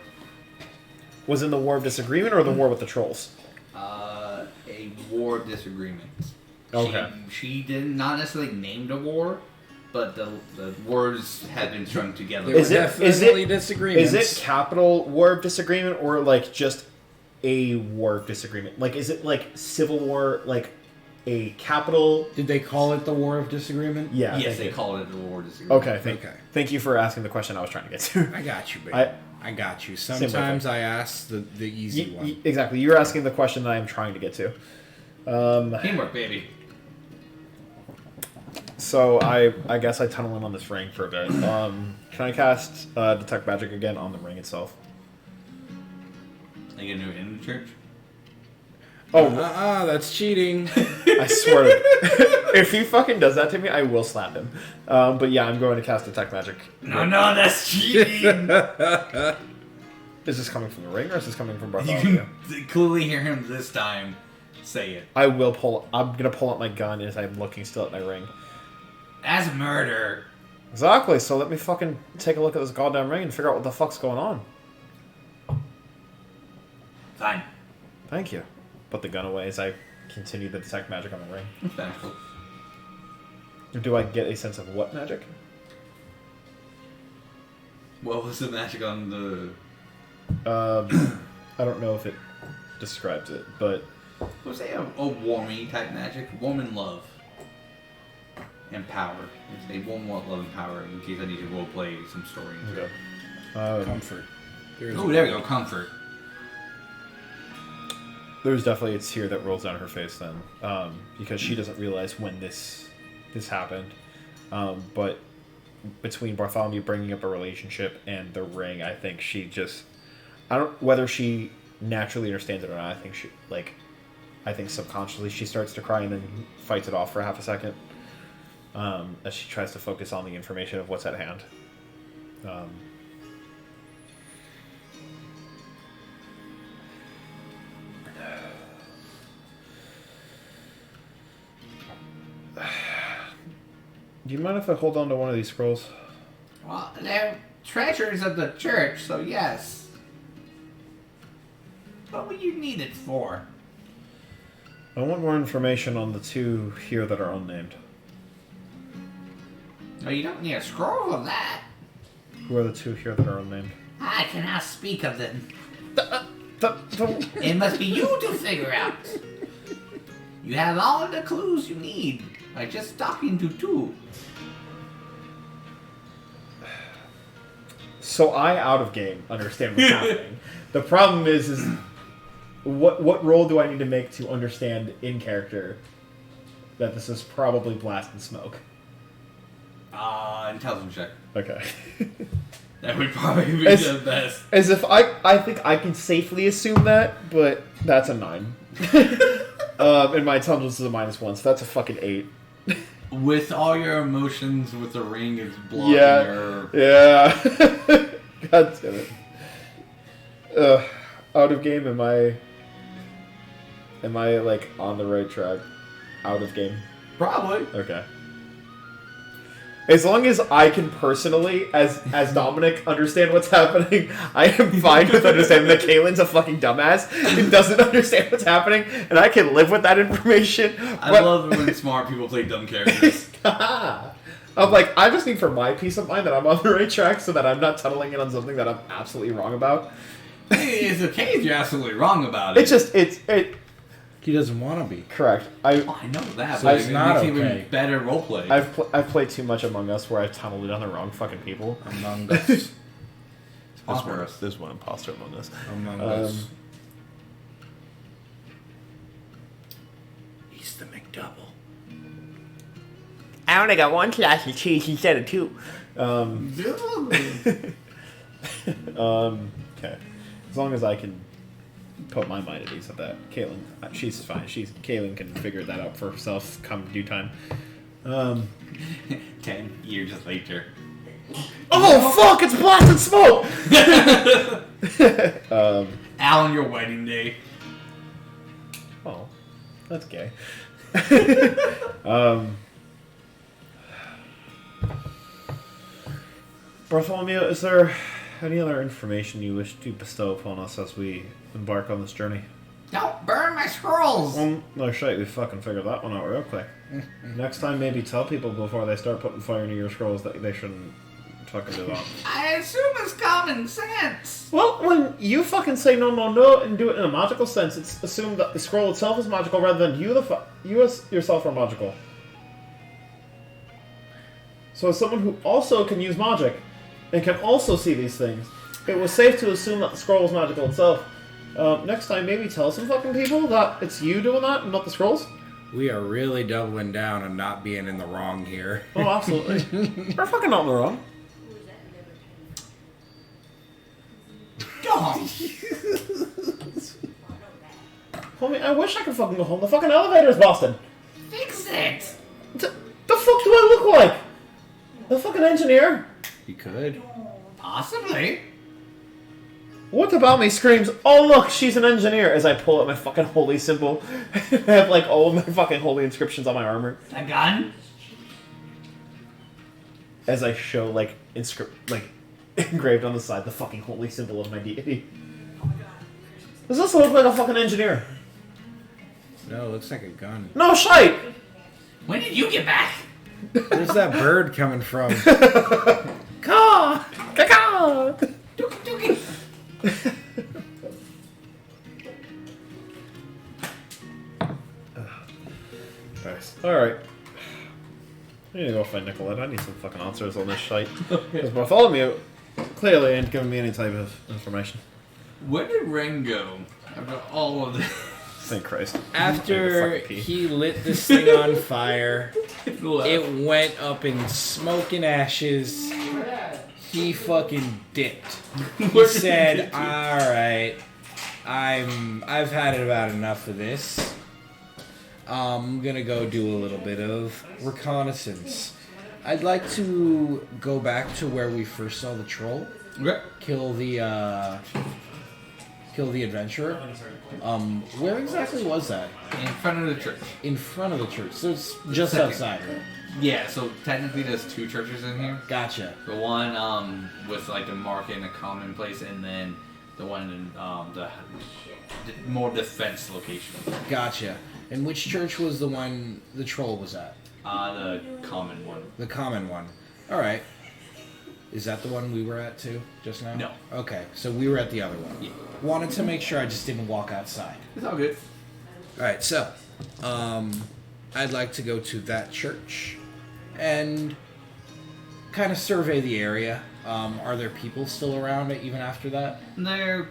A: Was in the War of Disagreement or the war with the trolls?
D: A war of disagreement.
A: Okay.
D: She did not necessarily name the war, but the words had been strung together.
C: There were definitely disagreements.
A: Is it capital War of Disagreement or like just a War of Disagreement? Like, is it like Civil War, like a capital?
C: Did they call it the War of Disagreement?
A: Yeah.
D: Yes, they called it the war of disagreement.
A: Okay, thank you for asking the question I was trying to get to.
C: I got you, baby. I got you.
A: Same
C: Sometimes I ask the easy one.
A: Exactly. You're asking the question that I'm trying to get to.
D: Teamwork, baby.
A: So I guess I tunnel in on this ring for a bit. Can I cast Detect Magic again on the ring itself?
D: Like a new in the church?
A: Oh,
C: that's cheating.
A: I swear to if he fucking does that to me, I will slap him. But yeah, I'm going to cast Detect Magic.
D: No, that's cheating!
A: Is this coming from the ring or is this coming from
D: You
A: Bartholomew?
D: can clearly hear him this time say it.
A: I'm gonna pull out my gun as I'm looking still at my ring.
D: As murder.
A: Exactly, so let me fucking take a look at this goddamn ring and figure out what the fuck's going on.
D: Fine.
A: Thank you. Put the gun away as I continue the Detect Magic on the ring.
D: Fine.
A: Do I get a sense of what magic?
D: What was the magic on the...
A: I don't know if it describes it, but...
D: I would say a warming type magic. Warm and love. And power. It's a warm, love, and power in case I need to roleplay some story into it.
C: Comfort.
D: Oh, there we go. Comfort.
A: There's definitely a tear that rolls down her face then, because she doesn't realize when this happened. But between Bartholomew bringing up a relationship and the ring, I think she just... whether she naturally understands it or not, I think subconsciously she starts to cry and then fights it off for half a second. As she tries to focus on the information of what's at hand. Do you mind if I hold on to one of these scrolls?
B: Well, they're treasures of the church, so yes. What would you need it for?
A: I want more information on the two here that are unnamed.
B: No, you don't need a scroll of that.
A: Who are the two here that are unnamed?
B: I cannot speak of them.
A: The
B: It must be you to figure out. You have all the clues you need by just talking to two.
A: So I, out of game, understand what's happening. The problem is what role do I need to make to understand in character that this is probably blast and smoke?
D: Intelligence check.
A: Okay.
D: That would probably be the best.
A: As if I think I can safely assume that, but that's a 9. And my intelligence is a -1, so that's a fucking 8.
D: With all your emotions, with the ring is blocking your...
A: Yeah. God damn it. Out of game, am I like on the right track? Out of game?
D: Probably.
A: Okay. As long as I can personally, as Dominic, understand what's happening, I am fine with understanding that Calean's a fucking dumbass and doesn't understand what's happening, and I can live with that information.
D: I love when smart people play dumb characters.
A: I'm like, I just need for my peace of mind that I'm on the right track so that I'm not tunneling in on something that I'm absolutely wrong about.
D: It's okay if you're absolutely wrong about it.
A: It's just,
C: He doesn't want to be.
A: Correct.
B: Oh, I know that,
C: So
B: but
C: it's
B: it
C: not
B: makes
C: okay.
B: even better roleplay.
A: I've played too much Among Us where I've tunneled on the wrong fucking people.
C: Among Us.
A: There's one imposter Among Us.
C: Among Us. He's the McDouble.
A: I only got one slice of cheese instead of two. Okay. As long as I can put my mind at ease with that. Caitlin, she's fine. Caitlin can figure that out for herself come due time.
B: 10 years later.
A: Oh fuck! It's blasted smoke.
B: Alan, your wedding day.
A: Oh, that's gay. Bartholomew, is there any other information you wish to bestow upon us as we embark on this journey?
B: Don't burn my scrolls!
A: No shit, we fucking figured that one out real quick. Next time, maybe tell people before they start putting fire into your scrolls that they shouldn't fucking do that.
B: I assume it's common sense.
A: Well, when you fucking say no, no, no, and do it in a magical sense, it's assumed that the scroll itself is magical rather than you yourself are magical. So as someone who also can use magic, and can also see these things, it was safe to assume that the scroll was magical itself. Next time, maybe tell some fucking people that it's you doing that and not the scrolls.
C: We are really doubling down on not being in the wrong here.
A: Oh, absolutely. We're fucking not in the wrong.
B: Don't!
A: Homie, I wish I could fucking go home. The fucking elevator's busted.
B: Fix it!
A: The fuck do I look like? A fucking engineer?
C: You could.
B: Possibly.
A: What about me screams, oh look, she's an engineer, as I pull out my fucking holy symbol. I have like all of my fucking holy inscriptions on my armor.
B: A gun?
A: As I show like engraved on the side the fucking holy symbol of my deity. Does this look like a fucking engineer?
C: No, it looks like a gun.
A: No shite!
B: When did you get back?
C: Where's that bird coming from?
A: Caw! Caw!
B: Dookie dookie.
A: Nice. Alright. I need to go find Nicolette. I need some fucking answers on this shite. Because Bartholomew clearly ain't giving me any type of information.
B: Where did Ren go after all of this?
A: Thank Christ.
C: After he lit this thing on fire, it went up in smoke and ashes. He fucking dipped. He said, "Alright, I've had about enough of this. I'm gonna go do a little bit of reconnaissance. I'd like to go back to where we first saw the troll.
B: Okay.
C: Kill the adventurer. Where exactly was that?
B: In front of the church.
C: In front of the church. So it's just
B: Second.
C: outside, right?
B: Yeah, so technically there's two churches in here.
C: Gotcha.
B: The one with like the market and the common place, and then the one in the more defense location.
C: Gotcha. And which church was the one the troll was at?
B: The common one.
C: The common one. Alright. Is that the one we were at too, just now?
B: No.
C: Okay, so we were at the other one.
B: Yeah.
C: Wanted to make sure I just didn't walk outside.
B: It's all good.
C: Alright, so, I'd like to go to that church and kind of survey the area. Are there people still around even after that?
B: There,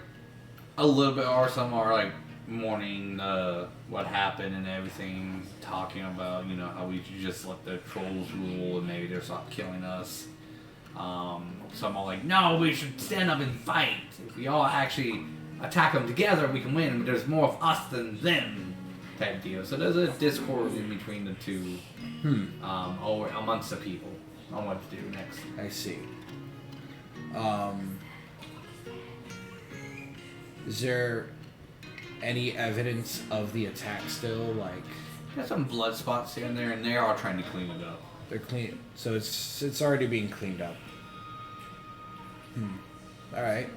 B: a little bit, or some are like mourning what happened and everything, talking about, you know, how we should just let the trolls rule and maybe they'll stop killing us. Some are like, no, we should stand up and fight. If we all actually attack them together, we can win, but there's more of us than them, type deal. So there's a discord in between the two, or amongst the people on what to do next.
C: I see. Is there any evidence of the attack still? Like,
B: There's some blood spots here and there, and they are trying to clean it up.
C: they're clean, so it's already being cleaned up. All right.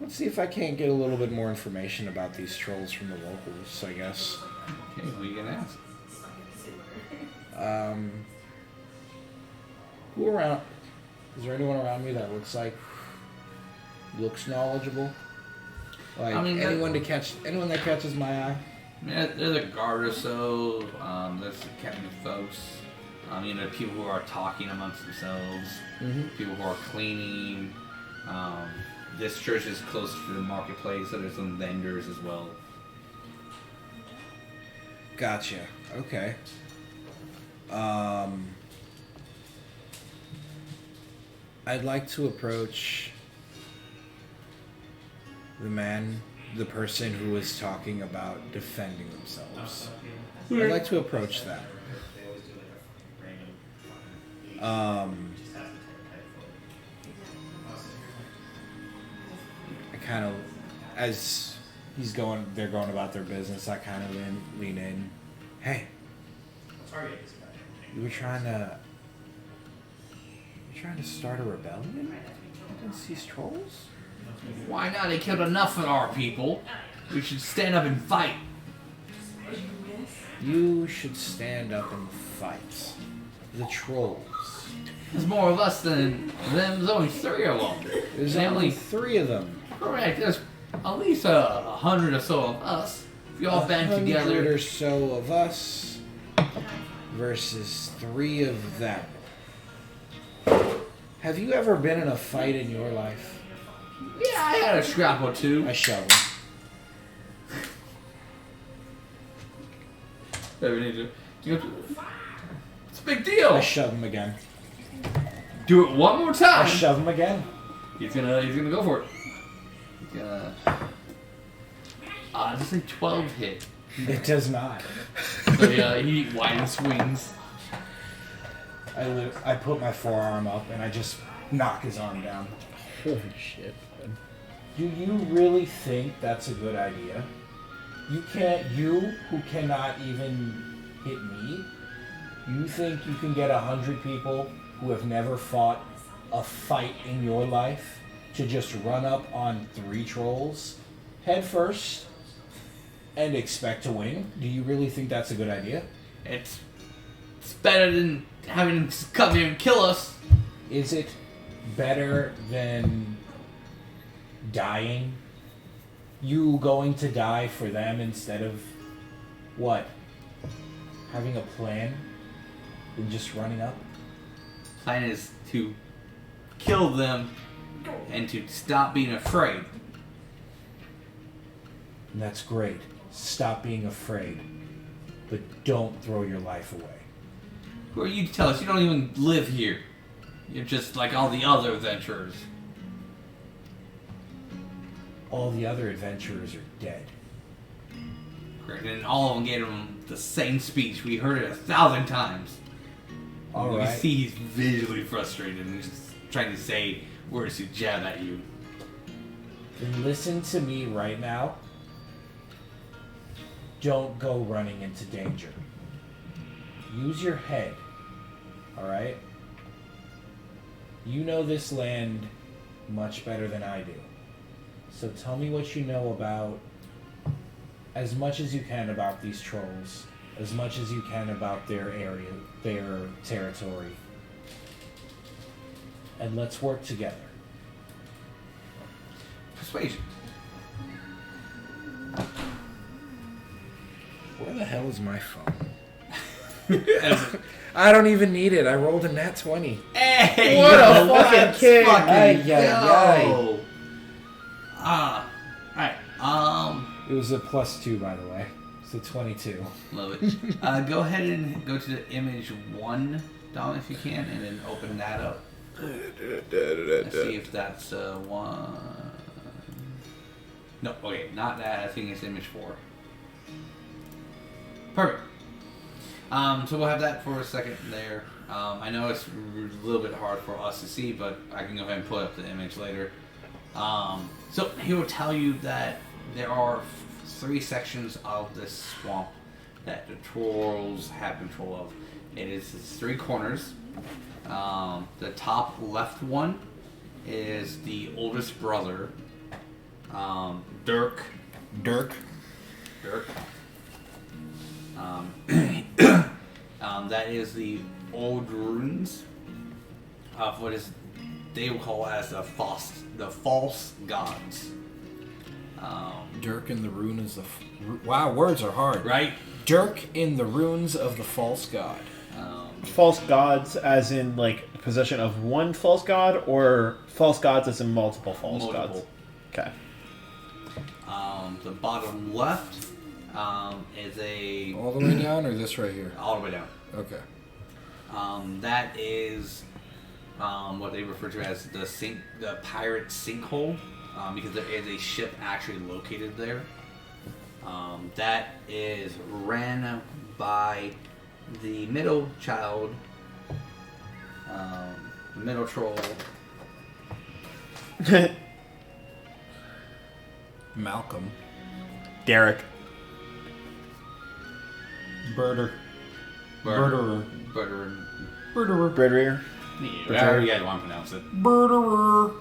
C: Let's see if I can't get a little bit more information about these trolls from the locals, I guess.
B: Okay, we can ask.
C: Who around? Is there anyone around me that looks like looks knowledgeable? Like
B: I mean,
C: anyone that catches my eye?
B: Yeah, there's a guard or so. There's the captain of folks. People who are talking amongst themselves. People who are cleaning. This church is close to the marketplace, so there's some vendors as well.
C: Gotcha. Okay. I'd like to approach the person who was talking about defending themselves. I'd like to approach that. I kind of, as they're going about their business, I kind of lean in. Hey, you were trying to start a rebellion against these trolls?
B: Why not? They killed enough of our people. We should stand up and fight.
C: You should stand up and fight the trolls.
B: There's more of us than them. There's only 3 of them.
C: There's only 3 of them.
B: Correct. There's at least 100 or so of us. If you all band
C: 100
B: together.
C: or so of us versus 3 of them. Have you ever been in a fight in your life?
B: Yeah, I had a scrap or 2.
C: A shovel.
B: It's a big deal.
C: I shove him again.
B: Do it one more time.
C: I shove him again.
B: He's gonna go for it. He's gonna. Does a 12 hit?
C: It does not.
B: So he widens wings.
C: I put my forearm up and I just knock his arm down.
E: Holy shit.
C: Do you really think that's a good idea? You who cannot even hit me, you think you can get 100 people who have never fought a fight in your life to just run up on 3 trolls head first and expect to win? Do you really think that's a good idea?
B: It's better than having them come here and kill us.
C: Is it better than dying? You going to die for them instead of what? Having a plan than just running up?
B: Plan is to kill them and to stop being afraid.
C: And that's great. Stop being afraid. But don't throw your life away.
B: Who are you to tell us? You don't even live here. You're just like all the other adventurers.
C: All the other adventurers are dead.
B: Correct. And all of them gave him the same speech. We heard it 1,000 times.
C: All
B: We
C: right.
B: see he's visually frustrated and he's trying to say words to jab at you.
C: Then listen to me right now. Don't go running into danger. Use your head. Alright? You know this land much better than I do. So tell me what you know about, as much as you can about these trolls, as much as you can about their area, their territory. And let's work together.
B: Persuasion.
C: Where the hell is my phone? I don't even need it. I rolled a nat 20.
B: Hey,
C: What a
B: yo,
C: fucking
B: let's
C: kid.
B: fucking
C: Ay, ay,
B: go. Alright,
C: It was a +2, by the way. So 22.
B: love it. Go ahead and go to the image 1, Dom, if you can, and then open that up. Let's see if that's 1. No, okay, not that. I think it's image 4. Perfect. So we'll have that for a second there. I know it's a little bit hard for us to see, but I can go ahead and pull up the image later. So he will tell you that there are 3 sections of this swamp that the trolls have control of. It is 3 corners. The top left one is the oldest brother, Dirk. That is the old ruins of what is they will call as the false gods.
C: Dirk in the runes of wow, words are hard.
B: Right?
C: Dirk in the runes of the false god.
A: False gods, as in like possession of one false god, or false gods as in multiple false gods. Okay.
B: The bottom left is a
C: All the way down, or this right here?
B: all the way down.
C: Okay.
B: That is what they refer to as the pirate sinkhole, because there is a ship actually located there. That is ran by the middle child, the middle troll.
C: Malcolm.
A: Derek.
C: Birder.
B: Birderer.
A: Bridrier.
B: However you guys want to pronounce it.
C: Birderer.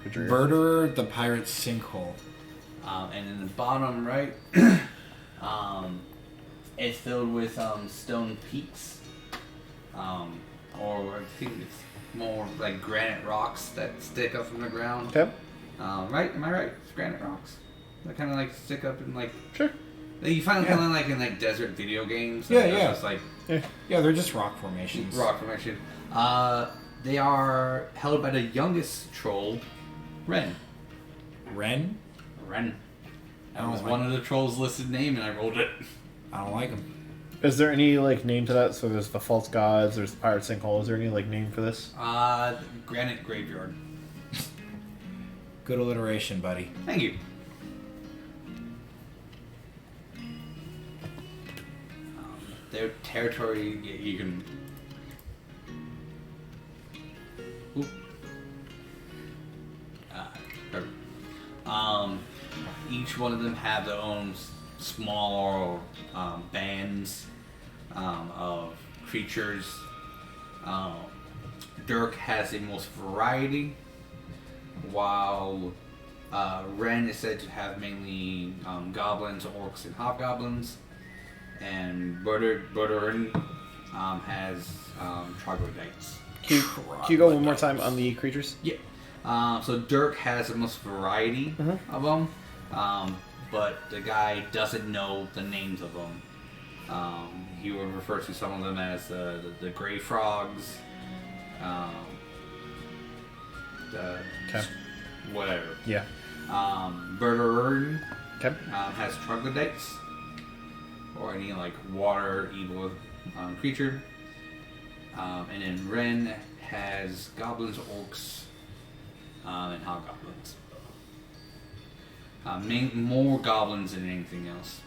C: Birderer, the pirate sinkhole.
B: And in the bottom right, it's filled with stone peaks, or I think it's more like granite rocks that stick up from the ground.
A: Okay.
B: Right? Am I right? It's granite rocks. They kind of like stick up in like.
A: Sure.
B: You find them kind of like in like desert video games.
C: Yeah,
B: They're
C: yeah.
B: Just like
C: Yeah, they're just rock formations.
B: rock formation. They are held by the youngest troll, Ren.
C: Ren?
B: Ren.
C: I
B: That
C: don't
B: was
C: like
B: one of the trolls' listed name, and I rolled it.
C: I don't like them.
A: Is there any like name to that? So there's the false gods. There's the pirate sinkhole. Is there any like name for this?
B: Granite Graveyard.
C: Good alliteration, buddy.
B: Thank you. Their territory, you can. Oop. Perfect. Each one of them have their own small bands of creatures. Dirk has the most variety, while Ren is said to have mainly goblins, orcs, and hobgoblins. And Berderin has troglodytes.
A: Can you go one more time on the creatures?
B: Yeah. So Dirk has the most variety of them, but the guy doesn't know the names of them. He would refer to some of them as the gray frogs, the whatever.
A: Yeah.
B: Berderin
A: Okay.
B: has troglodytes, or any like water evil creature. And then Ren has goblins, orcs, and hobgoblins. More goblins than anything else.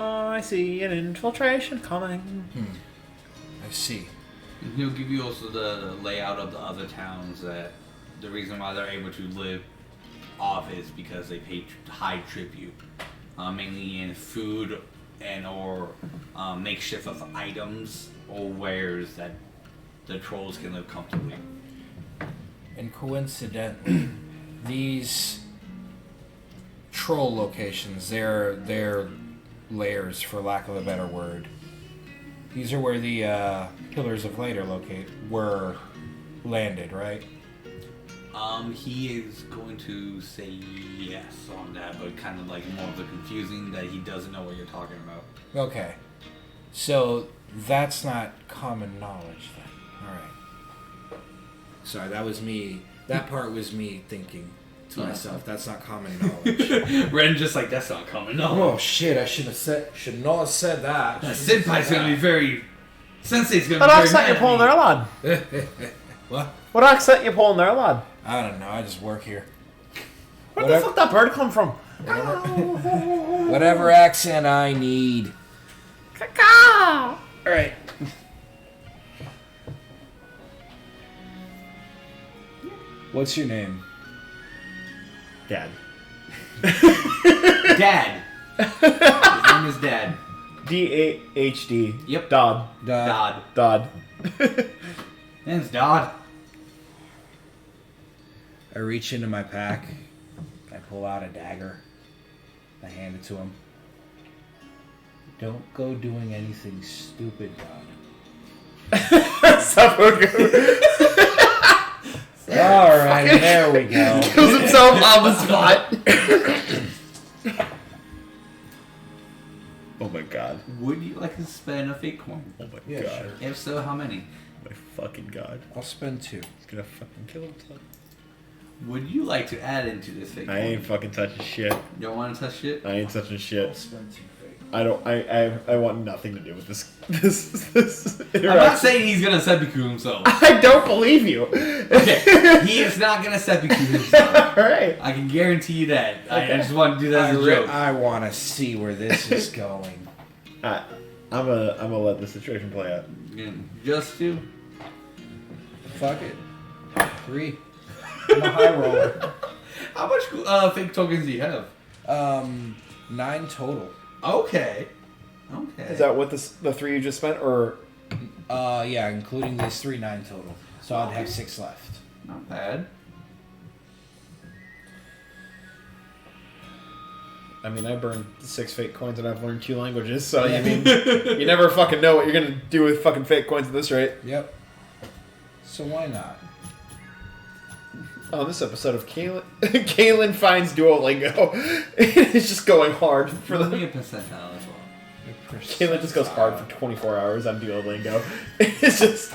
A: Oh, I see an infiltration coming.
C: I see.
B: And he'll give you also the layout of the other towns, that the reason why they're able to live off is because they pay high tribute, mainly in food and or makeshift of items or wares that the trolls can live comfortably.
C: And coincidentally, these troll locations, they're lairs, for lack of a better word. These are where the Pillars of Light were landed, right?
B: He is going to say yes on that, but kind of like more of the confusing that he doesn't know what you're talking about.
C: Okay. So that's not common knowledge then. Alright. Sorry, that part was me thinking to myself, that's not common knowledge.
B: Ren just like, that's not common, no.
C: Oh shit, I should not have said that.
B: Senpai's gonna be very... Sensei's gonna
A: What
B: be very
A: accent you
B: mad
A: pulling
B: at
A: there,
B: me.
A: lad?
C: What?
A: What accent you pulling there, lad?
C: I don't know, I just work here.
A: Where the fuck that bird come from?
C: Whatever accent I need.
A: Caw.
C: Alright. What's your name?
A: Dad.
B: Dad. His name is Dad.
A: D-A-H-D.
B: Yep.
A: Dodd.
B: Dodd.
A: Dodd.
B: Name's Dodd.
C: I reach into my pack. I pull out a dagger. I hand it to him. Don't go doing anything stupid, God. Alright, there we go.
A: Kills himself on the spot. Oh my god.
D: Would you like to spend a fake coin?
A: Oh my
C: Yeah,
A: god.
C: sure.
D: If so, how many?
A: Oh my fucking god.
C: I'll spend 2.
A: He's gonna fucking kill himself.
D: Would you like to add into this fake coin?
A: I ain't fucking touching shit.
D: You don't want to touch shit?
A: I ain't touching
C: I'll
A: shit.
C: spend 2 fake.
A: I want nothing to do with this
D: I'm not
A: interaction.
D: saying he's gonna seppuku himself.
A: I don't believe you.
D: Okay, he is not gonna seppuku himself.
A: Alright.
D: I can guarantee you that. I
A: Okay.
D: just want to do that as a joke.
C: I want to see where this is going.
A: I'm gonna let the situation play out.
D: Yeah, just 2.
C: Fuck it. 3. I'm a high roller.
D: How much fake tokens do you have?
C: 9 total.
D: Okay. Okay.
A: Is that what the 3 you just spent, or
C: Yeah, including these 3, 9 total. So I'd have 6 left.
D: Not bad.
A: I mean, I burned 6 fake coins and I've learned 2 languages, so I mean, you never fucking know what you're gonna do with fucking fake coins at this rate.
C: Yep. So why not?
A: On this episode of Calean finds Duolingo. It's just going hard for
D: Give me
A: the.
D: a percentile as well.
A: Calean just goes hard for 24 hours on Duolingo. It's just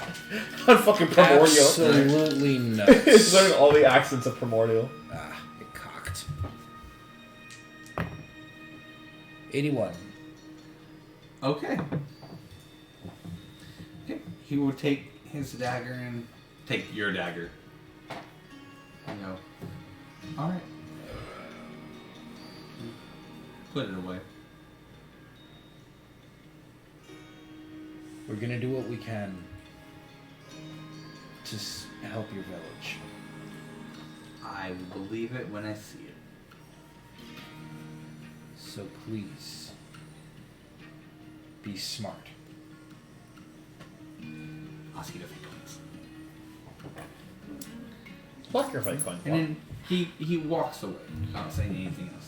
A: on fucking Primordial.
C: Absolutely
A: It's
C: nuts.
A: learning all the accents of Primordial.
C: Get cocked. 81.
D: Okay. Okay. He will take his dagger and take your dagger. You know. Alright. Put it away.
C: We're gonna do what we can to help your village.
D: I will believe it when I see it.
C: So please, be smart.
D: I'll see the fake coins.
A: Block your fake coin.
D: And then he walks away without saying anything else.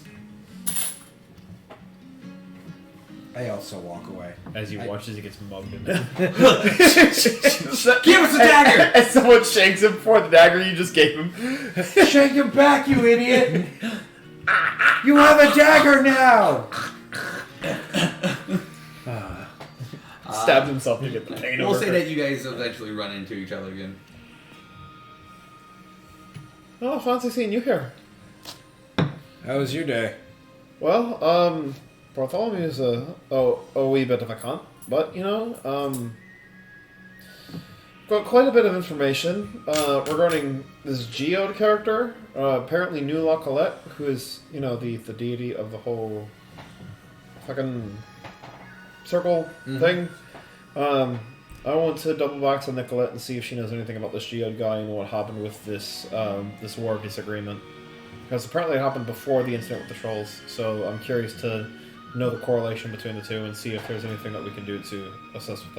C: I also walk away.
A: As you watch as he gets mugged in.
D: Give us a dagger!
A: As someone shakes him for the dagger you just gave him.
C: Shake him back, you idiot! You have a dagger now!
A: Stabbed himself to get the pain
D: We'll
A: over.
D: say that you guys eventually run into each other again.
A: Oh, fancy seeing you here.
C: How was your day?
A: Well, Bartholomew's a wee bit of a cunt, but, you know, got quite a bit of information regarding this Geode character, apparently New La Colette, who is, you know, the deity of the whole fucking circle thing. I want to double back to Nicolette and see if she knows anything about this Geode guy and what happened with this this war disagreement. Because apparently it happened before the incident with the trolls, so I'm curious to know the correlation between the two and see if there's anything that we can do to assist with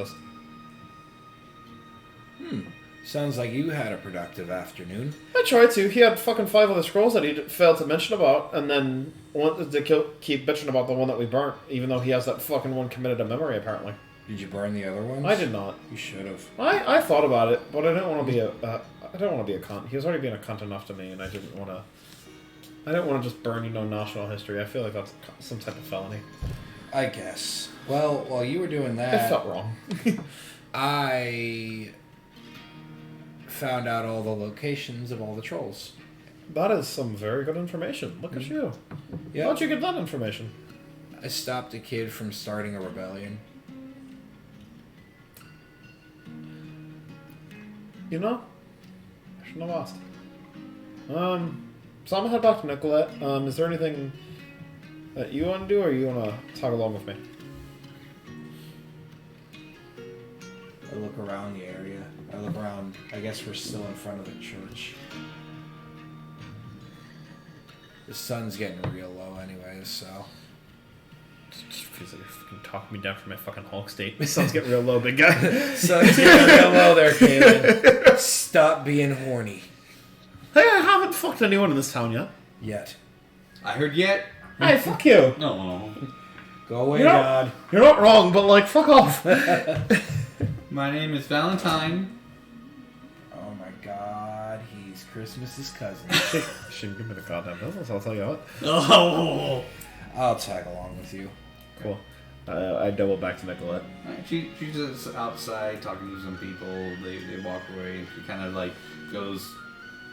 A: this.
C: Sounds like you had a productive afternoon.
A: I tried to. He had fucking 5 other scrolls that he failed to mention about, and then wanted to keep bitching about the one that we burnt, even though he has that fucking one committed to memory, apparently.
C: Did you burn the other ones?
A: I did not.
C: You should have.
A: I thought about it, but I didn't want to be a cunt. He was already being a cunt enough to me, and I didn't want to just burn, you know, national history. I feel like that's some type of felony.
C: I guess. Well, while you were doing
A: It
C: that,
A: felt wrong.
C: I found out all the locations of all the trolls.
A: That is some very good information. Look at you.
C: Yeah.
A: How'd you get that information?
C: I stopped a kid from starting a rebellion.
A: You know? I shouldn't have asked. So I'm gonna head back to Nicolette. Is there anything that you want to do, or you want to tag along with me?
C: I look around the area. I look around. I guess we're still in front of the church. The sun's getting real low anyways, so...
A: Just feels like you're fucking talking me down from my fucking Hulk state. My sun's getting real low, big guy.
C: Sun's getting real low there, Caleb. Stop being horny.
A: Hey, I haven't fucked anyone in this town yet.
C: Yet.
D: I heard yet.
A: Hey, fuck you.
D: No.
C: Go away, God.
A: You're not wrong, but like, fuck off.
D: My name is Valentine.
C: Oh my God, he's Christmas's cousin.
A: Shouldn't give me the goddamn business, I'll tell you what.
D: Oh.
C: I'll tag along with you.
A: Cool. I double back to Nicolette.
D: She's just outside talking to some people. They walk away. She kind of like goes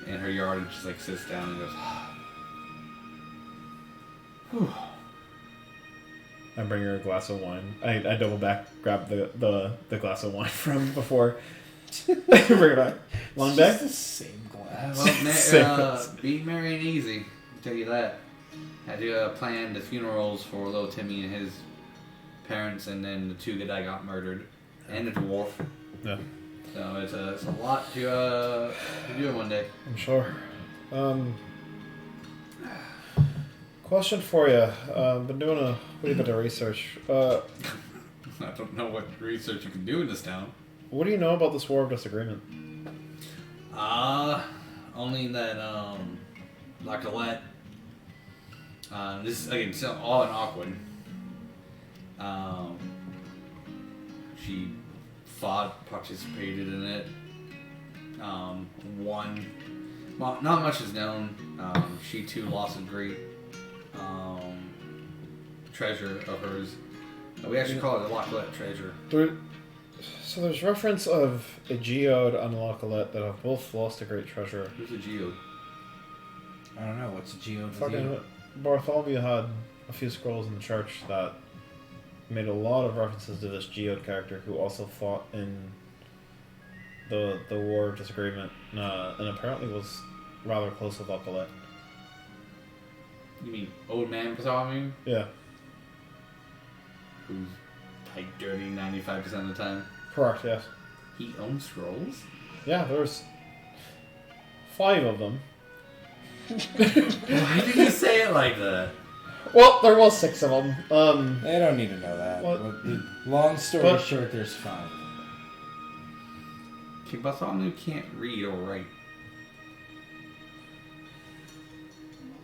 D: in her yard and just like sits down and goes. Whew.
A: I bring her a glass of wine. I double back, grab the glass of wine from before. Bring it back. Long day?
C: The same glass.
D: Well, be merry and easy. I'll tell you that. I do plan the funerals for little Timmy and his parents, and then the two that I got murdered, and the dwarf.
A: Yeah.
D: So it's a lot to do in one day.
A: I'm sure. Question for you. Been doing a wee bit of research.
D: I don't know what research you can do in this town.
A: What do you know about this War of Disagreement?
D: Only that La Colette. This is again so all in Aquan. She participated in it. Won. Well, not much is known. She too lost a great treasure of hers. We actually call it the La Colette treasure.
A: So there's reference of a geode and La Colette that have both lost a great treasure.
D: Who's a geode?
C: I don't know. What's a geode?
A: Fucking Bartholomew had a few scrolls in the church that made a lot of references to this geode character who also fought in the War of Disagreement and apparently was rather close with La Colette.
D: You mean old man Bartholomew?
A: Yeah.
D: Who's like dirty 95% of the time?
A: Correct, yes.
D: He owns scrolls?
A: Yeah, there's 5 of them.
D: Why did you say it like that?
A: Well, there was 6 of them.
C: They don't need to know that.
A: What?
C: Long story short, there's 5.
D: Okay, Bartholomew can't read or write.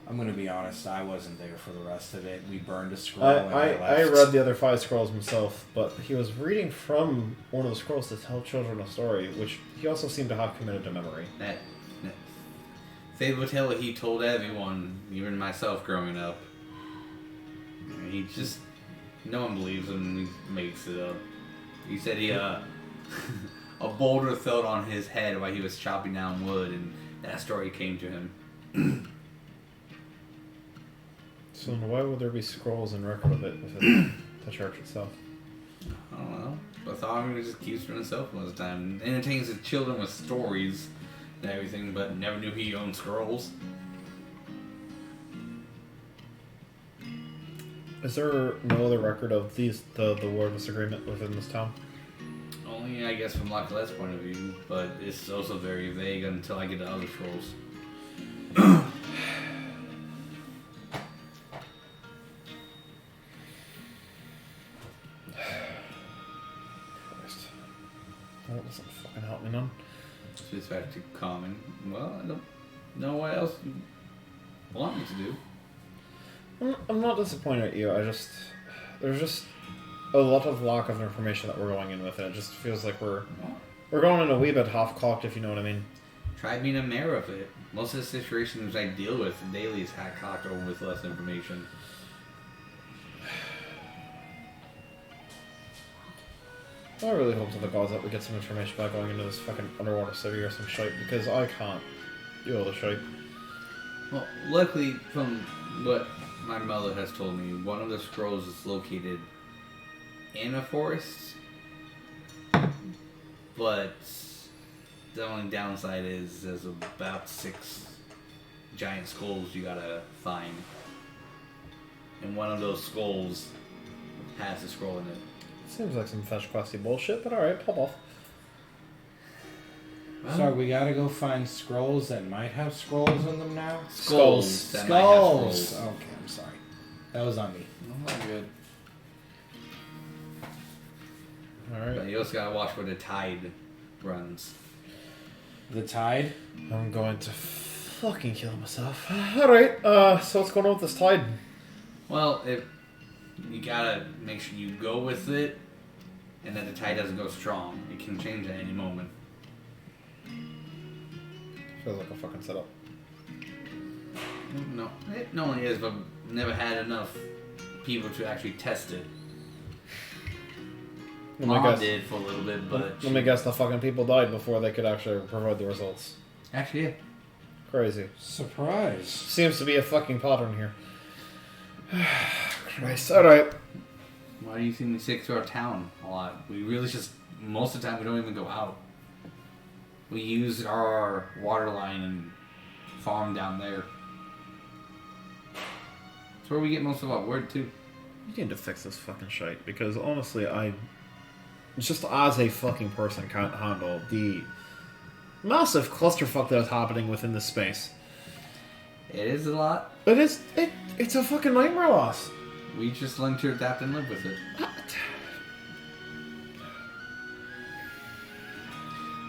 C: I'm going to be honest, I wasn't there for the rest of it. We burned a scroll
A: I
C: left.
A: read the other 5 scrolls myself, but he was reading from one of the scrolls to tell children a story, which he also seemed to have committed to memory.
D: That fable tale that he told everyone, even myself growing up. He just, no one believes him. He makes it up. He said a boulder fell on his head while he was chopping down wood, and that story came to him.
A: So why would there be scrolls and record of it if it's the church itself?
D: I don't know. Bartholomew just keeps to himself most of the time. Entertains his children with stories and everything, but never knew he owned scrolls.
A: Is there no other record of the War of Disagreement within this town?
D: Only, I guess, from La Colette's point of view, but it's also very vague until I get to other scrolls.
A: That doesn't fucking help me none.
D: So it's back to common. Well, I don't know what else you want me to do.
A: I'm not disappointed at you. There's just a lot of lack of information that we're going in with, and it just feels like we're going in a wee bit half-cocked, if you know what I mean.
D: Try being a mayor of it. Most of the situations I deal with daily is half-cocked or with less information.
A: I really hope to the gods that we get some information about going into this fucking underwater city or some shite, because I can't deal with the shite.
D: Well, luckily, from what my mother has told me, one of the scrolls is located in a forest, but the only downside is there's about 6 giant skulls you gotta find, and one of those skulls has a scroll in it.
A: Seems like some fetch questy bullshit, but alright, pop off.
D: Well,
C: Sorry, we gotta go find scrolls that might have scrolls in them now?
D: Skulls that might have scrolls.
C: Okay, I'm sorry. That was on me.
D: Oh, good.
A: Alright.
D: But you also gotta watch where the tide runs.
C: The tide?
A: I'm going to fucking kill myself. Alright, so what's going on with this tide?
D: Well, you gotta make sure you go with it, and that the tide doesn't go strong. It can change at any moment.
A: Feels like a fucking setup.
D: No, it normally is, but never had enough people to actually test it. Mom did for a little bit, but...
A: Let me guess, the fucking people died before they could actually provide the results.
D: Actually, yeah.
A: Crazy.
C: Surprise.
A: Seems to be a fucking pattern here. Christ. Alright.
D: Why do you think we stick to our town a lot? We really just... Most of the time, we don't even go out. We use our water line and farm down there. That's where we get most of our wood, too.
A: You need to fix this fucking shite, because honestly, just as a fucking person can't handle the massive clusterfuck that is happening within this space.
D: It is a lot.
A: It's a fucking nightmare, loss.
D: We just learn to adapt and live with it.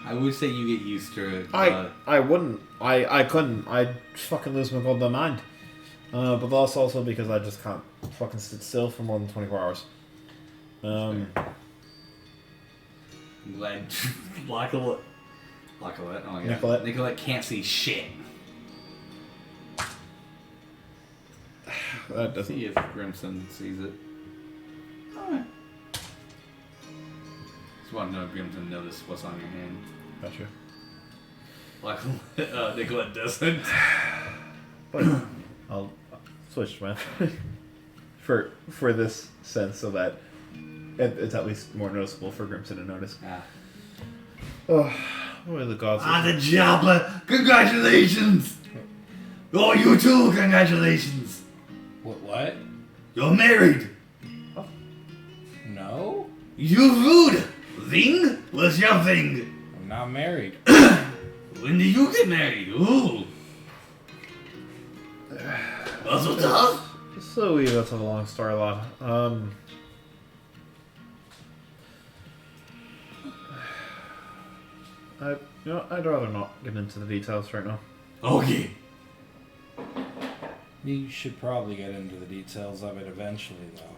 D: I would say you get used to it.
A: I wouldn't. I couldn't. I'd fucking lose my goddamn mind. But that's also because I just can't fucking sit still for more than 24 hours.
D: I'm glad Nicolette. Oh my god. Nicolette can't see shit.
A: That doesn't.
D: See if Grimson sees it. Alright. Just want to know if Grimson noticed what's on your hand.
A: Gotcha.
D: Nicolette doesn't.
A: But I'll switch, man. for this sense, so that it's at least more noticeable for Grimson to notice.
D: Ah.
A: Oh, what are the gods?
D: The Jabba! Congratulations! Oh, you too, congratulations!
C: What?
D: You're married!
A: Oh.
C: No?
D: You rude! Thing? What's your thing?
C: I'm not married.
D: When do you get married? Ooh! Also tough?
A: So that's a long story, lad. I'd rather not get into the details right now.
D: Okay.
C: You should probably get into the details of it eventually, though.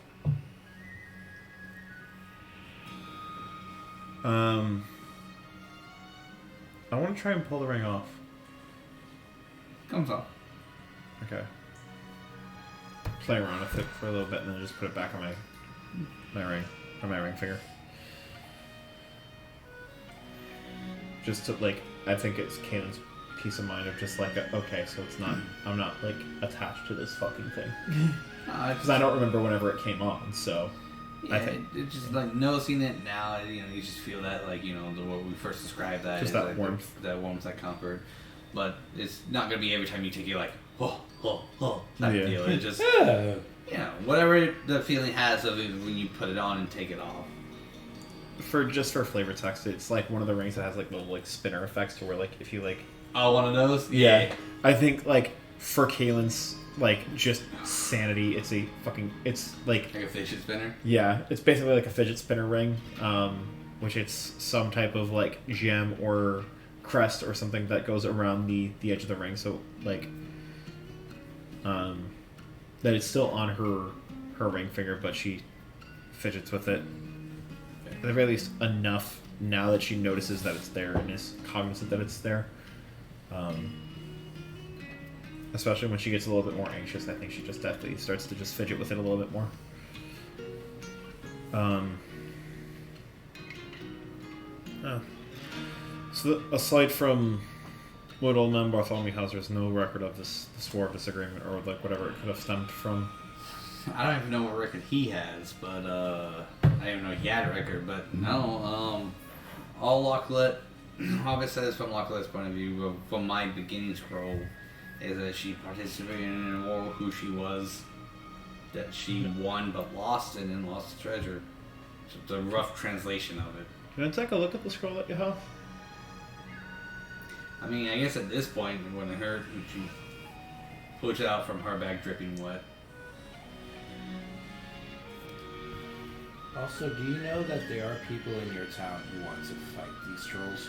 A: I want to try and pull the ring off.
D: Comes off.
A: Okay. Play around with it for a little bit and then just put it back on my ring finger. Just to, like, I think it's Caelan's peace of mind of just like, okay, so it's not, I'm not, like, attached to this fucking thing. Because I don't remember whenever it came on, so...
D: Yeah, I think it's just, like, noticing it now, you just feel that, like, what we first described that.
A: Just
D: is,
A: that
D: like,
A: warmth.
D: That warmth, that comfort. But it's not going to be every time you take it, like, that deal. It just, whatever the feeling has of it when you put it on and take it off.
A: For flavor text, it's like one of the rings that has like little like spinner effects to where like if you like
D: one of those?
A: Yeah. I think like for Caelan's like just sanity, it's like
D: a fidget spinner?
A: Yeah, it's basically like a fidget spinner ring, which it's some type of like gem or crest or something that goes around the edge of the ring, so like that it's still on her ring finger, but she fidgets with it. At the very least, enough now that she notices that it's there and is cognizant that it's there. Especially when she gets a little bit more anxious, I think she just definitely starts to just fidget with it a little bit more. So aside from what old man Bartholomew has, there's no record of this war of disagreement or like whatever it could have stemmed from.
D: I don't even know what record he has, but I don't even know he had a record, but no, all Locklet, how it says from Locklet's point of view, from my beginning scroll, is that she participated in a war, who she was, that she won but lost it and lost the treasure. So it's a rough translation of it.
A: Can I take a look at the scroll that you have?
D: I mean, I guess at this point, when she pulls it out from her bag dripping wet.
C: Also, do you know that there are people in your town who want to fight these trolls?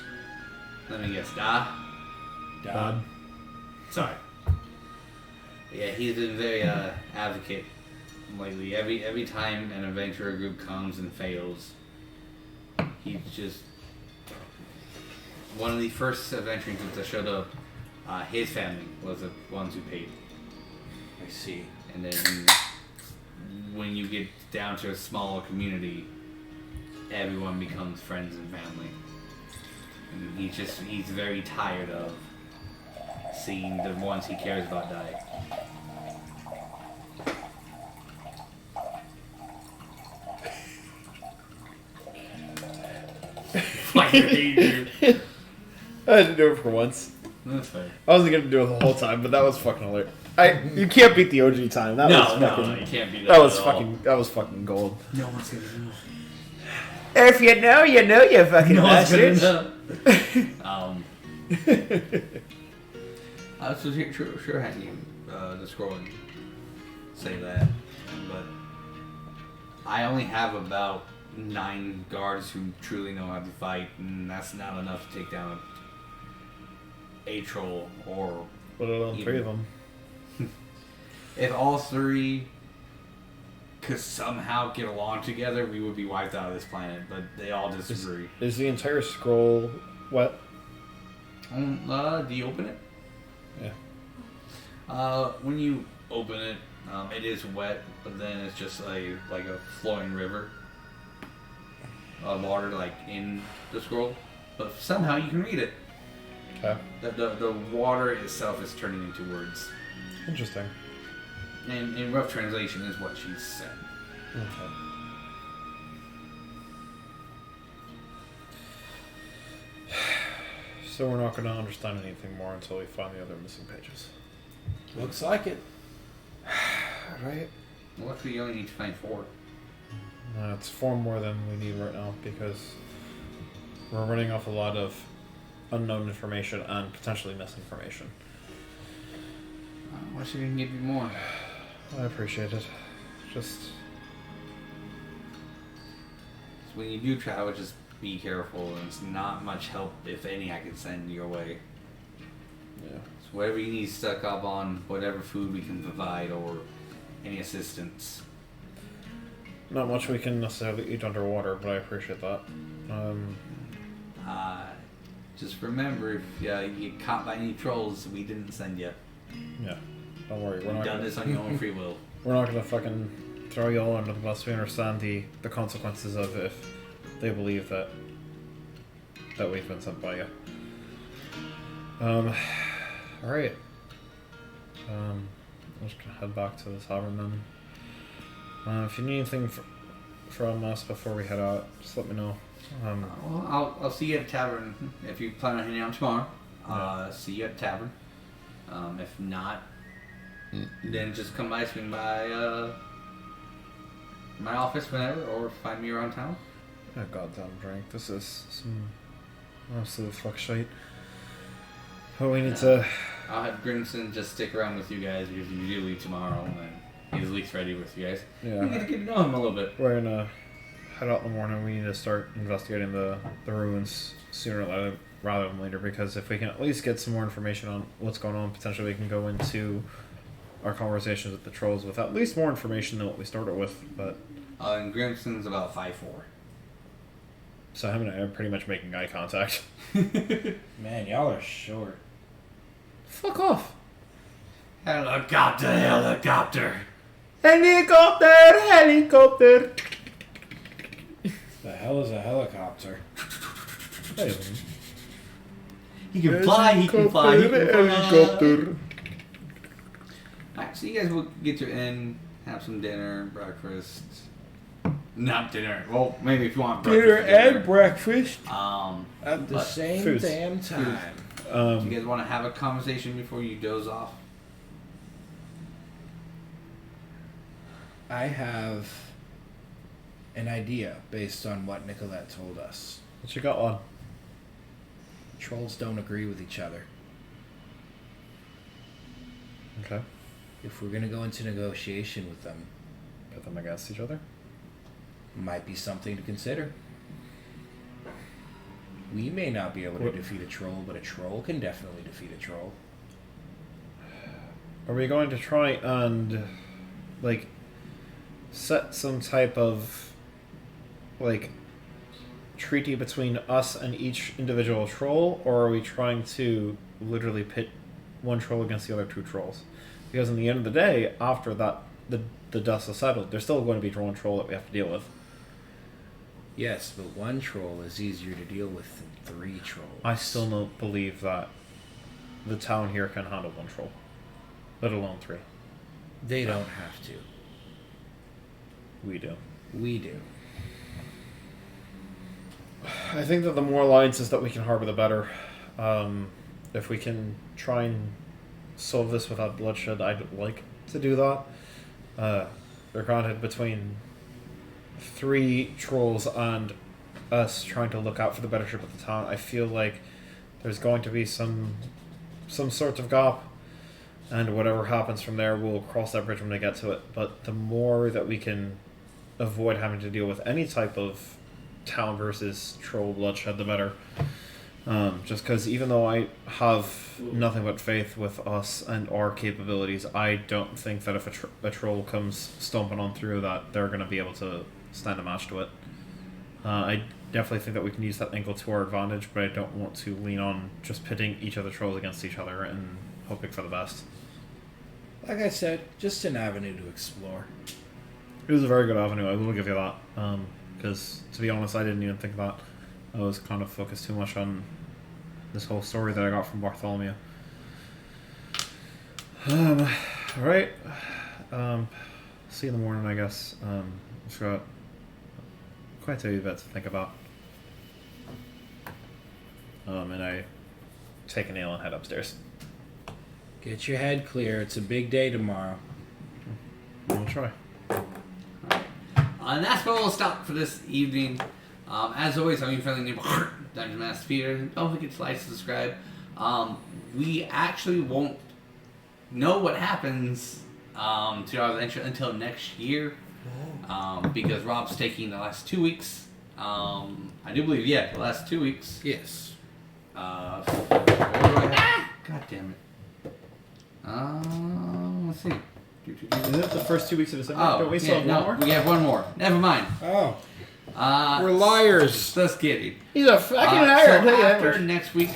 D: Let me guess, Da?
A: Dad.
D: Sorry. Yeah, he's been very advocate lately. Every time an adventurer group comes and fails, he's just one of the first adventuring groups that showed up. His family was the ones who paid.
C: I see.
D: And then when you get down to a smaller community, everyone becomes friends and family. And he's very tired of seeing the ones he cares about die.
A: I had to do it for once.
D: That's fair.
A: I wasn't gonna do it the whole time, but that was fucking hilarious. You can't beat the OG time. That was fucking.
D: No, you can't beat
A: That was fucking gold.
B: No one's gonna know.
A: If you know, you know, you fucking bastards.
D: So sure had you the scroll and say that, but I only have about 9 guards who truly know how to fight, and that's not enough to take down a troll or.
A: What about 3 of them?
B: If all 3 could somehow get along together, we would be wiped out of this planet. But they all disagree.
A: Is the entire scroll wet?
B: Do you open it?
A: Yeah.
D: When you open it, it is wet, but then it's just like a flowing river of water, like in the scroll. But somehow you can read it.
A: Okay.
D: The water itself is turning into words.
A: Interesting.
D: And in rough translation is what she said.
A: Okay. So we're not going to understand anything more until we find the other missing pages.
C: Looks like it.
A: Right?
D: Well, actually, you only need to find 4.
A: It's 4 more than we need right now because we're running off a lot of unknown information and potentially misinformation.
B: I wish I could give you more.
A: I appreciate it. Just
D: When you do travel, just be careful. And it's not much help, if any, I can send your way.
A: yeah.
D: So whatever you need stuck up on, whatever food we can provide, or any assistance.
A: Not much we can necessarily eat underwater, but I appreciate that.
D: Just remember, if you get caught by any trolls, we didn't send you.
A: Yeah. Don't worry. We're
D: You've
A: not
D: done
A: gonna,
D: this on your own free will.
A: we're not gonna fucking throw you all under the bus. We understand the consequences of if they believe that we've been sent by you. Alright. I'm just gonna head back to the tavern then. If you need anything from us before we head out, just let me know.
D: Well, I'll see you at the tavern if you plan on heading out tomorrow. See you at the tavern. If not, then just swing by my office whenever, or find me around town.
A: A goddamn drink. This is some absolute fuck shite. But we need to.
D: I'll have Grimson just stick around with you guys because you do leave tomorrow, and he's at least ready with you guys.
A: Yeah.
D: You get to get to know him a little bit.
A: We're gonna head out in the morning. We need to start investigating the ruins sooner rather than later, because if we can at least get some more information on what's going on, potentially we can go into our conversations with the trolls with at least more information than what we started with. But
D: And Grimson's about 5'4".
A: so him and I are pretty much making eye contact.
C: Man, y'all are short.
A: Fuck off.
B: Helicopter, helicopter.
A: Helicopter.
C: The hell is a helicopter?
A: Hey,
B: He can fly, he can fly, he can fly.
A: Helicopter.
D: Alright, so you guys will get your inn, have some dinner, breakfast. Not dinner. Well, maybe if you want breakfast.
C: breakfast
D: At
C: the same
A: foods.
C: damn time.
D: Do you guys want to have a conversation before you doze off?
C: I have an idea based on what Nicolette told us.
A: What you got on?
C: Trolls don't agree with each other.
A: Okay.
C: If we're going to go into negotiation with them,
A: Put them against each other?
C: might be something to consider. We may not be able to defeat a troll, but a troll can definitely defeat a troll.
A: Are we going to try and, like, set some type of like treaty between us and each individual troll, or are we trying to literally pit one troll against the other 2 trolls? Because in the end of the day, after that, the dust is settled, there's still going to be one troll that we have to deal with.
C: Yes, but 1 troll is easier to deal with than 3 trolls.
A: I still don't believe that the town here can handle 1 troll, let alone 3.
C: They don't have to.
A: We do.
C: We do.
A: I think that the more alliances that we can harbor, the better. If we can try and solve this without bloodshed, I'd like to do that. Granted, between 3 trolls and us trying to look out for the bettership of the town, I feel like there's going to be some sort of gap, and whatever happens from there, we'll cross that bridge when we get to it. But the more that we can avoid having to deal with any type of town versus troll bloodshed, the better. Just because even though I have nothing but faith with us and our capabilities, I don't think that if a troll comes stomping on through that they're going to be able to stand a match to it. I definitely think that we can use that angle to our advantage, but I don't want to lean on just pitting each of the trolls against each other and hoping for the best.
C: Like I said, just an avenue to explore.
A: It was a very good avenue, I will give you that. Because, to be honest, I didn't even think that. I was kind of focused too much on this whole story that I got from Bartholomew. Alright. See you in the morning, I guess. Just got quite a bit to think about. And I take a nail and head upstairs.
C: Get your head clear. It's a big day tomorrow.
A: We'll try.
D: And that's where we'll stop for this evening. As always, I'm your friendly neighbor, Dungeon Master Peter. Don't forget to like and subscribe. We actually won't know what happens to our adventure until next year. Because Rob's taking the last 2 weeks. I do believe, the last 2 weeks.
C: Yes.
D: Where do I have? God damn it. Let's see.
A: Isn't it the first 2 weeks of December?
D: Oh,
A: Don't we still have one more?
D: We have one more. Never mind.
C: Oh. We're liars.
D: Just kidding.
A: He's a fucking
D: So
A: liar.
D: after next week,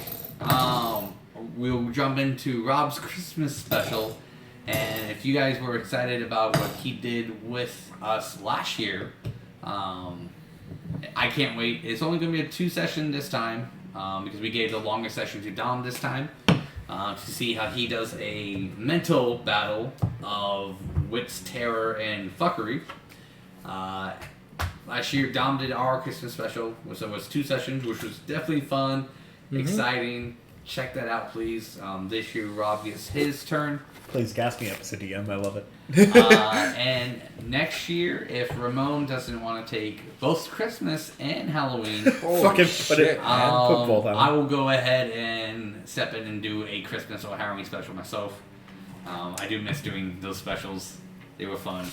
D: we'll jump into Rob's Christmas special. And if you guys were excited about what he did with us last year, I can't wait. It's only going to be a 2-session this time, because we gave the longest session to Dom this time, to see how he does a mental battle of wits, terror, and fuckery. Last year, Dom did our Christmas special, which was 2 sessions, which was definitely fun, exciting. Check that out, please. This year, Rob gets his turn.
A: Please gas me up as a DM. I love it.
D: And next year, if Ramon doesn't want to take both Christmas and Halloween,
A: Fucking put it. Put both on.
D: I will go ahead and step in and do a Christmas or Halloween special myself. I do miss doing those specials. They were fun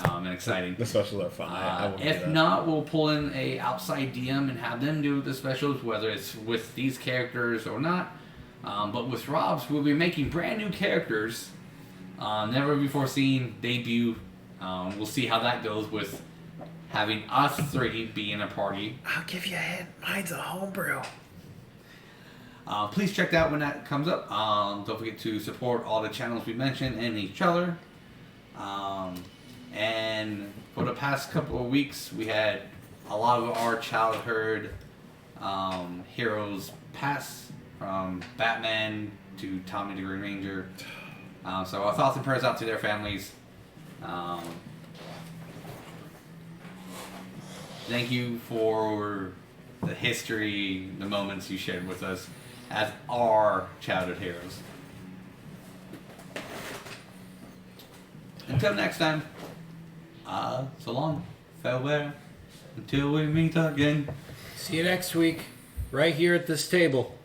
D: and exciting.
A: The specials are fun. I won't do
D: If
A: that.
D: not, we'll pull in a outside DM and have them do the specials, whether it's with these characters or not. But with Rob's, we'll be making brand new characters, never before seen, debut. We'll see how that goes with having us 3 be in a party.
A: I'll give you a hint. Mine's a homebrew.
D: Please check that when that comes up. Don't forget to support all the channels we mentioned and each other. And for the past couple of weeks, we had a lot of our childhood heroes pass, from Batman to Tommy the Green Ranger. So our thoughts and prayers out to their families. Thank you for the history, the moments you shared with us as our childhood heroes. Until next time, so long, farewell, until we meet again.
C: See you next week, right here at this table.